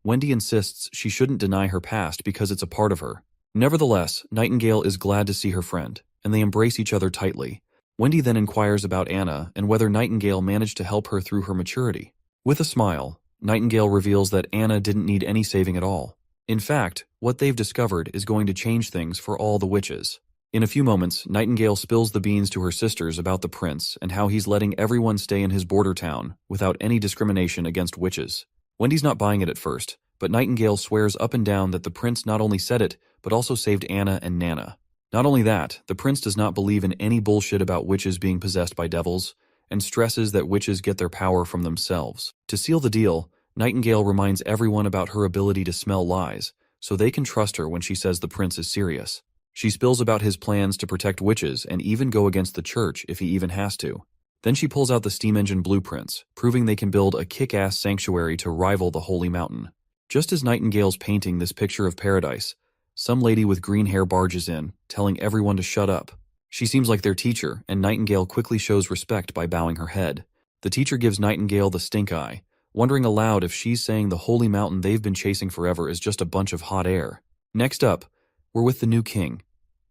Wendy insists she shouldn't deny her past because it's a part of her. Nevertheless, Nightingale is glad to see her friend, and they embrace each other tightly. Wendy then inquires about Anna and whether Nightingale managed to help her through her maturity. With a smile, Nightingale reveals that Anna didn't need any saving at all. In fact, what they've discovered is going to change things for all the witches. In a few moments, Nightingale spills the beans to her sisters about the prince and how he's letting everyone stay in his border town without any discrimination against witches. Wendy's not buying it at first, but Nightingale swears up and down that the prince not only said it, but also saved Anna and Nana. Not only that, the prince does not believe in any bullshit about witches being possessed by devils, and stresses that witches get their power from themselves. To seal the deal, Nightingale reminds everyone about her ability to smell lies, so they can trust her when she says the prince is serious. She spills about his plans to protect witches and even go against the church if he even has to. Then she pulls out the steam engine blueprints, proving they can build a kick-ass sanctuary to rival the Holy Mountain. Just as Nightingale's painting this picture of paradise, some lady with green hair barges in, telling everyone to shut up. She seems like their teacher, and Nightingale quickly shows respect by bowing her head. The teacher gives Nightingale the stink eye, wondering aloud if she's saying the Holy Mountain they've been chasing forever is just a bunch of hot air. Next up, we're with the new king,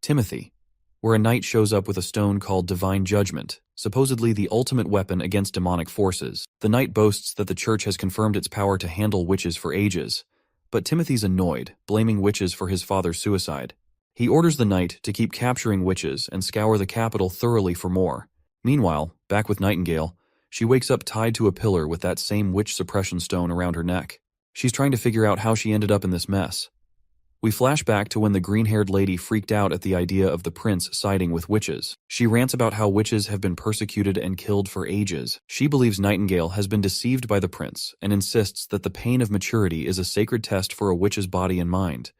Timothy, where a knight shows up with a stone called Divine Judgment, supposedly the ultimate weapon against demonic forces. The knight boasts that the church has confirmed its power to handle witches for ages, but Timothy's annoyed, blaming witches for his father's suicide. He orders the knight to keep capturing witches and scour the capital thoroughly for more. Meanwhile, back with Nightingale, she wakes up tied to a pillar with that same witch suppression stone around her neck. She's trying to figure out how she ended up in this mess. We flash back to when the green-haired lady freaked out at the idea of the prince siding with witches. She rants about how witches have been persecuted and killed for ages. She believes Nightingale has been deceived by the prince and insists that the pain of maturity is a sacred test for a witch's body and mind,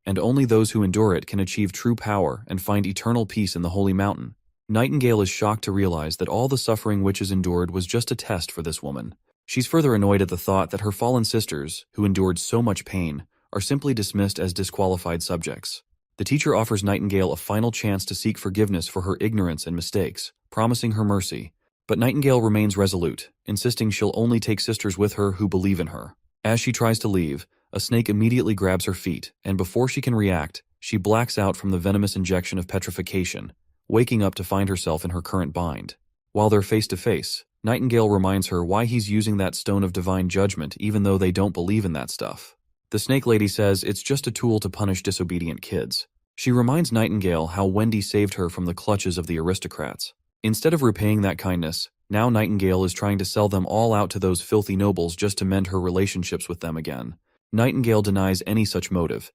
and only those who endure it can achieve true power and find eternal peace in the Holy Mountain. Nightingale is shocked to realize that all the suffering witches endured was just a test for this woman. She's further annoyed at the thought that her fallen sisters, who endured so much pain, are simply dismissed as disqualified subjects. The teacher offers Nightingale a final chance to seek forgiveness for her ignorance and mistakes, promising her mercy. But Nightingale remains resolute, insisting she'll only take sisters with her who believe in her. As she tries to leave, a snake immediately grabs her feet, and before she can react, she blacks out from the venomous injection of petrification, waking up to find herself in her current bind. While they're face to face, Nightingale reminds her why he's using that stone of divine judgment even though they don't believe in that stuff. The snake lady says it's just a tool to punish disobedient kids. She reminds Nightingale how Wendy saved her from the clutches of the aristocrats. Instead of repaying that kindness, now Nightingale is trying to sell them all out to those filthy nobles just to mend her relationships with them again. Nightingale denies any such motive,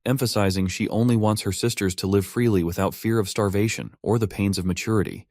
emphasizing she only wants her sisters to live freely without fear of starvation or the pains of maturity,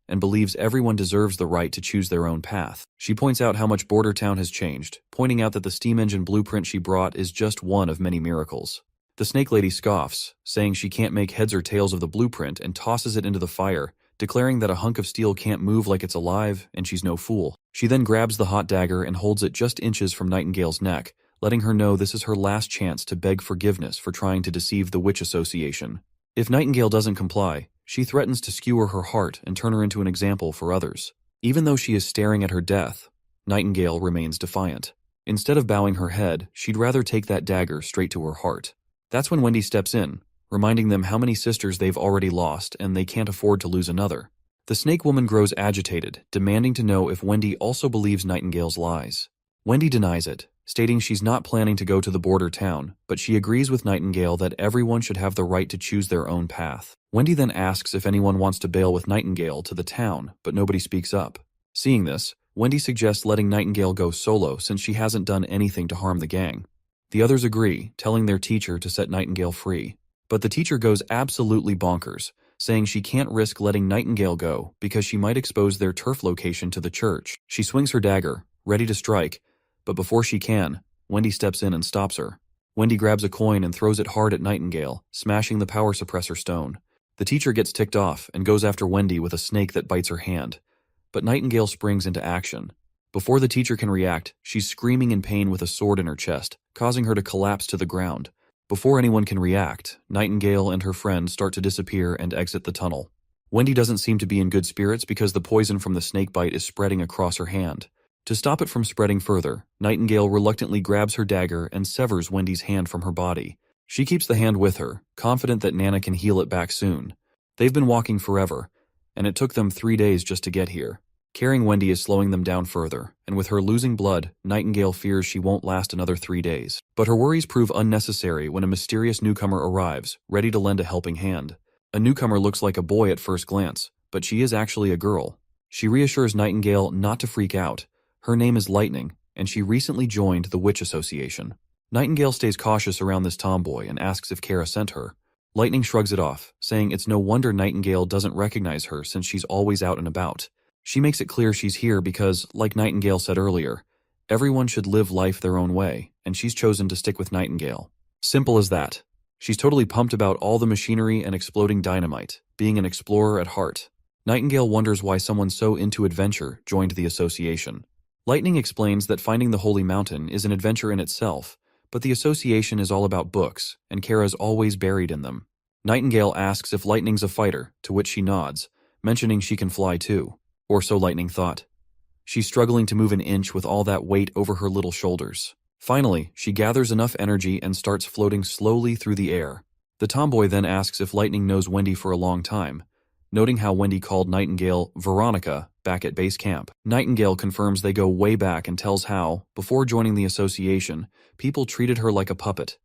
and believes everyone deserves the right to choose their own path. She points out how much Border Town has changed, pointing out that the steam engine blueprint she brought is just one of many miracles. The snake lady scoffs, saying she can't make heads or tails of the blueprint and tosses it into the fire, declaring that a hunk of steel can't move like it's alive and she's no fool. She then grabs the hot dagger and holds it just inches from Nightingale's neck, letting her know this is her last chance to beg forgiveness for trying to deceive the Witch Association. If Nightingale doesn't comply, she threatens to skewer her heart and turn her into an example for others. Even though she is staring at her death, Nightingale remains defiant. Instead of bowing her head, she'd rather take that dagger straight to her heart. That's when Wendy steps in, reminding them how many sisters they've already lost and they can't afford to lose another. The snake woman grows agitated, demanding to know if Wendy also believes Nightingale's lies. Wendy denies it, stating she's not planning to go to the border town, but she agrees with Nightingale that everyone should have the right to choose their own path. Wendy then asks if anyone wants to bail with Nightingale to the town, but nobody speaks up. Seeing this, Wendy suggests letting Nightingale go solo since she hasn't done anything to harm the gang. The others agree, telling their teacher to set Nightingale free. But the teacher goes absolutely bonkers, saying she can't risk letting Nightingale go because she might expose their turf location to the church. She swings her dagger, ready to strike, but before she can, Wendy steps in and stops her. Wendy grabs a coin and throws it hard at Nightingale, smashing the power suppressor stone. The teacher gets ticked off and goes after Wendy with a snake that bites her hand. But Nightingale springs into action. Before the teacher can react, she's screaming in pain with a sword in her chest, causing her to collapse to the ground. Before anyone can react, Nightingale and her friend start to disappear and exit the tunnel. Wendy doesn't seem to be in good spirits because the poison from the snake bite is spreading across her hand. To stop it from spreading further, Nightingale reluctantly grabs her dagger and severs Wendy's hand from her body. She keeps the hand with her, confident that Nana can heal it back soon. They've been walking forever, and it took them 3 days just to get here. Carrying Wendy is slowing them down further, and with her losing blood, Nightingale fears she won't last another 3 days. But her worries prove unnecessary when a mysterious newcomer arrives, ready to lend a helping hand. A newcomer looks like a boy at first glance, but she is actually a girl. She reassures Nightingale not to freak out. Her name is Lightning, and she recently joined the Witch Association. Nightingale stays cautious around this tomboy and asks if Kara sent her. Lightning shrugs it off, saying it's no wonder Nightingale doesn't recognize her since she's always out and about. She makes it clear she's here because, like Nightingale said earlier, everyone should live life their own way, and she's chosen to stick with Nightingale. Simple as that. She's totally pumped about all the machinery and exploding dynamite, being an explorer at heart. Nightingale wonders why someone so into adventure joined the association. Lightning explains that finding the Holy Mountain is an adventure in itself, but the association is all about books, and Kara's always buried in them. Nightingale asks if Lightning's a fighter, to which she nods, mentioning she can fly too. Or so Lightning thought. She's struggling to move an inch with all that weight over her little shoulders. Finally, she gathers enough energy and starts floating slowly through the air. The tomboy then asks if Lightning knows Wendy for a long time, noting how Wendy called Nightingale Veronica back at base camp. Nightingale confirms they go way back and tells how, before joining the association, people treated her like a puppet.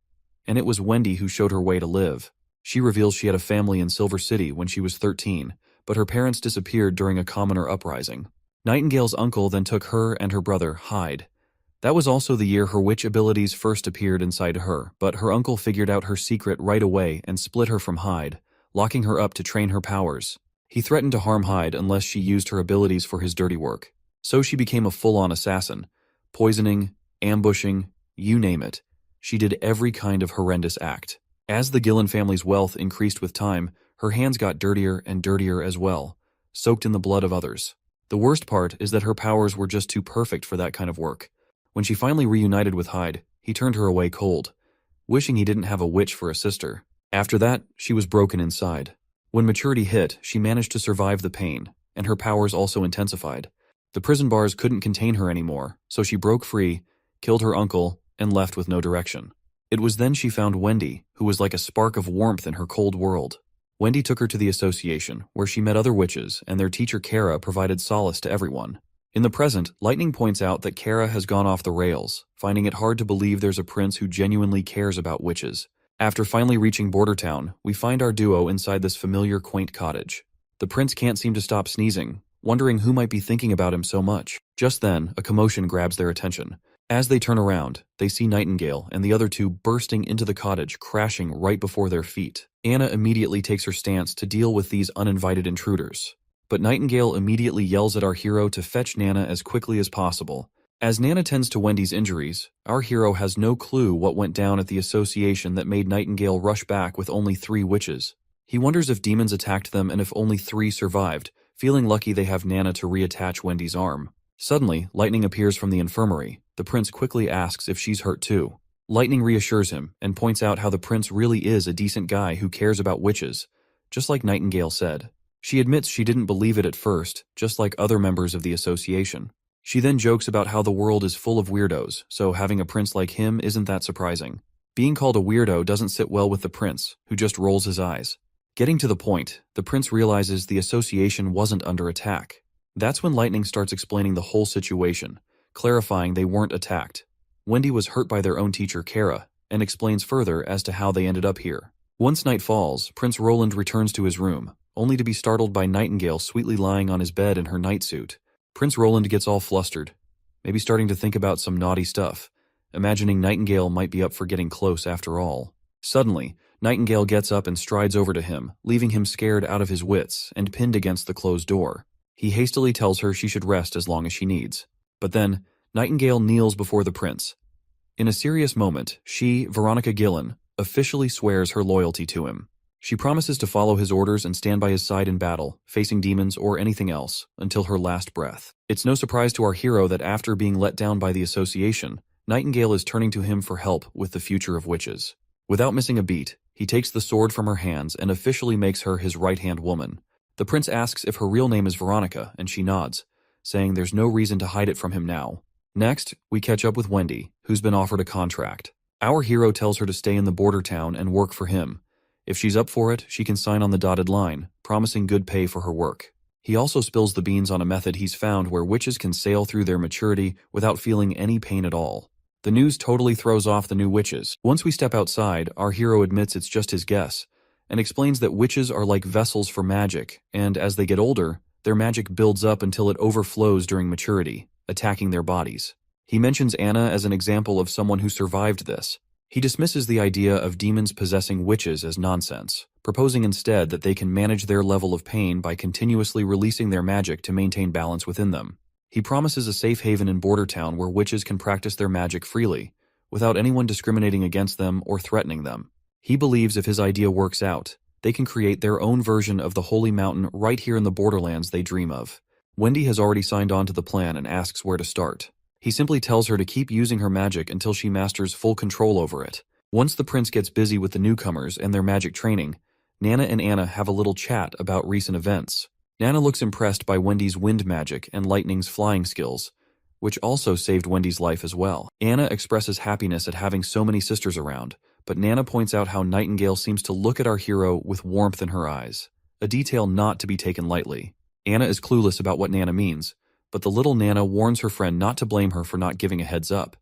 And it was Wendy who showed her way to live. She reveals she had a family in Silver City when she was 13, but her parents disappeared during a commoner uprising. Nightingale's uncle then took her and her brother, Hyde. That was also the year her witch abilities first appeared inside her, but her uncle figured out her secret right away and split her from Hyde, locking her up to train her powers. He threatened to harm Hyde unless she used her abilities for his dirty work. So she became a full-on assassin. Poisoning, ambushing, you name it. She did every kind of horrendous act. As the Gillen family's wealth increased with time, her hands got dirtier and dirtier as well, soaked in the blood of others. The worst part is that her powers were just too perfect for that kind of work. When she finally reunited with Hyde, he turned her away cold, wishing he didn't have a witch for a sister. After that, she was broken inside. When maturity hit, she managed to survive the pain, and her powers also intensified. The prison bars couldn't contain her anymore, so she broke free, killed her uncle, and left with no direction. It was then she found Wendy, who was like a spark of warmth in her cold world. Wendy took her to the association, where she met other witches, and their teacher Kara provided solace to everyone. In the present, Lightning points out that Kara has gone off the rails, finding it hard to believe there's a prince who genuinely cares about witches. After finally reaching Border Town, we find our duo inside this familiar, quaint cottage. The prince can't seem to stop sneezing, wondering who might be thinking about him so much. Just then, a commotion grabs their attention. As they turn around, they see Nightingale and the other two bursting into the cottage, crashing right before their feet. Anna immediately takes her stance to deal with these uninvited intruders. But Nightingale immediately yells at our hero to fetch Nana as quickly as possible. As Nana tends to Wendy's injuries, our hero has no clue what went down at the association that made Nightingale rush back with only 3 witches. He wonders if demons attacked them and if only 3 survived, feeling lucky they have Nana to reattach Wendy's arm. Suddenly, Lightning appears from the infirmary. The prince quickly asks if she's hurt too. Lightning reassures him and points out how the prince really is a decent guy who cares about witches, just like Nightingale said. She admits she didn't believe it at first, just like other members of the association. She then jokes about how the world is full of weirdos, so having a prince like him isn't that surprising. Being called a weirdo doesn't sit well with the prince, who just rolls his eyes. Getting to the point, the prince realizes the association wasn't under attack. That's when Lightning starts explaining the whole situation, clarifying they weren't attacked. Wendy was hurt by their own teacher, Kara, and explains further as to how they ended up here. Once night falls, Prince Roland returns to his room, only to be startled by Nightingale sweetly lying on his bed in her nightsuit. Prince Roland gets all flustered, maybe starting to think about some naughty stuff, imagining Nightingale might be up for getting close after all. Suddenly, Nightingale gets up and strides over to him, leaving him scared out of his wits and pinned against the closed door. He hastily tells her she should rest as long as she needs. But then, Nightingale kneels before the prince. In a serious moment, she, Veronica Gillen, officially swears her loyalty to him. She promises to follow his orders and stand by his side in battle, facing demons or anything else, until her last breath. It's no surprise to our hero that after being let down by the association, Nightingale is turning to him for help with the future of witches. Without missing a beat, he takes the sword from her hands and officially makes her his right-hand woman. The prince asks if her real name is Veronica, and she nods, saying there's no reason to hide it from him now. Next, we catch up with Wendy, who's been offered a contract. Our hero tells her to stay in the border town and work for him. If she's up for it, she can sign on the dotted line, promising good pay for her work. He also spills the beans on a method he's found where witches can sail through their maturity without feeling any pain at all. The news totally throws off the new witches. Once we step outside, our hero admits it's just his guess, and explains that witches are like vessels for magic, and as they get older, their magic builds up until it overflows during maturity, attacking their bodies. He mentions Anna as an example of someone who survived this. He dismisses the idea of demons possessing witches as nonsense, proposing instead that they can manage their level of pain by continuously releasing their magic to maintain balance within them. He promises a safe haven in Border Town where witches can practice their magic freely, without anyone discriminating against them or threatening them. He believes if his idea works out, they can create their own version of the Holy Mountain right here in the borderlands they dream of. Wendy has already signed on to the plan and asks where to start. He simply tells her to keep using her magic until she masters full control over it. Once the prince gets busy with the newcomers and their magic training, Nana and Anna have a little chat about recent events. Nana looks impressed by Wendy's wind magic and Lightning's flying skills, which also saved Wendy's life as well. Anna expresses happiness at having so many sisters around, but Nana points out how Nightingale seems to look at our hero with warmth in her eyes, a detail not to be taken lightly. Anna is clueless about what Nana means, but the little Nana warns her friend not to blame her for not giving a heads up,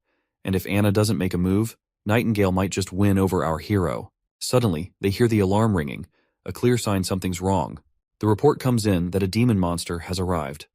and if Anna doesn't make a move, Nightingale might just win over our hero. Suddenly, they hear the alarm ringing, a clear sign something's wrong. The report comes in that a demon monster has arrived.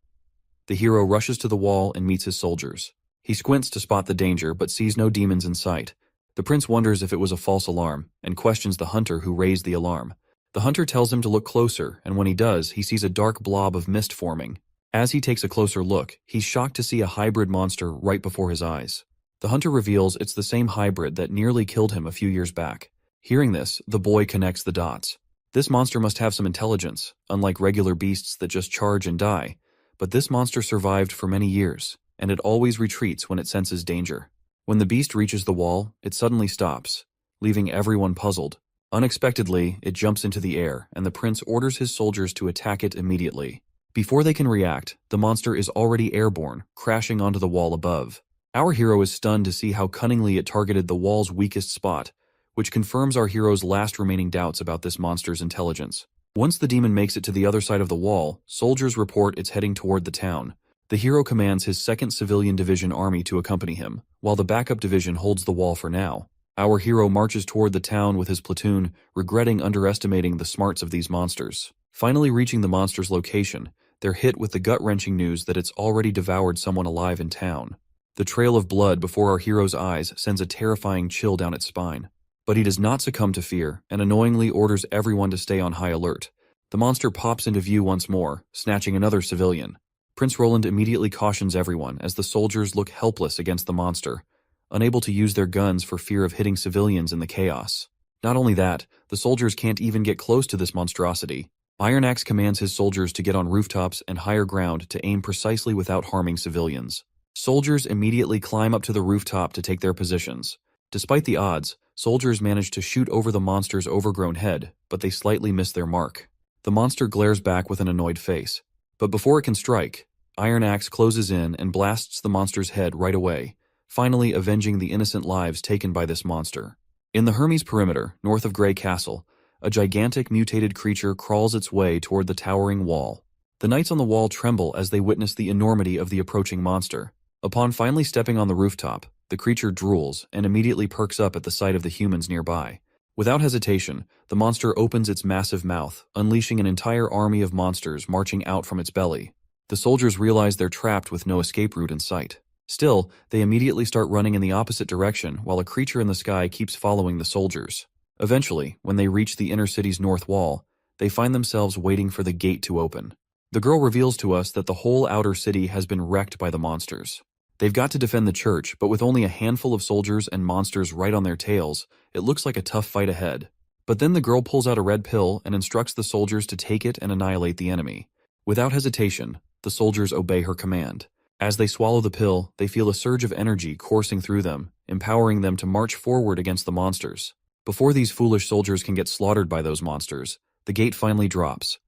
The hero rushes to the wall and meets his soldiers. He squints to spot the danger but sees no demons in sight. The prince wonders if it was a false alarm and questions the hunter who raised the alarm. The hunter tells him to look closer, and when he does, he sees a dark blob of mist forming. As he takes a closer look, he's shocked to see a hybrid monster right before his eyes. The hunter reveals it's the same hybrid that nearly killed him a few years back. Hearing this, the boy connects the dots. This monster must have some intelligence, unlike regular beasts that just charge and die. But this monster survived for many years, and it always retreats when it senses danger. When the beast reaches the wall, it suddenly stops, leaving everyone puzzled. Unexpectedly, it jumps into the air, and the prince orders his soldiers to attack it immediately. Before they can react, the monster is already airborne, crashing onto the wall above. Our hero is stunned to see how cunningly it targeted the wall's weakest spot, which confirms our hero's last remaining doubts about this monster's intelligence. Once the demon makes it to the other side of the wall, soldiers report it's heading toward the town. The hero commands his 2nd Civilian Division army to accompany him, while the backup division holds the wall for now. Our hero marches toward the town with his platoon, regretting underestimating the smarts of these monsters. Finally reaching the monster's location, they're hit with the gut-wrenching news that it's already devoured someone alive in town. The trail of blood before our hero's eyes sends a terrifying chill down its spine. But he does not succumb to fear, and annoyingly orders everyone to stay on high alert. The monster pops into view once more, snatching another civilian. Prince Roland immediately cautions everyone as the soldiers look helpless against the monster, unable to use their guns for fear of hitting civilians in the chaos. Not only that, the soldiers can't even get close to this monstrosity. Iron Axe commands his soldiers to get on rooftops and higher ground to aim precisely without harming civilians. Soldiers immediately climb up to the rooftop to take their positions. Despite the odds, soldiers manage to shoot over the monster's overgrown head, but they slightly miss their mark. The monster glares back with an annoyed face. But before it can strike, Iron Axe closes in and blasts the monster's head right away, finally avenging the innocent lives taken by this monster. In the Hermes perimeter, north of Grey Castle, a gigantic mutated creature crawls its way toward the towering wall. The knights on the wall tremble as they witness the enormity of the approaching monster. Upon finally stepping on the rooftop, the creature drools and immediately perks up at the sight of the humans nearby. Without hesitation, the monster opens its massive mouth, unleashing an entire army of monsters marching out from its belly. The soldiers realize they're trapped with no escape route in sight. Still, they immediately start running in the opposite direction while a creature in the sky keeps following the soldiers. Eventually, when they reach the inner city's north wall, they find themselves waiting for the gate to open. The girl reveals to us that the whole outer city has been wrecked by the monsters. They've got to defend the church, but with only a handful of soldiers and monsters right on their tails, it looks like a tough fight ahead. But then the girl pulls out a red pill and instructs the soldiers to take it and annihilate the enemy. Without hesitation, the soldiers obey her command. As they swallow the pill, they feel a surge of energy coursing through them, empowering them to march forward against the monsters. Before these foolish soldiers can get slaughtered by those monsters, the gate finally drops,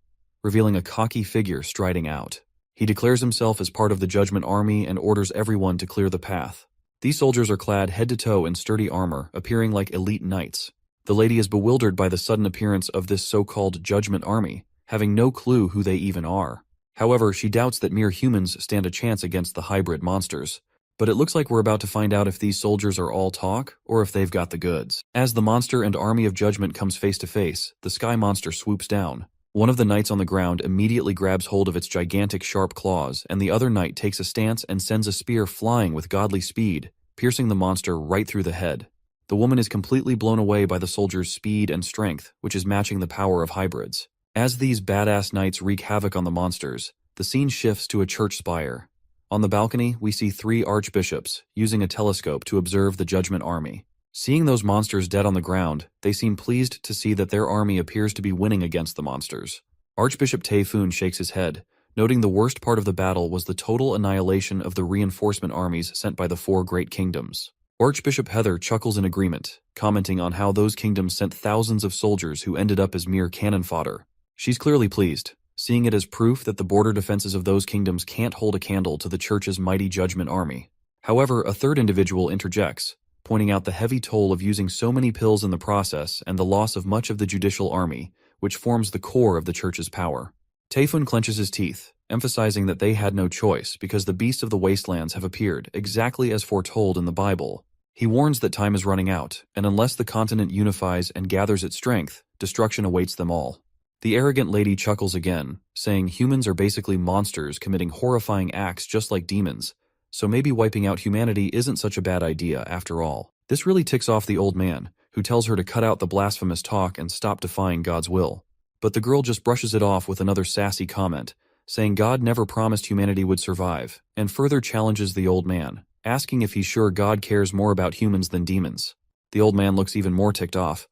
revealing a cocky figure striding out. He declares himself as part of the Judgment Army and orders everyone to clear the path. These soldiers are clad head to toe in sturdy armor, appearing like elite knights. The lady is bewildered by the sudden appearance of this so-called Judgment Army, having no clue who they even are. However, she doubts that mere humans stand a chance against the hybrid monsters. But it looks like we're about to find out if these soldiers are all talk, or if they've got the goods. As the monster and army of judgment comes face to face, the sky monster swoops down. One of the knights on the ground immediately grabs hold of its gigantic sharp claws, and the other knight takes a stance and sends a spear flying with godly speed, piercing the monster right through the head. The woman is completely blown away by the soldier's speed and strength, which is matching the power of hybrids. As these badass knights wreak havoc on the monsters, the scene shifts to a church spire. On the balcony, we see 3 archbishops using a telescope to observe the Judgment Army. Seeing those monsters dead on the ground, they seem pleased to see that their army appears to be winning against the monsters. Archbishop Taefun shakes his head, noting the worst part of the battle was the total annihilation of the reinforcement armies sent by the 4 great kingdoms. Archbishop Heather chuckles in agreement, commenting on how those kingdoms sent thousands of soldiers who ended up as mere cannon fodder. She's clearly pleased, seeing it as proof that the border defenses of those kingdoms can't hold a candle to the church's mighty judgment army. However, a third individual interjects, pointing out the heavy toll of using so many pills in the process and the loss of much of the judicial army, which forms the core of the church's power. Taefun clenches his teeth, emphasizing that they had no choice because the beasts of the wastelands have appeared exactly as foretold in the Bible. He warns that time is running out, and unless the continent unifies and gathers its strength, destruction awaits them all. The arrogant lady chuckles again, saying humans are basically monsters committing horrifying acts just like demons, so maybe wiping out humanity isn't such a bad idea after all. This really ticks off the old man, who tells her to cut out the blasphemous talk and stop defying God's will. But the girl just brushes it off with another sassy comment, saying God never promised humanity would survive, and further challenges the old man, asking if he's sure God cares more about humans than demons. The old man looks even more ticked off,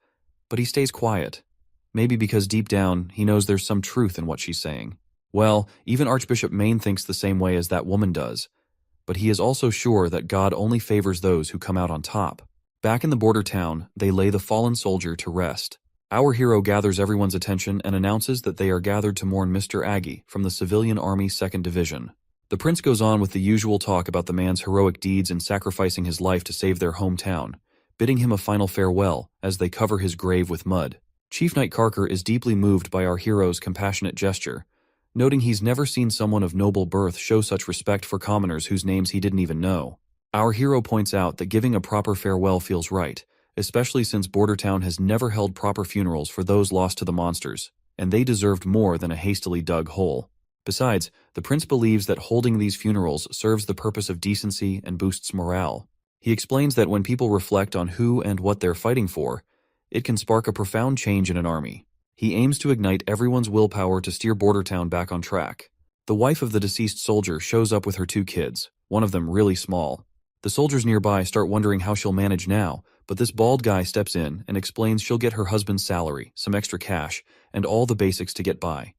but he stays quiet. Maybe because deep down, he knows there's some truth in what she's saying. Well, even Archbishop Maine thinks the same way as that woman does, but he is also sure that God only favors those who come out on top. Back in the border town, they lay the fallen soldier to rest. Our hero gathers everyone's attention and announces that they are gathered to mourn Mr. Aggie from the Civilian Army 2nd Division. The prince goes on with the usual talk about the man's heroic deeds in sacrificing his life to save their hometown, bidding him a final farewell as they cover his grave with mud. Chief Knight Carker is deeply moved by our hero's compassionate gesture, noting he's never seen someone of noble birth show such respect for commoners whose names he didn't even know. Our hero points out that giving a proper farewell feels right, especially since Bordertown has never held proper funerals for those lost to the monsters, and they deserved more than a hastily dug hole. Besides, the prince believes that holding these funerals serves the purpose of decency and boosts morale. He explains that when people reflect on who and what they're fighting for, it can spark a profound change in an army. He aims to ignite everyone's willpower to steer Bordertown back on track. The wife of the deceased soldier shows up with her 2 kids, one of them really small. The soldiers nearby start wondering how she'll manage now, but this bald guy steps in and explains she'll get her husband's salary, some extra cash, and all the basics to get by.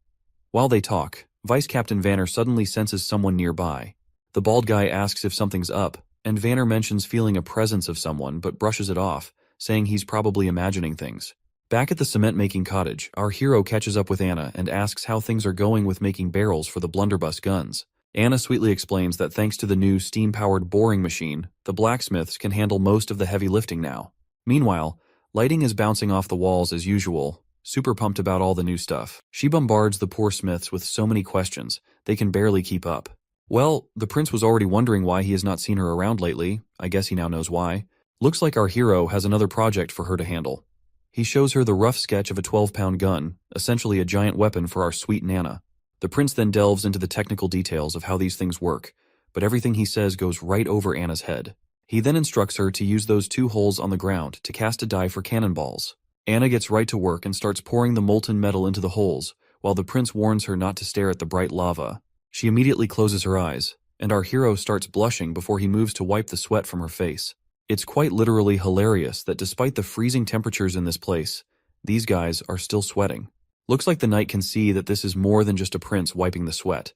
While they talk, Vice Captain Vanner suddenly senses someone nearby. The bald guy asks if something's up, and Vanner mentions feeling a presence of someone but brushes it off, saying he's probably imagining things. Back at the cement-making cottage, our hero catches up with Anna and asks how things are going with making barrels for the blunderbuss guns. Anna sweetly explains that thanks to the new steam-powered boring machine, the blacksmiths can handle most of the heavy lifting now. Meanwhile, Lighting is bouncing off the walls as usual, super pumped about all the new stuff. She bombards the poor smiths with so many questions, they can barely keep up. Well, the prince was already wondering why he has not seen her around lately. I guess he now knows why. Looks like our hero has another project for her to handle. He shows her the rough sketch of a 12-pound gun, essentially a giant weapon for our sweet Nana. The prince then delves into the technical details of how these things work, but everything he says goes right over Anna's head. He then instructs her to use those 2 holes on the ground to cast a die for cannonballs. Anna gets right to work and starts pouring the molten metal into the holes, while the prince warns her not to stare at the bright lava. She immediately closes her eyes, and our hero starts blushing before he moves to wipe the sweat from her face. It's quite literally hilarious that despite the freezing temperatures in this place, these guys are still sweating. Looks like the knight can see that this is more than just a prince wiping the sweat,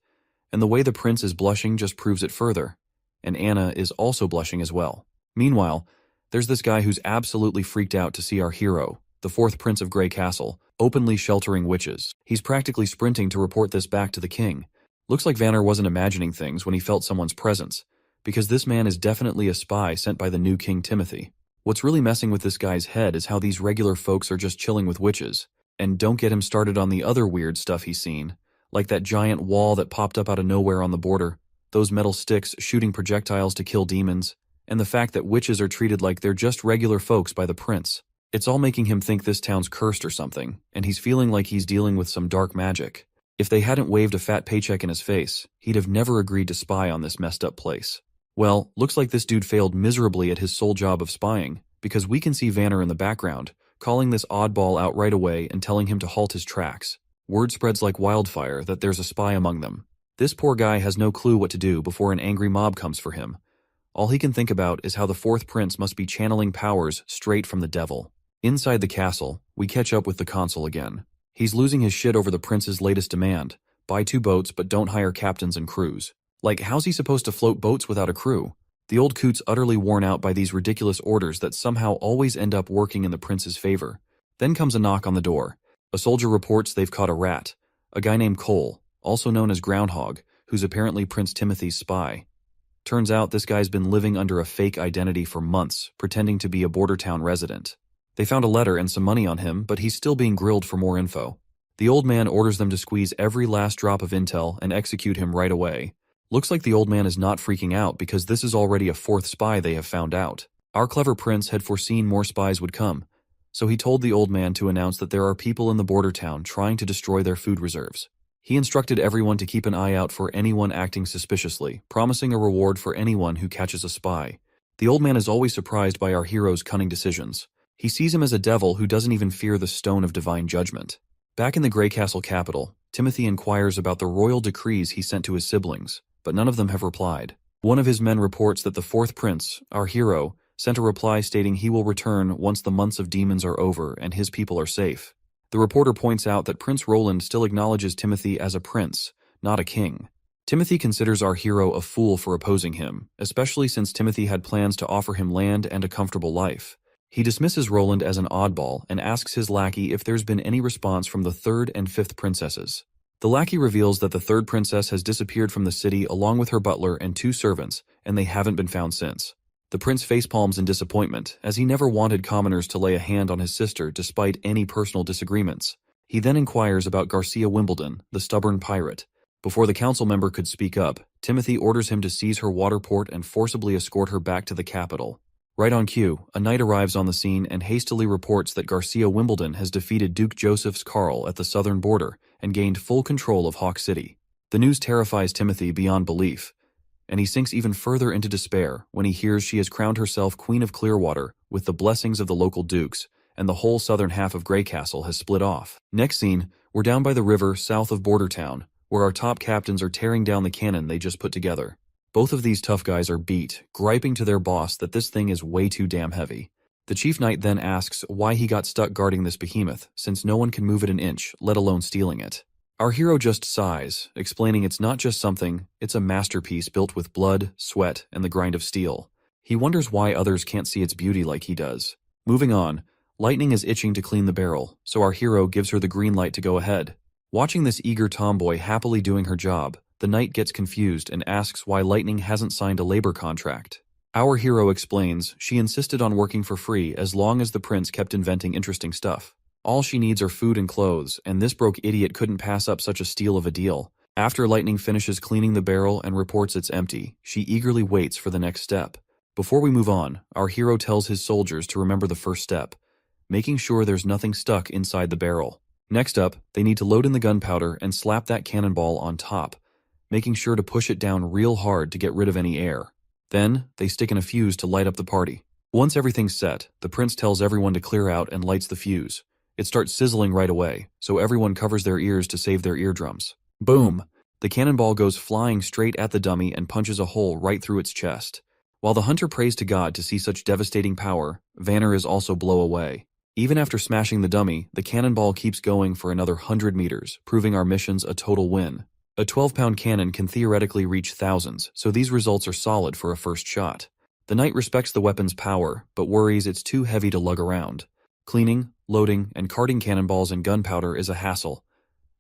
and the way the prince is blushing just proves it further, and Anna is also blushing as well. Meanwhile, there's this guy who's absolutely freaked out to see our hero, the 4th Prince of Grey Castle, openly sheltering witches. He's practically sprinting to report this back to the king. Looks like Vanner wasn't imagining things when he felt someone's presence, because this man is definitely a spy sent by the new King Timothy. What's really messing with this guy's head is how these regular folks are just chilling with witches. And don't get him started on the other weird stuff he's seen, like that giant wall that popped up out of nowhere on the border, those metal sticks shooting projectiles to kill demons, and the fact that witches are treated like they're just regular folks by the prince. It's all making him think this town's cursed or something, and he's feeling like he's dealing with some dark magic. If they hadn't waved a fat paycheck in his face, he'd have never agreed to spy on this messed up place. Well, looks like this dude failed miserably at his sole job of spying, because we can see Vanner in the background, calling this oddball out right away and telling him to halt his tracks. Word spreads like wildfire that there's a spy among them. This poor guy has no clue what to do before an angry mob comes for him. All he can think about is how the fourth prince must be channeling powers straight from the devil. Inside the castle, we catch up with the consul again. He's losing his shit over the prince's latest demand: buy 2 boats but don't hire captains and crews. Like, how's he supposed to float boats without a crew? The old coot's utterly worn out by these ridiculous orders that somehow always end up working in the prince's favor. Then comes a knock on the door. A soldier reports they've caught a rat, a guy named Cole, also known as Groundhog, who's apparently Prince Timothy's spy. Turns out this guy's been living under a fake identity for months, pretending to be a border town resident. They found a letter and some money on him, but he's still being grilled for more info. The old man orders them to squeeze every last drop of intel and execute him right away. Looks like the old man is not freaking out because this is already a 4th spy they have found out. Our clever prince had foreseen more spies would come, so he told the old man to announce that there are people in the border town trying to destroy their food reserves. He instructed everyone to keep an eye out for anyone acting suspiciously, promising a reward for anyone who catches a spy. The old man is always surprised by our hero's cunning decisions. He sees him as a devil who doesn't even fear the stone of divine judgment. Back in the Grey Castle capital, Timothy inquires about the royal decrees he sent to his siblings, but none of them have replied. One of his men reports that the 4th prince, our hero, sent a reply stating he will return once the months of demons are over and his people are safe. The reporter points out that Prince Roland still acknowledges Timothy as a prince, not a king. Timothy considers our hero a fool for opposing him, especially since Timothy had plans to offer him land and a comfortable life. He dismisses Roland as an oddball and asks his lackey if there's been any response from the 3rd and 5th princesses. The lackey reveals that the 3rd princess has disappeared from the city along with her butler and 2 servants, and they haven't been found since. The prince facepalms in disappointment, as he never wanted commoners to lay a hand on his sister despite any personal disagreements. He then inquires about Garcia Wimbledon, the stubborn pirate. Before the council member could speak up, Timothy orders him to seize her waterport and forcibly escort her back to the capital. Right on cue, a knight arrives on the scene and hastily reports that Garcia Wimbledon has defeated Duke Joseph's Carl at the southern border and gained full control of Hawk City. The news terrifies Timothy beyond belief, and he sinks even further into despair when he hears she has crowned herself Queen of Clearwater with the blessings of the local dukes, and the whole southern half of Grey Castle has split off. Next scene, we're down by the river south of Border Town, where our top captains are tearing down the cannon they just put together. Both of these tough guys are beat, griping to their boss that this thing is way too damn heavy. The chief knight then asks why he got stuck guarding this behemoth, since no one can move it an inch, let alone stealing it. Our hero just sighs, explaining it's not just something, it's a masterpiece built with blood, sweat, and the grind of steel. He wonders why others can't see its beauty like he does. Moving on, Lightning is itching to clean the barrel, so our hero gives her the green light to go ahead. Watching this eager tomboy happily doing her job, the knight gets confused and asks why Lightning hasn't signed a labor contract. Our hero explains she insisted on working for free as long as the prince kept inventing interesting stuff. All she needs are food and clothes, and this broke idiot couldn't pass up such a steal of a deal. After Lightning finishes cleaning the barrel and reports it's empty, she eagerly waits for the next step. Before we move on, our hero tells his soldiers to remember the first step, making sure there's nothing stuck inside the barrel. Next up, they need to load in the gunpowder and slap that cannonball on top, making sure to push it down real hard to get rid of any air. Then, they stick in a fuse to light up the party. Once everything's set, the prince tells everyone to clear out and lights the fuse. It starts sizzling right away, so everyone covers their ears to save their eardrums. Boom! The cannonball goes flying straight at the dummy and punches a hole right through its chest. While the hunter prays to God to see such devastating power, Vanner is also blown away. Even after smashing the dummy, the cannonball keeps going for another 100 meters, proving our mission's a total win. A 12-pound cannon can theoretically reach thousands, so these results are solid for a first shot. The knight respects the weapon's power, but worries it's too heavy to lug around. Cleaning, loading, and carting cannonballs and gunpowder is a hassle.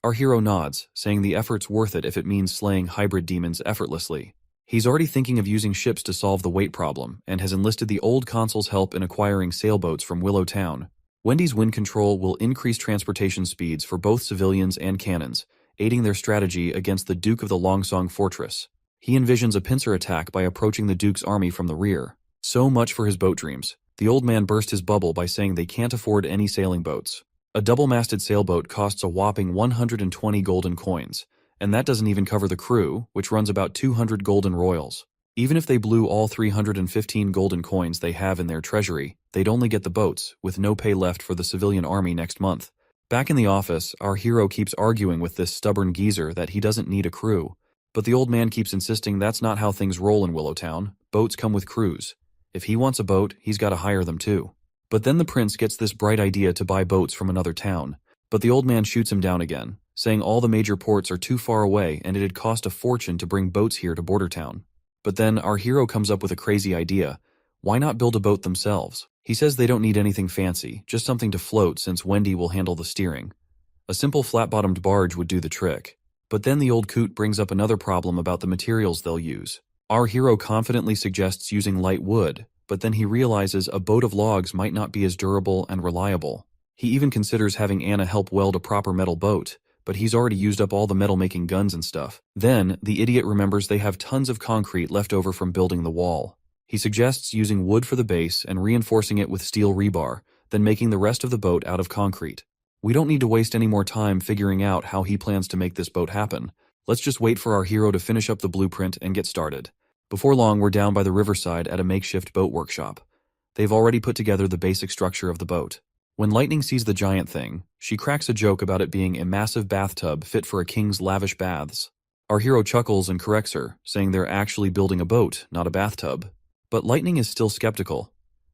Our hero nods, saying the effort's worth it if it means slaying hybrid demons effortlessly. He's already thinking of using ships to solve the weight problem, and has enlisted the old consul's help in acquiring sailboats from Willow Town. Wendy's wind control will increase transportation speeds for both civilians and cannons, aiding their strategy against the Duke of the Longsong Fortress. He envisions a pincer attack by approaching the Duke's army from the rear. So much for his boat dreams. The old man burst his bubble by saying they can't afford any sailing boats. A double-masted sailboat costs a whopping 120 golden coins, and that doesn't even cover the crew, which runs about 200 golden royals. Even if they blew all 315 golden coins they have in their treasury, they'd only get the boats, with no pay left for the civilian army next month. Back in the office, our hero keeps arguing with this stubborn geezer that he doesn't need a crew. But the old man keeps insisting that's not how things roll in Willowtown. Boats come with crews. If he wants a boat, he's got to hire them too. But then the prince gets this bright idea to buy boats from another town. But the old man shoots him down again, saying all the major ports are too far away and it'd cost a fortune to bring boats here to Border Town. But then our hero comes up with a crazy idea. Why not build a boat themselves? He says they don't need anything fancy, just something to float since Wendy will handle the steering. A simple flat-bottomed barge would do the trick. But then the old coot brings up another problem about the materials they'll use. Our hero confidently suggests using light wood, but then he realizes a boat of logs might not be as durable and reliable. He even considers having Anna help weld a proper metal boat, but he's already used up all the metal-making guns and stuff. Then, the idiot remembers they have tons of concrete left over from building the wall. He suggests using wood for the base and reinforcing it with steel rebar, then making the rest of the boat out of concrete. We don't need to waste any more time figuring out how he plans to make this boat happen. Let's just wait for our hero to finish up the blueprint and get started. Before long, we're down by the riverside at a makeshift boat workshop. They've already put together the basic structure of the boat. When Lightning sees the giant thing, she cracks a joke about it being a massive bathtub fit for a king's lavish baths. Our hero chuckles and corrects her, saying they're actually building a boat, not a bathtub. But Lightning is still skeptical.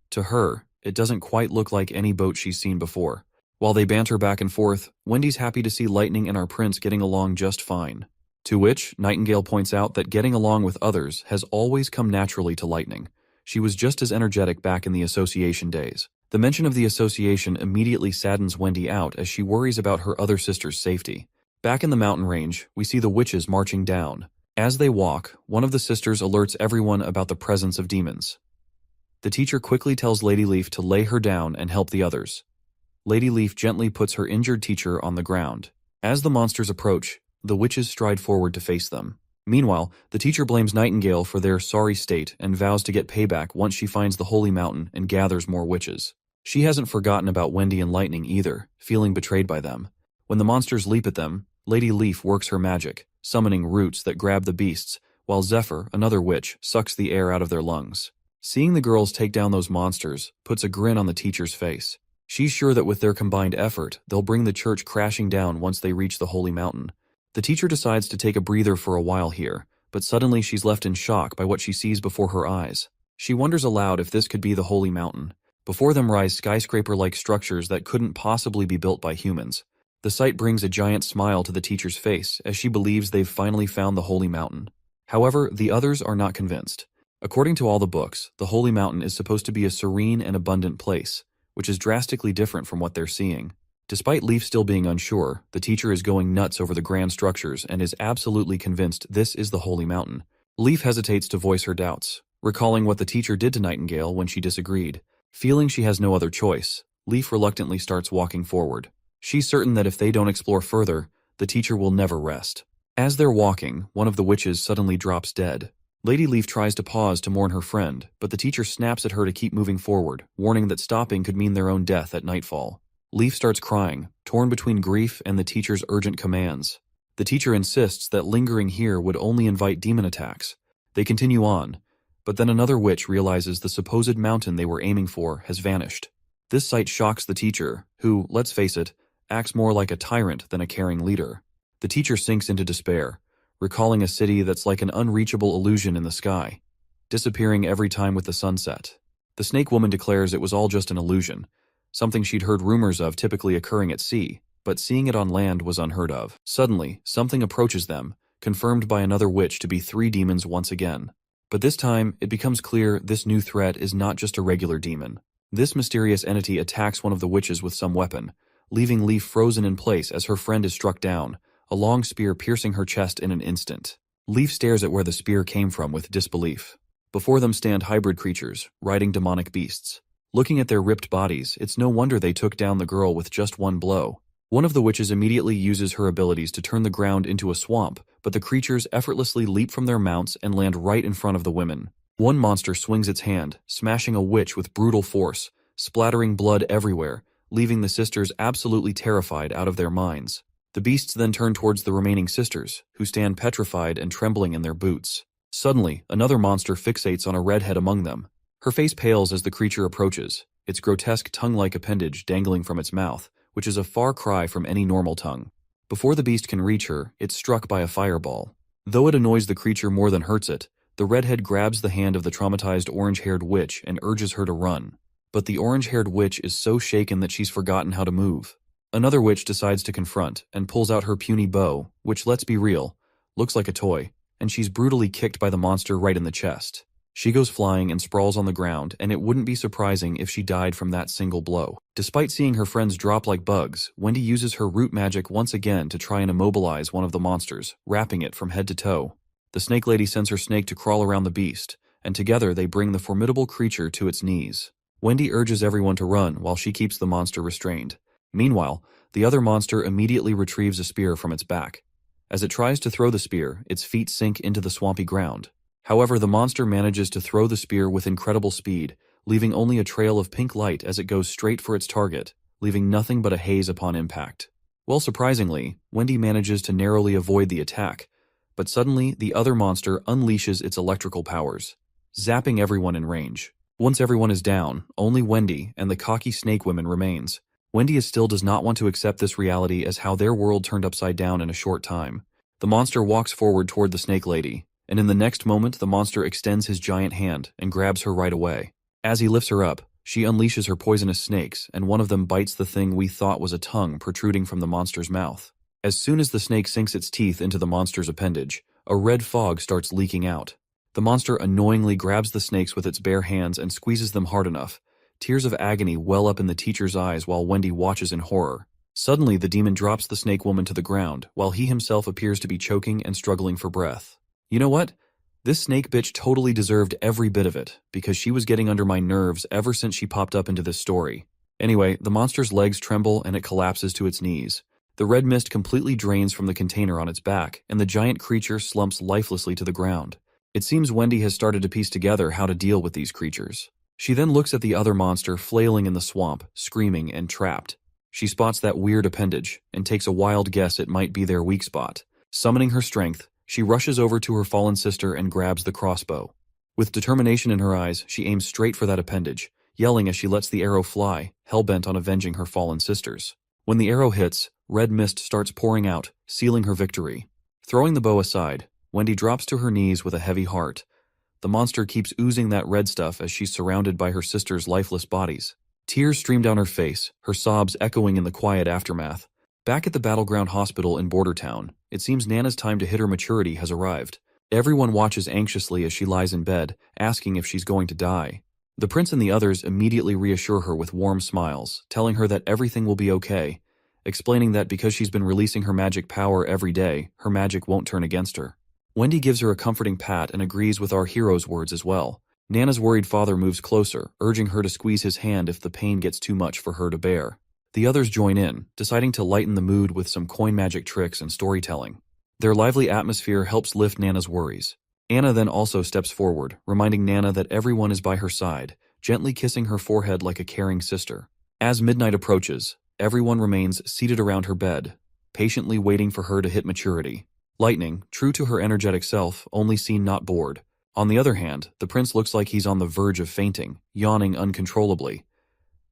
To her, it doesn't quite look like any boat she's seen before. While they banter back and forth, Wendy's happy to see Lightning and our prince getting along just fine. To which, Nightingale points out that getting along with others has always come naturally to Lightning. She was just as energetic back in the association days. The mention of the association immediately saddens Wendy out as she worries about her other sister's safety. Back in the mountain range, we see the witches marching down. As they walk, one of the sisters alerts everyone about the presence of demons. The teacher quickly tells Lady Leaf to lay her down and help the others. Lady Leaf gently puts her injured teacher on the ground. As the monsters approach, the witches stride forward to face them. Meanwhile, the teacher blames Nightingale for their sorry state and vows to get payback once she finds the Holy Mountain and gathers more witches. She hasn't forgotten about Wendy and Lightning either, feeling betrayed by them. When the monsters leap at them, Lady Leaf works her magic, summoning roots that grab the beasts, while Zephyr, another witch, sucks the air out of their lungs. Seeing the girls take down those monsters puts a grin on the teacher's face. She's sure that with their combined effort, they'll bring the church crashing down once they reach the Holy Mountain. The teacher decides to take a breather for a while here, but suddenly she's left in shock by what she sees before her eyes. She wonders aloud if this could be the Holy Mountain. Before them rise skyscraper-like structures that couldn't possibly be built by humans. The sight brings a giant smile to the teacher's face as she believes they've finally found the Holy Mountain. However, the others are not convinced. According to all the books, the Holy Mountain is supposed to be a serene and abundant place, which is drastically different from what they're seeing. Despite Leaf still being unsure, the teacher is going nuts over the grand structures and is absolutely convinced this is the Holy Mountain. Leaf hesitates to voice her doubts, recalling what the teacher did to Nightingale when she disagreed. Feeling she has no other choice, Leaf reluctantly starts walking forward. She's certain that if they don't explore further, the teacher will never rest. As they're walking, one of the witches suddenly drops dead. Lady Leaf tries to pause to mourn her friend, but the teacher snaps at her to keep moving forward, warning that stopping could mean their own death at nightfall. Leaf starts crying, torn between grief and the teacher's urgent commands. The teacher insists that lingering here would only invite demon attacks. They continue on, but then another witch realizes the supposed mountain they were aiming for has vanished. This sight shocks the teacher, who, let's face it, acts more like a tyrant than a caring leader. The teacher sinks into despair, recalling a city that's like an unreachable illusion in the sky, disappearing every time with the sunset. The snake woman declares it was all just an illusion, something she'd heard rumors of typically occurring at sea, but seeing it on land was unheard of. Suddenly, something approaches them, confirmed by another witch to be 3 demons once again. But this time, it becomes clear this new threat is not just a regular demon. This mysterious entity attacks one of the witches with some weapon, leaving Leaf frozen in place as her friend is struck down, a long spear piercing her chest in an instant. Leaf stares at where the spear came from with disbelief. Before them stand hybrid creatures, riding demonic beasts. Looking at their ripped bodies, it's no wonder they took down the girl with just one blow. One of the witches immediately uses her abilities to turn the ground into a swamp, but the creatures effortlessly leap from their mounts and land right in front of the women. One monster swings its hand, smashing a witch with brutal force, splattering blood everywhere, leaving the sisters absolutely terrified out of their minds. The beasts then turn towards the remaining sisters, who stand petrified and trembling in their boots. Suddenly, another monster fixates on a redhead among them. Her face pales as the creature approaches, its grotesque tongue-like appendage dangling from its mouth, which is a far cry from any normal tongue. Before the beast can reach her, it's struck by a fireball. Though it annoys the creature more than hurts it, the redhead grabs the hand of the traumatized orange-haired witch and urges her to run. But the orange-haired witch is so shaken that she's forgotten how to move. Another witch decides to confront and pulls out her puny bow, which, let's be real, looks like a toy, and she's brutally kicked by the monster right in the chest. She goes flying and sprawls on the ground, and it wouldn't be surprising if she died from that single blow. Despite seeing her friends drop like bugs, Wendy uses her root magic once again to try and immobilize one of the monsters, wrapping it from head to toe. The snake lady sends her snake to crawl around the beast, and together they bring the formidable creature to its knees. Wendy urges everyone to run while she keeps the monster restrained. Meanwhile, the other monster immediately retrieves a spear from its back. As it tries to throw the spear, its feet sink into the swampy ground. However, the monster manages to throw the spear with incredible speed, leaving only a trail of pink light as it goes straight for its target, leaving nothing but a haze upon impact. Well, surprisingly, Wendy manages to narrowly avoid the attack, but suddenly the other monster unleashes its electrical powers, zapping everyone in range. Once everyone is down, only Wendy and the cocky snake women remains. Wendy still does not want to accept this reality as how their world turned upside down in a short time. The monster walks forward toward the snake lady, and in the next moment the monster extends his giant hand and grabs her right away. As he lifts her up, she unleashes her poisonous snakes, and one of them bites the thing we thought was a tongue protruding from the monster's mouth. As soon as the snake sinks its teeth into the monster's appendage, a red fog starts leaking out. The monster annoyingly grabs the snakes with its bare hands and squeezes them hard enough. Tears of agony well up in the teacher's eyes while Wendy watches in horror. Suddenly, the demon drops the snake woman to the ground, while he himself appears to be choking and struggling for breath. You know what? This snake bitch totally deserved every bit of it, because she was getting under my nerves ever since she popped up into this story. Anyway, the monster's legs tremble and it collapses to its knees. The red mist completely drains from the container on its back, and the giant creature slumps lifelessly to the ground. It seems Wendy has started to piece together how to deal with these creatures. She then looks at the other monster flailing in the swamp, screaming and trapped. She spots that weird appendage, and takes a wild guess it might be their weak spot. Summoning her strength, she rushes over to her fallen sister and grabs the crossbow. With determination in her eyes, she aims straight for that appendage, yelling as she lets the arrow fly, hell-bent on avenging her fallen sisters. When the arrow hits, red mist starts pouring out, sealing her victory. Throwing the bow aside, Wendy drops to her knees with a heavy heart. The monster keeps oozing that red stuff as she's surrounded by her sisters' lifeless bodies. Tears stream down her face, her sobs echoing in the quiet aftermath. Back at the Battleground Hospital in Bordertown, it seems Nana's time to hit her maturity has arrived. Everyone watches anxiously as she lies in bed, asking if she's going to die. The prince and the others immediately reassure her with warm smiles, telling her that everything will be okay, explaining that because she's been releasing her magic power every day, her magic won't turn against her. Wendy gives her a comforting pat and agrees with our hero's words as well. Nana's worried father moves closer, urging her to squeeze his hand if the pain gets too much for her to bear. The others join in, deciding to lighten the mood with some coin magic tricks and storytelling. Their lively atmosphere helps lift Nana's worries. Anna then also steps forward, reminding Nana that everyone is by her side, gently kissing her forehead like a caring sister. As midnight approaches, everyone remains seated around her bed, patiently waiting for her to hit maturity. Lightning, true to her energetic self, only seen not bored. On the other hand, the prince looks like he's on the verge of fainting, yawning uncontrollably.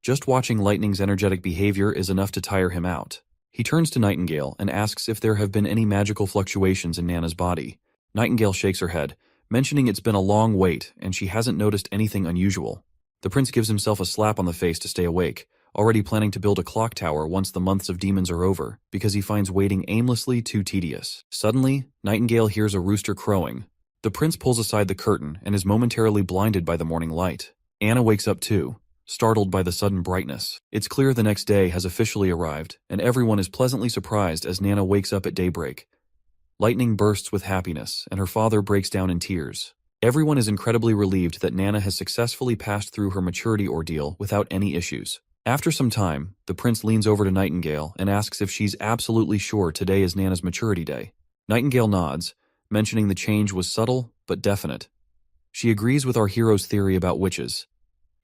Just watching Lightning's energetic behavior is enough to tire him out. He turns to Nightingale and asks if there have been any magical fluctuations in Nana's body. Nightingale shakes her head, mentioning it's been a long wait and she hasn't noticed anything unusual. The prince gives himself a slap on the face to stay awake, already planning to build a clock tower once the months of demons are over, because he finds waiting aimlessly too tedious. Suddenly, Nightingale hears a rooster crowing. The prince pulls aside the curtain and is momentarily blinded by the morning light. Anna wakes up too, startled by the sudden brightness. It's clear the next day has officially arrived, and everyone is pleasantly surprised as Nana wakes up at daybreak. Lightning bursts with happiness, and her father breaks down in tears. Everyone is incredibly relieved that Nana has successfully passed through her maturity ordeal without any issues. After some time, the prince leans over to Nightingale and asks if she's absolutely sure today is Nana's maturity day. Nightingale nods, mentioning the change was subtle but definite. She agrees with our hero's theory about witches,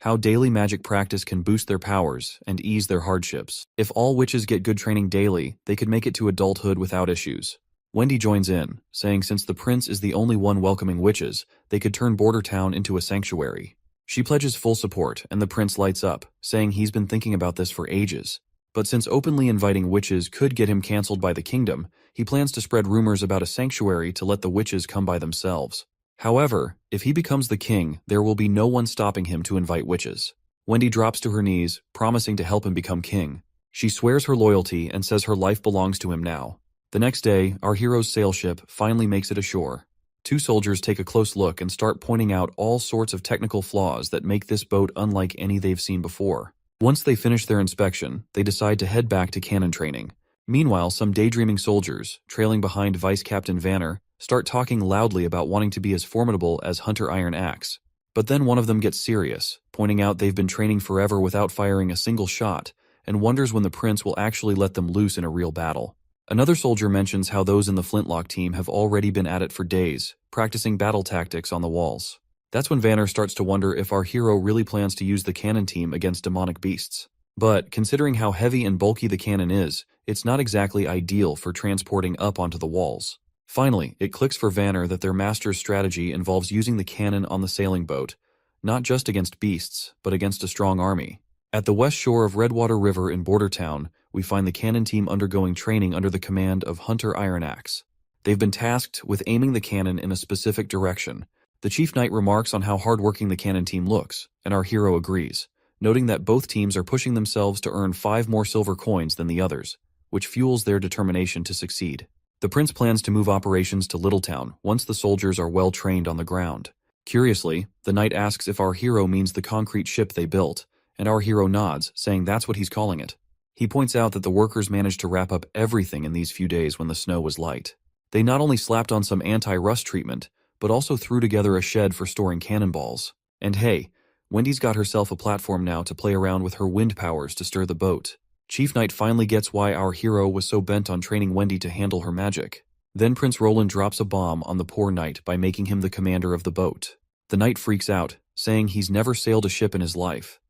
how daily magic practice can boost their powers and ease their hardships. If all witches get good training daily, they could make it to adulthood without issues. Wendy joins in, saying since the prince is the only one welcoming witches, they could turn Border Town into a sanctuary. She pledges full support, and the prince lights up, saying he's been thinking about this for ages. But since openly inviting witches could get him cancelled by the kingdom, he plans to spread rumors about a sanctuary to let the witches come by themselves. However, if he becomes the king, there will be no one stopping him to invite witches. Wendy drops to her knees, promising to help him become king. She swears her loyalty and says her life belongs to him now. The next day, our hero's sail ship finally makes it ashore. Two soldiers take a close look and start pointing out all sorts of technical flaws that make this boat unlike any they've seen before. Once they finish their inspection, they decide to head back to cannon training. Meanwhile, some daydreaming soldiers, trailing behind Vice Captain Vanner, start talking loudly about wanting to be as formidable as Hunter Iron Axe. But then one of them gets serious, pointing out they've been training forever without firing a single shot, and wonders when the prince will actually let them loose in a real battle. Another soldier mentions how those in the Flintlock team have already been at it for days, practicing battle tactics on the walls. That's when Vanner starts to wonder if our hero really plans to use the cannon team against demonic beasts. But, considering how heavy and bulky the cannon is, it's not exactly ideal for transporting up onto the walls. Finally, it clicks for Vanner that their master's strategy involves using the cannon on the sailing boat, not just against beasts, but against a strong army. At the west shore of Redwater River in Border Town, we find the cannon team undergoing training under the command of Hunter Iron Axe. They've been tasked with aiming the cannon in a specific direction. The chief knight remarks on how hardworking the cannon team looks, and our hero agrees, noting that both teams are pushing themselves to earn 5 more silver coins than the others, which fuels their determination to succeed. The prince plans to move operations to Littletown once the soldiers are well trained on the ground. Curiously, the knight asks if our hero means the concrete ship they built, and our hero nods, saying that's what he's calling it. He points out that the workers managed to wrap up everything in these few days when the snow was light. They not only slapped on some anti-rust treatment, but also threw together a shed for storing cannonballs. And hey, Wendy's got herself a platform now to play around with her wind powers to stir the boat. Chief Knight finally gets why our hero was so bent on training Wendy to handle her magic. Then Prince Roland drops a bomb on the poor knight by making him the commander of the boat. The knight freaks out, saying he's never sailed a ship in his life.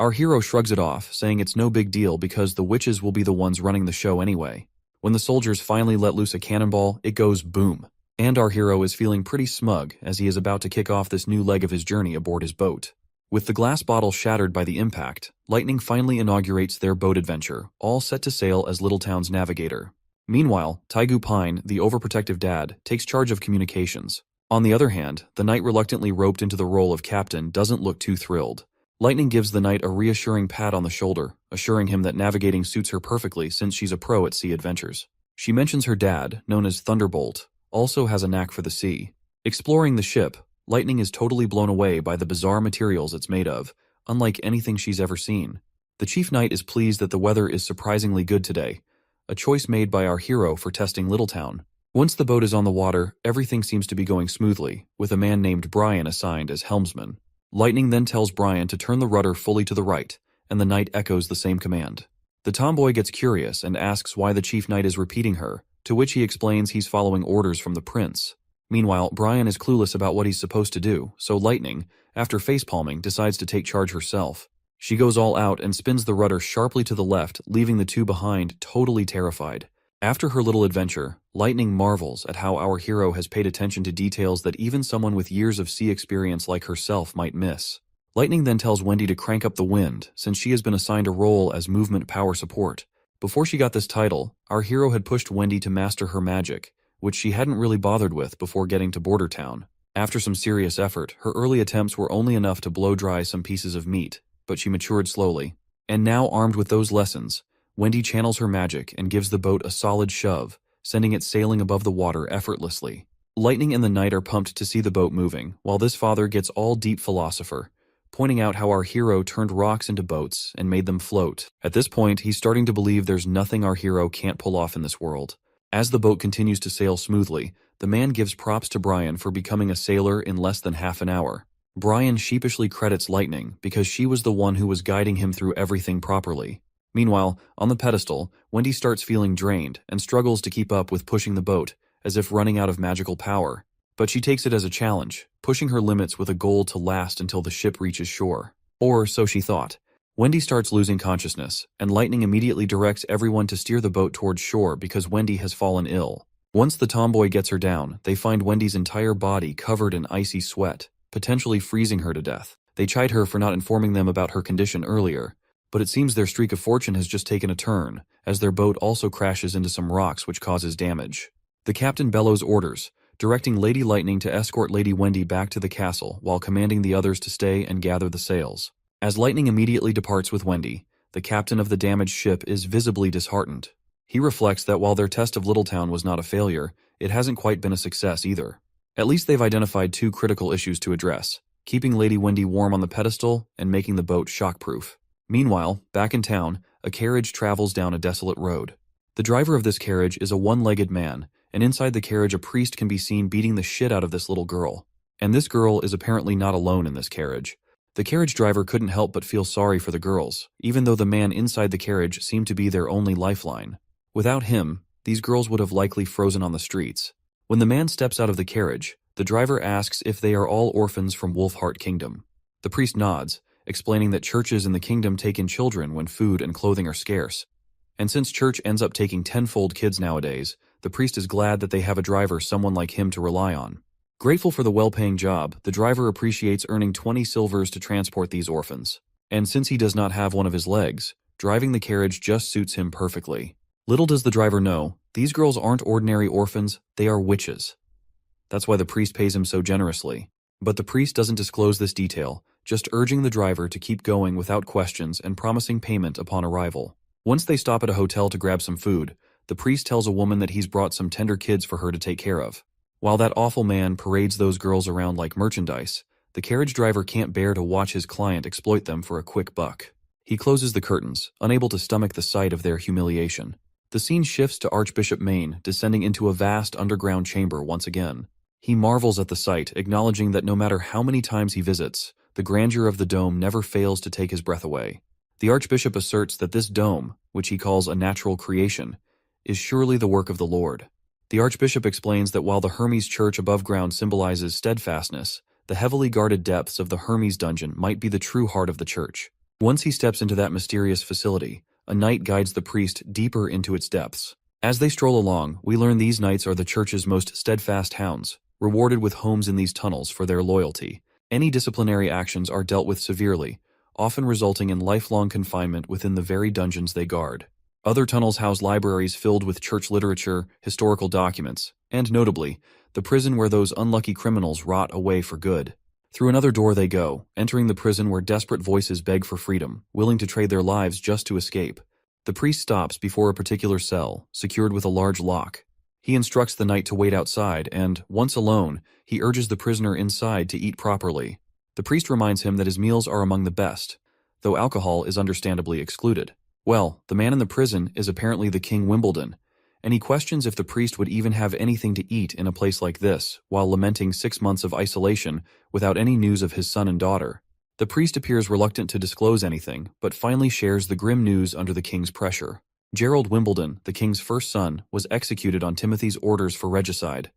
Our hero shrugs it off, saying it's no big deal because the witches will be the ones running the show anyway. When the soldiers finally let loose a cannonball, it goes boom. And our hero is feeling pretty smug as he is about to kick off this new leg of his journey aboard his boat. With the glass bottle shattered by the impact, Lightning finally inaugurates their boat adventure, all set to sail as Littletown's navigator. Meanwhile, Taigu Pine, the overprotective dad, takes charge of communications. On the other hand, the knight reluctantly roped into the role of captain doesn't look too thrilled. Lightning gives the knight a reassuring pat on the shoulder, assuring him that navigating suits her perfectly since she's a pro at sea adventures. She mentions her dad, known as Thunderbolt, also has a knack for the sea. Exploring the ship, Lightning is totally blown away by the bizarre materials it's made of, unlike anything she's ever seen. The chief knight is pleased that the weather is surprisingly good today, a choice made by our hero for testing Littletown. Once the boat is on the water, everything seems to be going smoothly, with a man named Brian assigned as helmsman. Lightning then tells Brian to turn the rudder fully to the right, and the knight echoes the same command. The tomboy gets curious and asks why the chief knight is repeating her, to which he explains he's following orders from the prince. Meanwhile, Brian is clueless about what he's supposed to do, so Lightning, after facepalming, decides to take charge herself. She goes all out and spins the rudder sharply to the left, leaving the two behind totally terrified. After her little adventure, Lightning marvels at how our hero has paid attention to details that even someone with years of sea experience like herself might miss. Lightning then tells Wendy to crank up the wind, since she has been assigned a role as movement power support. Before she got this title, our hero had pushed Wendy to master her magic, which she hadn't really bothered with before getting to Border Town. After some serious effort, her early attempts were only enough to blow dry some pieces of meat, but she matured slowly. And now, armed with those lessons, Wendy channels her magic and gives the boat a solid shove, sending it sailing above the water effortlessly. Lightning and the knight are pumped to see the boat moving, while this father gets all deep philosopher, pointing out how our hero turned rocks into boats and made them float. At this point, he's starting to believe there's nothing our hero can't pull off in this world. As the boat continues to sail smoothly, the man gives props to Brian for becoming a sailor in less than half an hour. Brian sheepishly credits Lightning because she was the one who was guiding him through everything properly. Meanwhile, on the pedestal, Wendy starts feeling drained and struggles to keep up with pushing the boat, as if running out of magical power. But she takes it as a challenge, pushing her limits with a goal to last until the ship reaches shore. Or so she thought. Wendy starts losing consciousness, and Lightning immediately directs everyone to steer the boat towards shore because Wendy has fallen ill. Once the tomboy gets her down, they find Wendy's entire body covered in icy sweat, potentially freezing her to death. They chide her for not informing them about her condition earlier, but it seems their streak of fortune has just taken a turn, as their boat also crashes into some rocks which causes damage. The captain bellows orders, directing Lady Lightning to escort Lady Wendy back to the castle while commanding the others to stay and gather the sails. As Lightning immediately departs with Wendy, the captain of the damaged ship is visibly disheartened. He reflects that while their test of Littletown was not a failure, it hasn't quite been a success either. At least they've identified two critical issues to address: keeping Lady Wendy warm on the pedestal and making the boat shockproof. Meanwhile, back in town, a carriage travels down a desolate road. The driver of this carriage is a one-legged man, and inside the carriage a priest can be seen beating the shit out of this little girl. And this girl is apparently not alone in this carriage. The carriage driver couldn't help but feel sorry for the girls, even though the man inside the carriage seemed to be their only lifeline. Without him, these girls would have likely frozen on the streets. When the man steps out of the carriage, the driver asks if they are all orphans from Wolfheart Kingdom. The priest nods, explaining that churches in the kingdom take in children when food and clothing are scarce. And since church ends up taking tenfold kids nowadays, the priest is glad that they have a driver someone like him to rely on. Grateful for the well-paying job, the driver appreciates earning 20 silvers to transport these orphans. And since he does not have one of his legs, driving the carriage just suits him perfectly. Little does the driver know, these girls aren't ordinary orphans, they are witches. That's why the priest pays him so generously. But the priest doesn't disclose this detail, just urging the driver to keep going without questions and promising payment upon arrival. Once they stop at a hotel to grab some food, the priest tells a woman that he's brought some tender kids for her to take care of. While that awful man parades those girls around like merchandise, the carriage driver can't bear to watch his client exploit them for a quick buck. He closes the curtains, unable to stomach the sight of their humiliation. The scene shifts to Archbishop Maine descending into a vast underground chamber once again. He marvels at the sight, acknowledging that no matter how many times he visits, the grandeur of the dome never fails to take his breath away. The Archbishop asserts that this dome, which he calls a natural creation, is surely the work of the Lord. The Archbishop explains that while the Hermes Church above ground symbolizes steadfastness, the heavily guarded depths of the Hermes dungeon might be the true heart of the church. Once he steps into that mysterious facility, a knight guides the priest deeper into its depths. As they stroll along, we learn these knights are the church's most steadfast hounds, rewarded with homes in these tunnels for their loyalty. Any disciplinary actions are dealt with severely, often resulting in lifelong confinement within the very dungeons they guard. Other tunnels house libraries filled with church literature, historical documents, and notably, the prison where those unlucky criminals rot away for good. Through another door they go, entering the prison where desperate voices beg for freedom, willing to trade their lives just to escape. The priest stops before a particular cell, secured with a large lock. He instructs the knight to wait outside and, once alone, he urges the prisoner inside to eat properly. The priest reminds him that his meals are among the best, though alcohol is understandably excluded. Well, the man in the prison is apparently the King Wimbledon, and he questions if the priest would even have anything to eat in a place like this, while lamenting 6 months of isolation without any news of his son and daughter. The priest appears reluctant to disclose anything, but finally shares the grim news under the king's pressure. Gerald Wimbledon, the king's first son, was executed on Timothy's orders for regicide.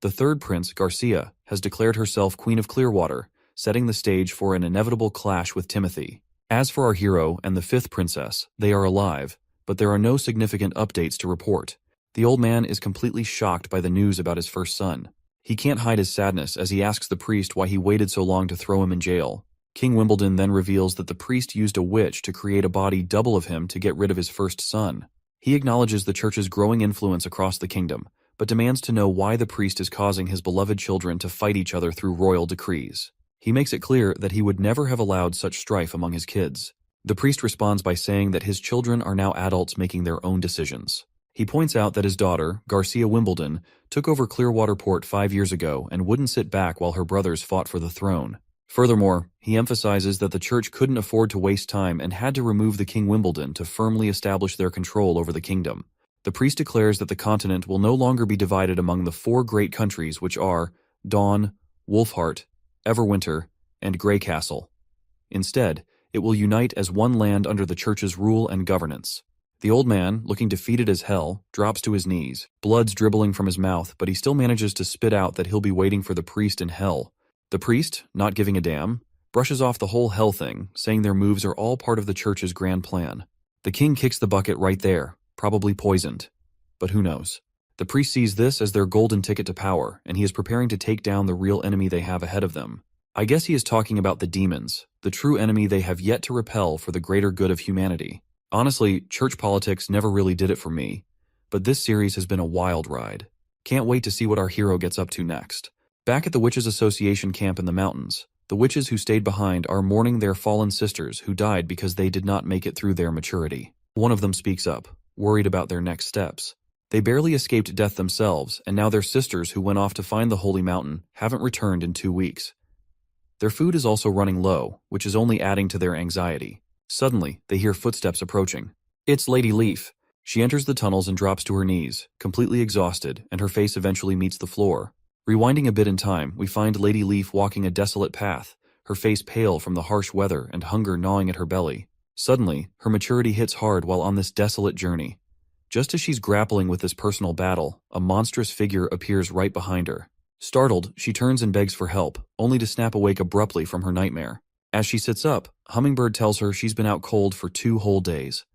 The third prince, Garcia, has declared herself Queen of Clearwater, setting the stage for an inevitable clash with Timothy. As for our hero and the fifth princess, they are alive, but there are no significant updates to report. The old man is completely shocked by the news about his first son. He can't hide his sadness as he asks the priest why he waited so long to throw him in jail. King Wimbledon then reveals that the priest used a witch to create a body double of him to get rid of his first son. He acknowledges the church's growing influence across the kingdom, but demands to know why the priest is causing his beloved children to fight each other through royal decrees. He makes it clear that he would never have allowed such strife among his kids. The priest responds by saying that his children are now adults making their own decisions. He points out that his daughter, Garcia Wimbledon, took over Clearwater Port 5 years ago and wouldn't sit back while her brothers fought for the throne. Furthermore, he emphasizes that the church couldn't afford to waste time and had to remove the King Wimbledon to firmly establish their control over the kingdom. The priest declares that the continent will no longer be divided among the 4 great countries which are Dawn, Wolfheart, Everwinter, and Greycastle. Instead, it will unite as one land under the church's rule and governance. The old man, looking defeated as hell, drops to his knees. Blood's dribbling from his mouth, but he still manages to spit out that he'll be waiting for the priest in hell. The priest, not giving a damn, brushes off the whole hell thing, saying their moves are all part of the church's grand plan. The king kicks the bucket right there, probably poisoned. But who knows? The priest sees this as their golden ticket to power, and he is preparing to take down the real enemy they have ahead of them. I guess he is talking about the demons, the true enemy they have yet to repel for the greater good of humanity. Honestly, church politics never really did it for me, but this series has been a wild ride. Can't wait to see what our hero gets up to next. Back at the Witches Association camp in the mountains, the witches who stayed behind are mourning their fallen sisters who died because they did not make it through their maturity. One of them speaks up, worried about their next steps. They barely escaped death themselves, and now their sisters who went off to find the holy mountain haven't returned in 2 weeks. Their food is also running low, which is only adding to their anxiety. Suddenly, they hear footsteps approaching. It's Lady Leaf. She enters the tunnels and drops to her knees, completely exhausted, and her face eventually meets the floor. Rewinding a bit in time, we find Lady Leaf walking a desolate path, her face pale from the harsh weather and hunger gnawing at her belly. Suddenly, her maturity hits hard while on this desolate journey. Just as she's grappling with this personal battle, a monstrous figure appears right behind her. Startled, she turns and begs for help, only to snap awake abruptly from her nightmare. As she sits up, Hummingbird tells her she's been out cold for 2 whole days.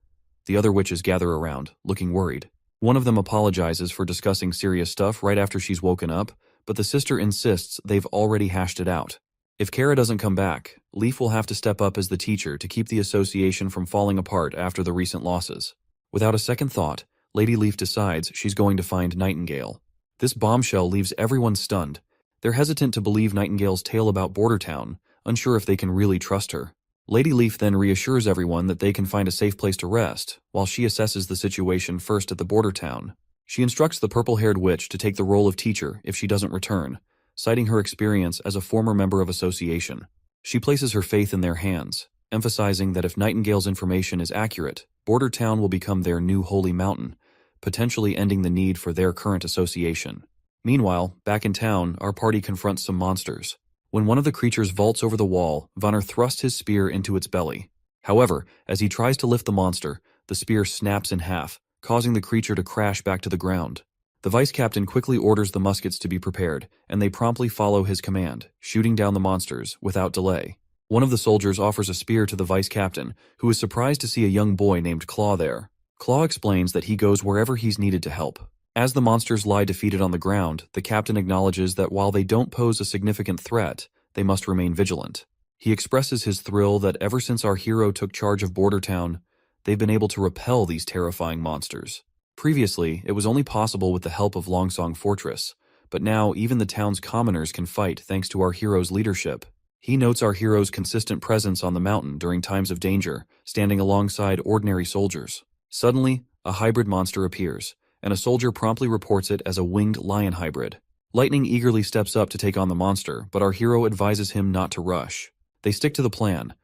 The other witches gather around, looking worried. One of them apologizes for discussing serious stuff right after she's woken up, but the sister insists they've already hashed it out. If Kara doesn't come back, Leaf will have to step up as the teacher to keep the association from falling apart after the recent losses. Without a second thought, Lady Leaf decides she's going to find Nightingale. This bombshell leaves everyone stunned. They're hesitant to believe Nightingale's tale about Bordertown, unsure if they can really trust her. Lady Leaf then reassures everyone that they can find a safe place to rest, while she assesses the situation first at the border town. She instructs the purple-haired witch to take the role of teacher if she doesn't return, citing her experience as a former member of association. She places her faith in their hands, emphasizing that if Nightingale's information is accurate, Border Town will become their new holy mountain, potentially ending the need for their current association. Meanwhile, back in town, our party confronts some monsters. When one of the creatures vaults over the wall, Vanner thrusts his spear into its belly. However, as he tries to lift the monster, the spear snaps in half, causing the creature to crash back to the ground. The vice captain quickly orders the muskets to be prepared, and they promptly follow his command, shooting down the monsters without delay. One of the soldiers offers a spear to the vice captain, who is surprised to see a young boy named Claw there. Claw explains that he goes wherever he's needed to help. As the monsters lie defeated on the ground, the captain acknowledges that while they don't pose a significant threat, they must remain vigilant. He expresses his thrill that ever since our hero took charge of Bordertown, they've been able to repel these terrifying monsters. Previously, it was only possible with the help of Longsong Fortress, but now even the town's commoners can fight thanks to our hero's leadership. He notes our hero's consistent presence on the mountain during times of danger, standing alongside ordinary soldiers. Suddenly, a hybrid monster appears, and a soldier promptly reports it as a winged lion hybrid. Lightning eagerly steps up to take on the monster, but our hero advises him not to rush. They stick to the plan.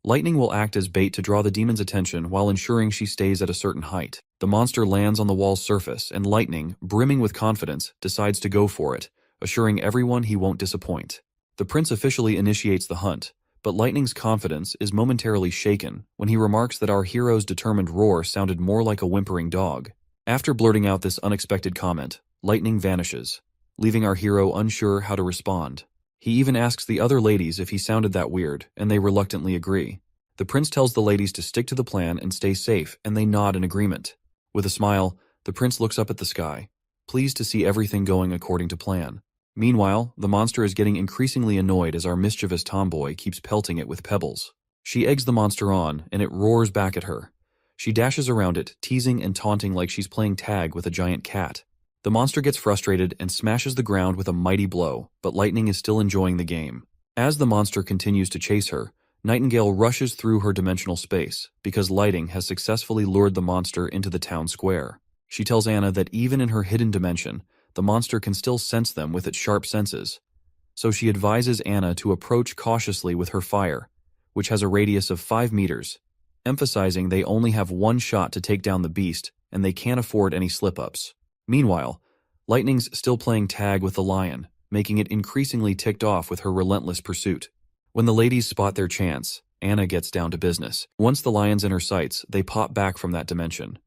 Lightning will act as bait to draw the demon's attention while ensuring she stays at a certain height. The monster lands on the wall's surface, and Lightning, brimming with confidence, decides to go for it, assuring everyone he won't disappoint. The prince officially initiates the hunt, but Lightning's confidence is momentarily shaken when he remarks that our hero's determined roar sounded more like a whimpering dog. After blurting out this unexpected comment, Lightning vanishes, leaving our hero unsure how to respond. He even asks the other ladies if he sounded that weird, and they reluctantly agree. The prince tells the ladies to stick to the plan and stay safe, and they nod in agreement. With a smile, the prince looks up at the sky, pleased to see everything going according to plan. Meanwhile, the monster is getting increasingly annoyed as our mischievous tomboy keeps pelting it with pebbles. She eggs the monster on, and it roars back at her. She dashes around it, teasing and taunting like she's playing tag with a giant cat. The monster gets frustrated and smashes the ground with a mighty blow, but Lightning is still enjoying the game. As the monster continues to chase her, Nightingale rushes through her dimensional space, because Lightning has successfully lured the monster into the town square. She tells Anna that even in her hidden dimension, the monster can still sense them with its sharp senses. So she advises Anna to approach cautiously with her fire, which has a radius of 5 meters, emphasizing they only have one shot to take down the beast, and they can't afford any slip-ups. Meanwhile, Lightning's still playing tag with the lion, making it increasingly ticked off with her relentless pursuit. When the ladies spot their chance, Anna gets down to business. Once the lion's in her sights, they pop back from that dimension.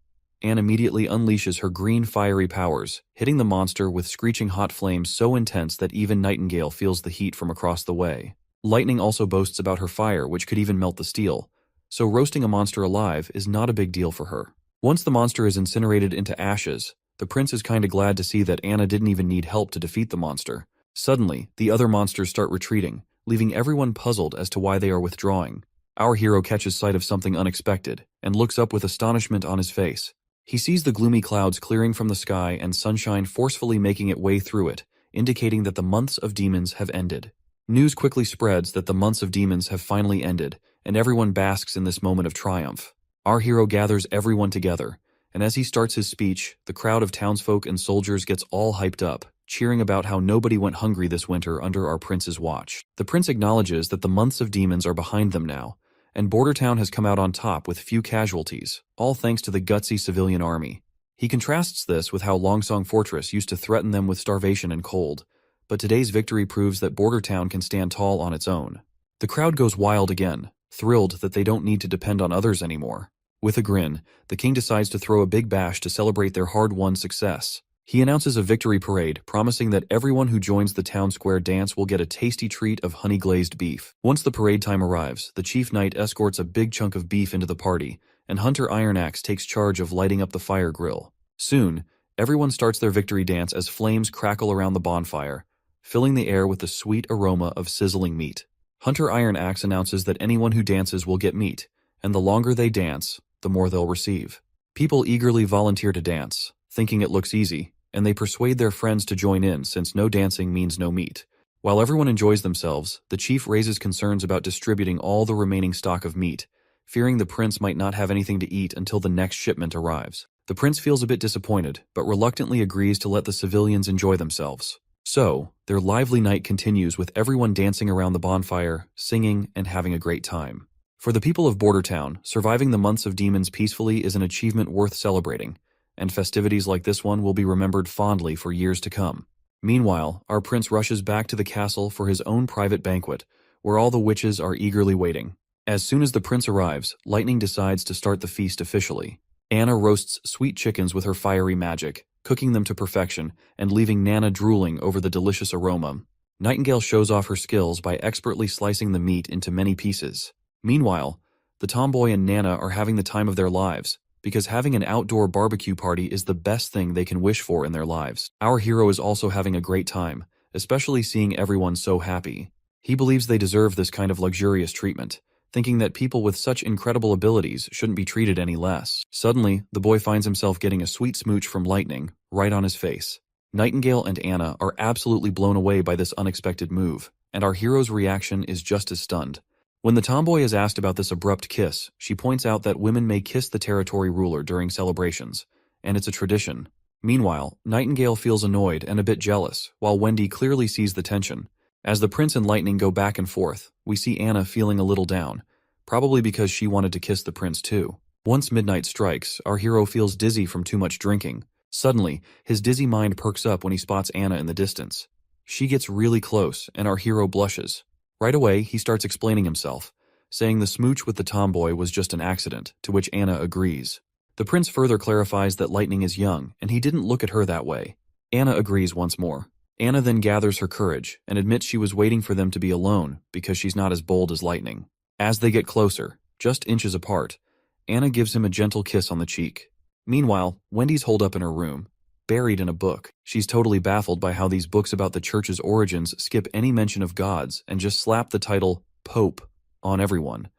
Anne immediately unleashes her green fiery powers, hitting the monster with screeching hot flames so intense that even Nightingale feels the heat from across the way. Lightning also boasts about her fire, which could even melt the steel, so roasting a monster alive is not a big deal for her. Once the monster is incinerated into ashes, the prince is kinda glad to see that Anna didn't even need help to defeat the monster. Suddenly, the other monsters start retreating, leaving everyone puzzled as to why they are withdrawing. Our hero catches sight of something unexpected, and looks up with astonishment on his face. He sees the gloomy clouds clearing from the sky and sunshine forcefully making its way through it, indicating that the months of demons have ended. News quickly spreads that the months of demons have finally ended, and everyone basks in this moment of triumph. Our hero gathers everyone together, and as he starts his speech, the crowd of townsfolk and soldiers gets all hyped up, cheering about how nobody went hungry this winter under our prince's watch. The prince acknowledges that the months of demons are behind them now, and Bordertown has come out on top with few casualties, all thanks to the gutsy civilian army. He contrasts this with how Longsong Fortress used to threaten them with starvation and cold, but today's victory proves that Bordertown can stand tall on its own. The crowd goes wild again, thrilled that they don't need to depend on others anymore. With a grin, the king decides to throw a big bash to celebrate their hard-won success. He announces a victory parade, promising that everyone who joins the town square dance will get a tasty treat of honey-glazed beef. Once the parade time arrives, the chief knight escorts a big chunk of beef into the party, and Hunter Ironaxe takes charge of lighting up the fire grill. Soon, everyone starts their victory dance as flames crackle around the bonfire, filling the air with the sweet aroma of sizzling meat. Hunter Ironaxe announces that anyone who dances will get meat, and the longer they dance, the more they'll receive. People eagerly volunteer to dance, thinking it looks easy, and they persuade their friends to join in since no dancing means no meat. While everyone enjoys themselves, the chief raises concerns about distributing all the remaining stock of meat, fearing the prince might not have anything to eat until the next shipment arrives. The prince feels a bit disappointed, but reluctantly agrees to let the civilians enjoy themselves. So, their lively night continues with everyone dancing around the bonfire, singing, and having a great time. For the people of Bordertown, surviving the months of demons peacefully is an achievement worth celebrating, and festivities like this one will be remembered fondly for years to come. Meanwhile, our prince rushes back to the castle for his own private banquet, where all the witches are eagerly waiting. As soon as the prince arrives, Lightning decides to start the feast officially. Anna roasts sweet chickens with her fiery magic, cooking them to perfection and leaving Nana drooling over the delicious aroma. Nightingale shows off her skills by expertly slicing the meat into many pieces. Meanwhile, the tomboy and Nana are having the time of their lives, because having an outdoor barbecue party is the best thing they can wish for in their lives. Our hero is also having a great time, especially seeing everyone so happy. He believes they deserve this kind of luxurious treatment, thinking that people with such incredible abilities shouldn't be treated any less. Suddenly, the boy finds himself getting a sweet smooch from Lightning, right on his face. Nightingale and Anna are absolutely blown away by this unexpected move, and our hero's reaction is just as stunned. When the tomboy is asked about this abrupt kiss, she points out that women may kiss the territory ruler during celebrations, and it's a tradition. Meanwhile, Nightingale feels annoyed and a bit jealous, while Wendy clearly sees the tension. As the prince and Lightning go back and forth, we see Anna feeling a little down, probably because she wanted to kiss the prince too. Once midnight strikes, our hero feels dizzy from too much drinking. Suddenly, his dizzy mind perks up when he spots Anna in the distance. She gets really close, and our hero blushes. Right away, he starts explaining himself, saying the smooch with the tomboy was just an accident, to which Anna agrees. The prince further clarifies that Lightning is young, and he didn't look at her that way. Anna agrees once more. Anna then gathers her courage and admits she was waiting for them to be alone because she's not as bold as Lightning. As they get closer, just inches apart, Anna gives him a gentle kiss on the cheek. Meanwhile, Wendy's holed up in her room, buried in a book. She's totally baffled by how these books about the church's origins skip any mention of gods and just slap the title Pope on everyone.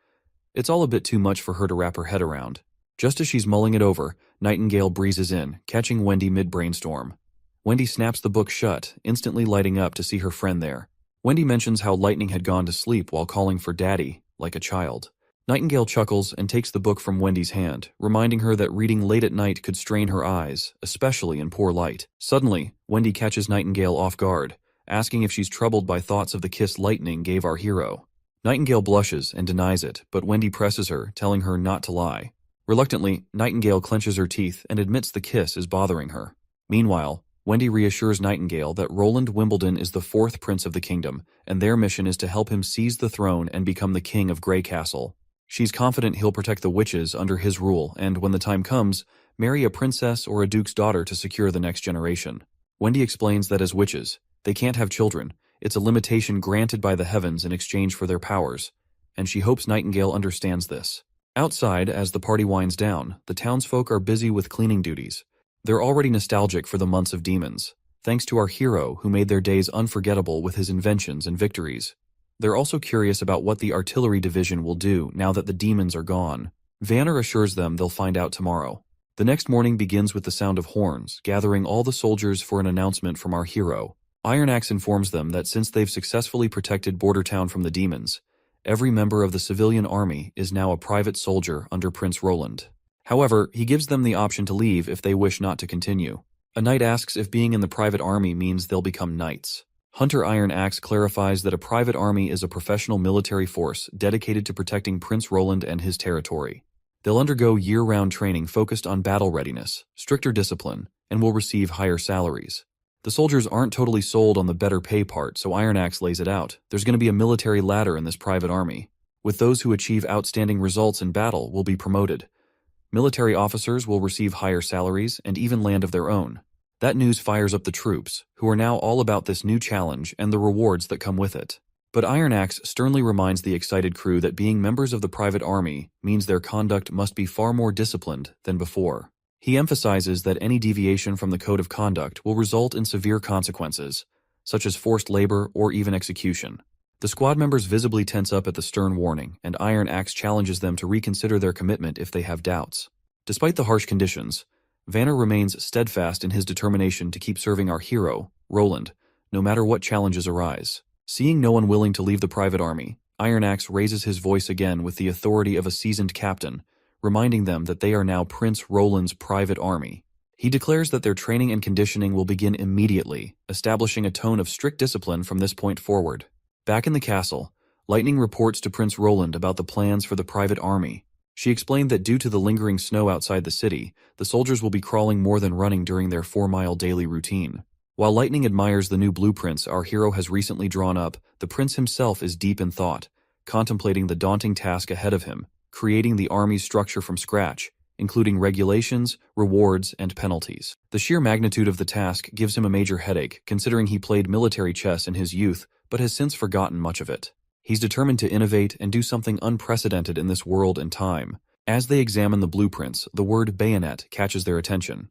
It's all a bit too much for her to wrap her head around. Just as she's mulling it over, Nightingale breezes in, catching Wendy mid-brainstorm. Wendy snaps the book shut, instantly lighting up to see her friend there. Wendy mentions how Lightning had gone to sleep while calling for Daddy, like a child. Nightingale chuckles and takes the book from Wendy's hand, reminding her that reading late at night could strain her eyes, especially in poor light. Suddenly, Wendy catches Nightingale off guard, asking if she's troubled by thoughts of the kiss Lightning gave our hero. Nightingale blushes and denies it, but Wendy presses her, telling her not to lie. Reluctantly, Nightingale clenches her teeth and admits the kiss is bothering her. Meanwhile, Wendy reassures Nightingale that Roland Wimbledon is the fourth prince of the kingdom, and their mission is to help him seize the throne and become the king of Grey Castle. She's confident he'll protect the witches under his rule, and when the time comes, marry a princess or a duke's daughter to secure the next generation. Wendy explains that as witches, they can't have children. It's a limitation granted by the heavens in exchange for their powers, and she hopes Nightingale understands this. Outside, as the party winds down, the townsfolk are busy with cleaning duties. They're already nostalgic for the months of demons, thanks to our hero who made their days unforgettable with his inventions and victories. They're also curious about what the artillery division will do now that the demons are gone. Vanner assures them they'll find out tomorrow. The next morning begins with the sound of horns, gathering all the soldiers for an announcement from our hero. Iron Axe informs them that since they've successfully protected Border Town from the demons, every member of the civilian army is now a private soldier under Prince Roland. However, he gives them the option to leave if they wish not to continue. A knight asks if being in the private army means they'll become knights. Hunter Iron Axe clarifies that a private army is a professional military force dedicated to protecting Prince Roland and his territory. They'll undergo year-round training focused on battle readiness, stricter discipline, and will receive higher salaries. The soldiers aren't totally sold on the better pay part, so Iron Axe lays it out. There's going to be a military ladder in this private army. With those who achieve outstanding results in battle will be promoted. Military officers will receive higher salaries and even land of their own. That news fires up the troops, who are now all about this new challenge and the rewards that come with it. But Iron Axe sternly reminds the excited crew that being members of the private army means their conduct must be far more disciplined than before. He emphasizes that any deviation from the code of conduct will result in severe consequences, such as forced labor or even execution. The squad members visibly tense up at the stern warning, and Iron Axe challenges them to reconsider their commitment if they have doubts. Despite the harsh conditions, Vanner remains steadfast in his determination to keep serving our hero, Roland, no matter what challenges arise. Seeing no one willing to leave the private army, Iron Axe raises his voice again with the authority of a seasoned captain, reminding them that they are now Prince Roland's private army. He declares that their training and conditioning will begin immediately, establishing a tone of strict discipline from this point forward. Back in the castle, Lightning reports to Prince Roland about the plans for the private army. She explained that due to the lingering snow outside the city, the soldiers will be crawling more than running during their 4-mile daily routine. While Lightning admires the new blueprints our hero has recently drawn up, the prince himself is deep in thought, contemplating the daunting task ahead of him, creating the army's structure from scratch, including regulations, rewards, and penalties. The sheer magnitude of the task gives him a major headache, considering he played military chess in his youth, but has since forgotten much of it. He's determined to innovate and do something unprecedented in this world and time. As they examine the blueprints, the word bayonet catches their attention.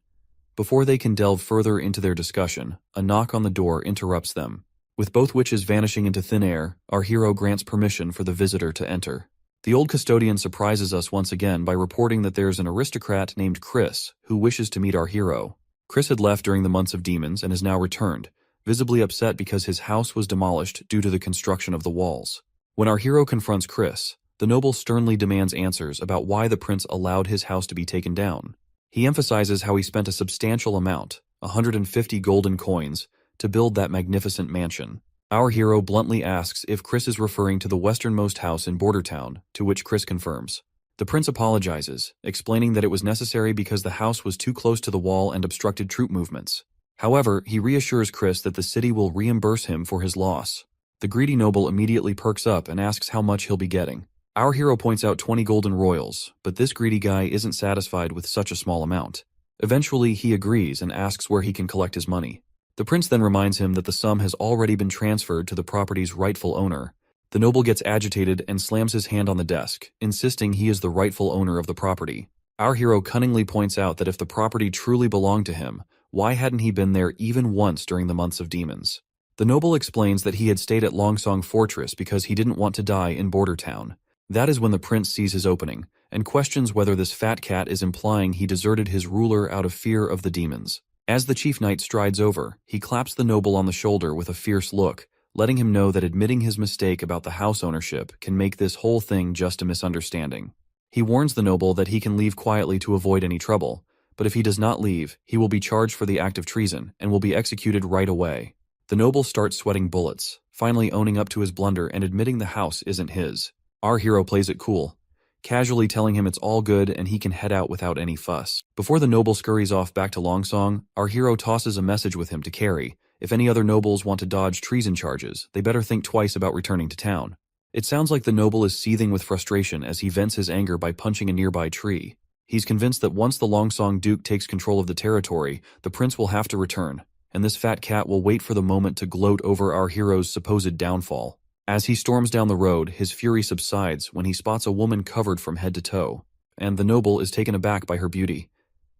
Before they can delve further into their discussion, a knock on the door interrupts them. With both witches vanishing into thin air, our hero grants permission for the visitor to enter. The old custodian surprises us once again by reporting that there's an aristocrat named Chris who wishes to meet our hero. Chris had left during the months of demons and has now returned, visibly upset because his house was demolished due to the construction of the walls. When our hero confronts Chris, the noble sternly demands answers about why the prince allowed his house to be taken down. He emphasizes how he spent a substantial amount, 150 golden coins, to build that magnificent mansion. Our hero bluntly asks if Chris is referring to the westernmost house in Border Town, to which Chris confirms. The prince apologizes, explaining that it was necessary because the house was too close to the wall and obstructed troop movements. However, he reassures Chris that the city will reimburse him for his loss. The greedy noble immediately perks up and asks how much he'll be getting. Our hero points out 20 golden royals, but this greedy guy isn't satisfied with such a small amount. Eventually, he agrees and asks where he can collect his money. The prince then reminds him that the sum has already been transferred to the property's rightful owner. The noble gets agitated and slams his hand on the desk, insisting he is the rightful owner of the property. Our hero cunningly points out that if the property truly belonged to him, why hadn't he been there even once during the months of demons? The noble explains that he had stayed at Longsong Fortress because he didn't want to die in Border Town. That is when the prince sees his opening, and questions whether this fat cat is implying he deserted his ruler out of fear of the demons. As the chief knight strides over, he claps the noble on the shoulder with a fierce look, letting him know that admitting his mistake about the house ownership can make this whole thing just a misunderstanding. He warns the noble that he can leave quietly to avoid any trouble, but if he does not leave, he will be charged for the act of treason and will be executed right away. The noble starts sweating bullets, finally owning up to his blunder and admitting the house isn't his. Our hero plays it cool, casually telling him it's all good and he can head out without any fuss. Before the noble scurries off back to Longsong, our hero tosses a message with him to carry. If any other nobles want to dodge treason charges, they better think twice about returning to town. It sounds like the noble is seething with frustration as he vents his anger by punching a nearby tree. He's convinced that once the Longsong Duke takes control of the territory, the prince will have to return, and this fat cat will wait for the moment to gloat over our hero's supposed downfall. As he storms down the road, his fury subsides when he spots a woman covered from head to toe, and the noble is taken aback by her beauty.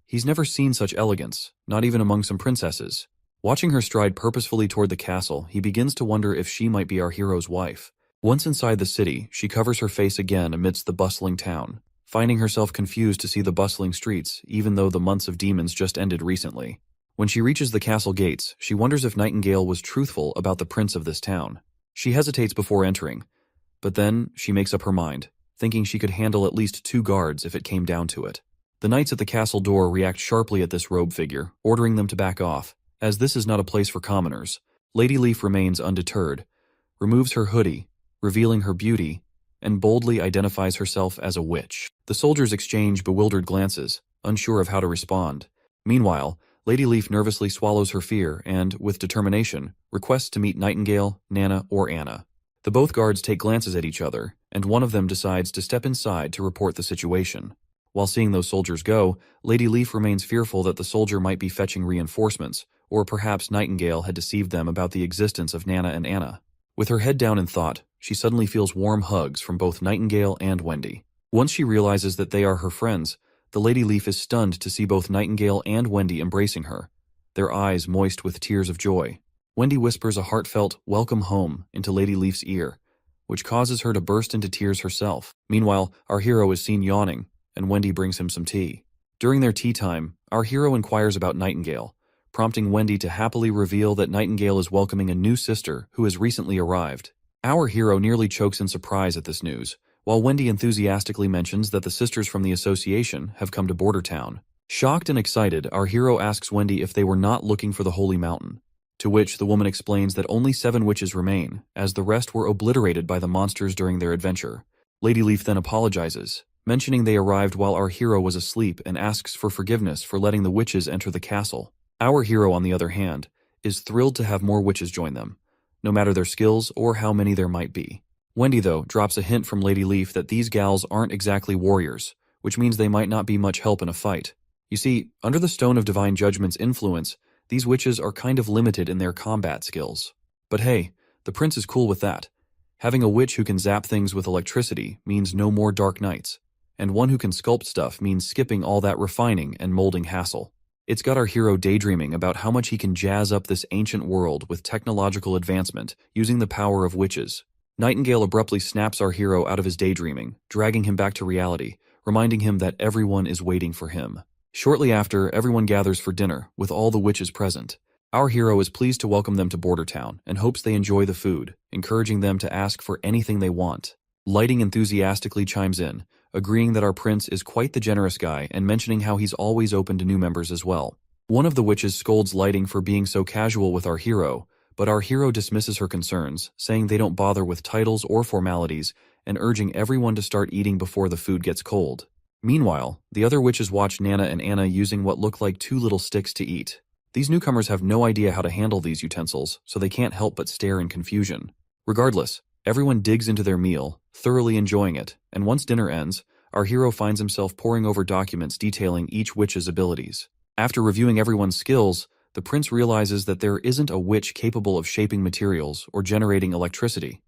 He's never seen such elegance, not even among some princesses. Watching her stride purposefully toward the castle, he begins to wonder if she might be our hero's wife. Once inside the city, she covers her face again amidst the bustling town, finding herself confused to see the bustling streets, even though the months of demons just ended recently. When she reaches the castle gates, she wonders if Nightingale was truthful about the prince of this town. She hesitates before entering, but then she makes up her mind, thinking she could handle at least 2 guards if it came down to it. The knights at the castle door react sharply at this robe figure, ordering them to back off, as this is not a place for commoners. Lady Leaf remains undeterred, removes her hoodie, revealing her beauty, and boldly identifies herself as a witch. The soldiers exchange bewildered glances, unsure of how to respond. Meanwhile, Lady Leaf nervously swallows her fear and, with determination, requests to meet Nightingale, Nana, or Anna. The both guards take glances at each other, and one of them decides to step inside to report the situation. While seeing those soldiers go, Lady Leaf remains fearful that the soldier might be fetching reinforcements, or perhaps Nightingale had deceived them about the existence of Nana and Anna. With her head down in thought, she suddenly feels warm hugs from both Nightingale and Wendy. Once she realizes that they are her friends, the Lady Leaf is stunned to see both Nightingale and Wendy embracing her, their eyes moist with tears of joy. Wendy whispers a heartfelt "welcome home" into Lady Leaf's ear, which causes her to burst into tears herself. Meanwhile, our hero is seen yawning, and Wendy brings him some tea. During their tea time, our hero inquires about Nightingale, prompting Wendy to happily reveal that Nightingale is welcoming a new sister who has recently arrived. Our hero nearly chokes in surprise at this news, while Wendy enthusiastically mentions that the sisters from the association have come to Border Town. Shocked and excited, our hero asks Wendy if they were not looking for the Holy Mountain, to which the woman explains that only 7 witches remain, as the rest were obliterated by the monsters during their adventure. Lady Leaf then apologizes, mentioning they arrived while our hero was asleep, and asks for forgiveness for letting the witches enter the castle. Our hero, on the other hand, is thrilled to have more witches join them, no matter their skills or how many there might be. Wendy, though, drops a hint from Lady Leaf that these gals aren't exactly warriors, which means they might not be much help in a fight. You see, under the Stone of Divine Judgment's influence, these witches are kind of limited in their combat skills. But hey, the prince is cool with that. Having a witch who can zap things with electricity means no more dark nights, and one who can sculpt stuff means skipping all that refining and molding hassle. It's got our hero daydreaming about how much he can jazz up this ancient world with technological advancement using the power of witches. Nightingale abruptly snaps our hero out of his daydreaming, dragging him back to reality, reminding him that everyone is waiting for him. Shortly after, everyone gathers for dinner, with all the witches present. Our hero is pleased to welcome them to Border Town and hopes they enjoy the food, encouraging them to ask for anything they want. Lighting enthusiastically chimes in, agreeing that our prince is quite the generous guy and mentioning how he's always open to new members as well. One of the witches scolds Lighting for being so casual with our hero, but our hero dismisses her concerns, saying they don't bother with titles or formalities, and urging everyone to start eating before the food gets cold. Meanwhile, the other witches watch Nana and Anna using what look like 2 little sticks to eat. These newcomers have no idea how to handle these utensils, so they can't help but stare in confusion. Regardless, everyone digs into their meal, thoroughly enjoying it, and once dinner ends, our hero finds himself poring over documents detailing each witch's abilities. After reviewing everyone's skills, the prince realizes that there isn't a witch capable of shaping materials or generating electricity.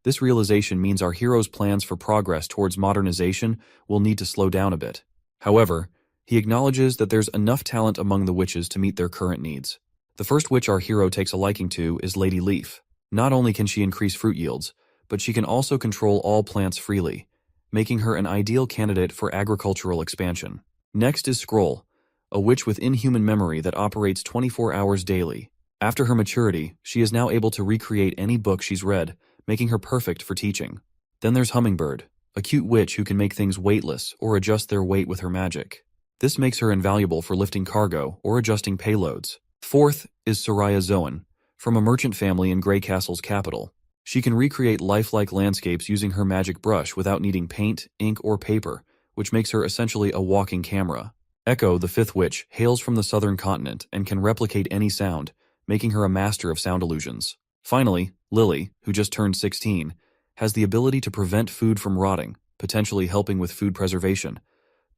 This realization means our hero's plans for progress towards modernization will need to slow down a bit. However, he acknowledges that there's enough talent among the witches to meet their current needs. The first witch our hero takes a liking to is Lady Leaf. Not only can she increase fruit yields, but she can also control all plants freely, making her an ideal candidate for agricultural expansion. Next is Scroll, a witch with inhuman memory that operates 24 hours daily. After her maturity, she is now able to recreate any book she's read, making her perfect for teaching. Then there's Hummingbird, a cute witch who can make things weightless or adjust their weight with her magic. This makes her invaluable for lifting cargo or adjusting payloads. Fourth is Soraya Zoan, from a merchant family in Grey Castle's capital. She can recreate lifelike landscapes using her magic brush without needing paint, ink, or paper, which makes her essentially a walking camera. Echo, the fifth witch, hails from the southern continent and can replicate any sound, making her a master of sound illusions. Finally, Lily, who just turned 16, has the ability to prevent food from rotting, potentially helping with food preservation.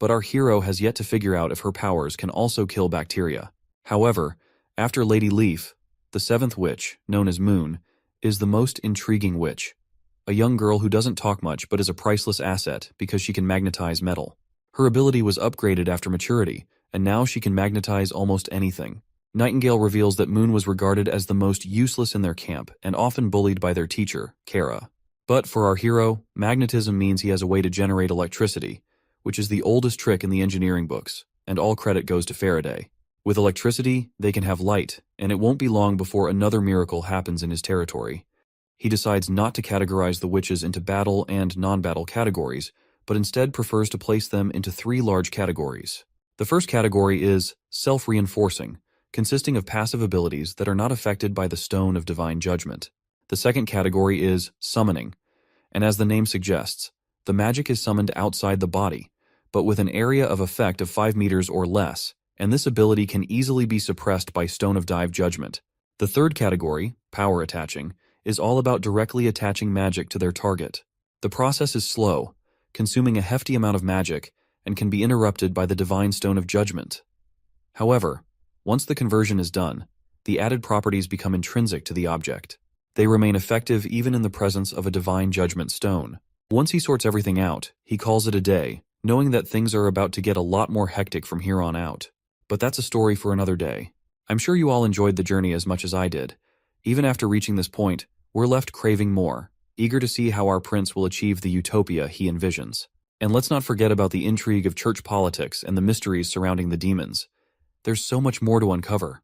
but our hero has yet to figure out if her powers can also kill bacteria. However, after Lady Leaf, the seventh witch, known as Moon, is the most intriguing witch. A young girl who doesn't talk much but is a priceless asset because she can magnetize metal. Her ability was upgraded after maturity, and now she can magnetize almost anything. Nightingale reveals that Moon was regarded as the most useless in their camp and often bullied by their teacher, Kara. But for our hero, magnetism means he has a way to generate electricity, which is the oldest trick in the engineering books, and all credit goes to Faraday. With electricity, they can have light, and it won't be long before another miracle happens in his territory. He decides not to categorize the witches into battle and non-battle categories, but instead prefers to place them into three large categories. The first category is self-reinforcing, consisting of passive abilities that are not affected by the Stone of Divine Judgment. The second category is summoning, and as the name suggests, the magic is summoned outside the body, but with an area of effect of 5 meters or less, and this ability can easily be suppressed by Stone of Dive Judgment. The third category, power attaching, is all about directly attaching magic to their target. The process is slow, consuming a hefty amount of magic, and can be interrupted by the Divine Stone of Judgment. However, once the conversion is done, the added properties become intrinsic to the object. They remain effective even in the presence of a Divine Judgment stone. Once he sorts everything out, he calls it a day, knowing that things are about to get a lot more hectic from here on out. But that's a story for another day. I'm sure you all enjoyed the journey as much as I did. Even after reaching this point, we're left craving more, eager to see how our prince will achieve the utopia he envisions. And let's not forget about the intrigue of church politics and the mysteries surrounding the demons. There's so much more to uncover.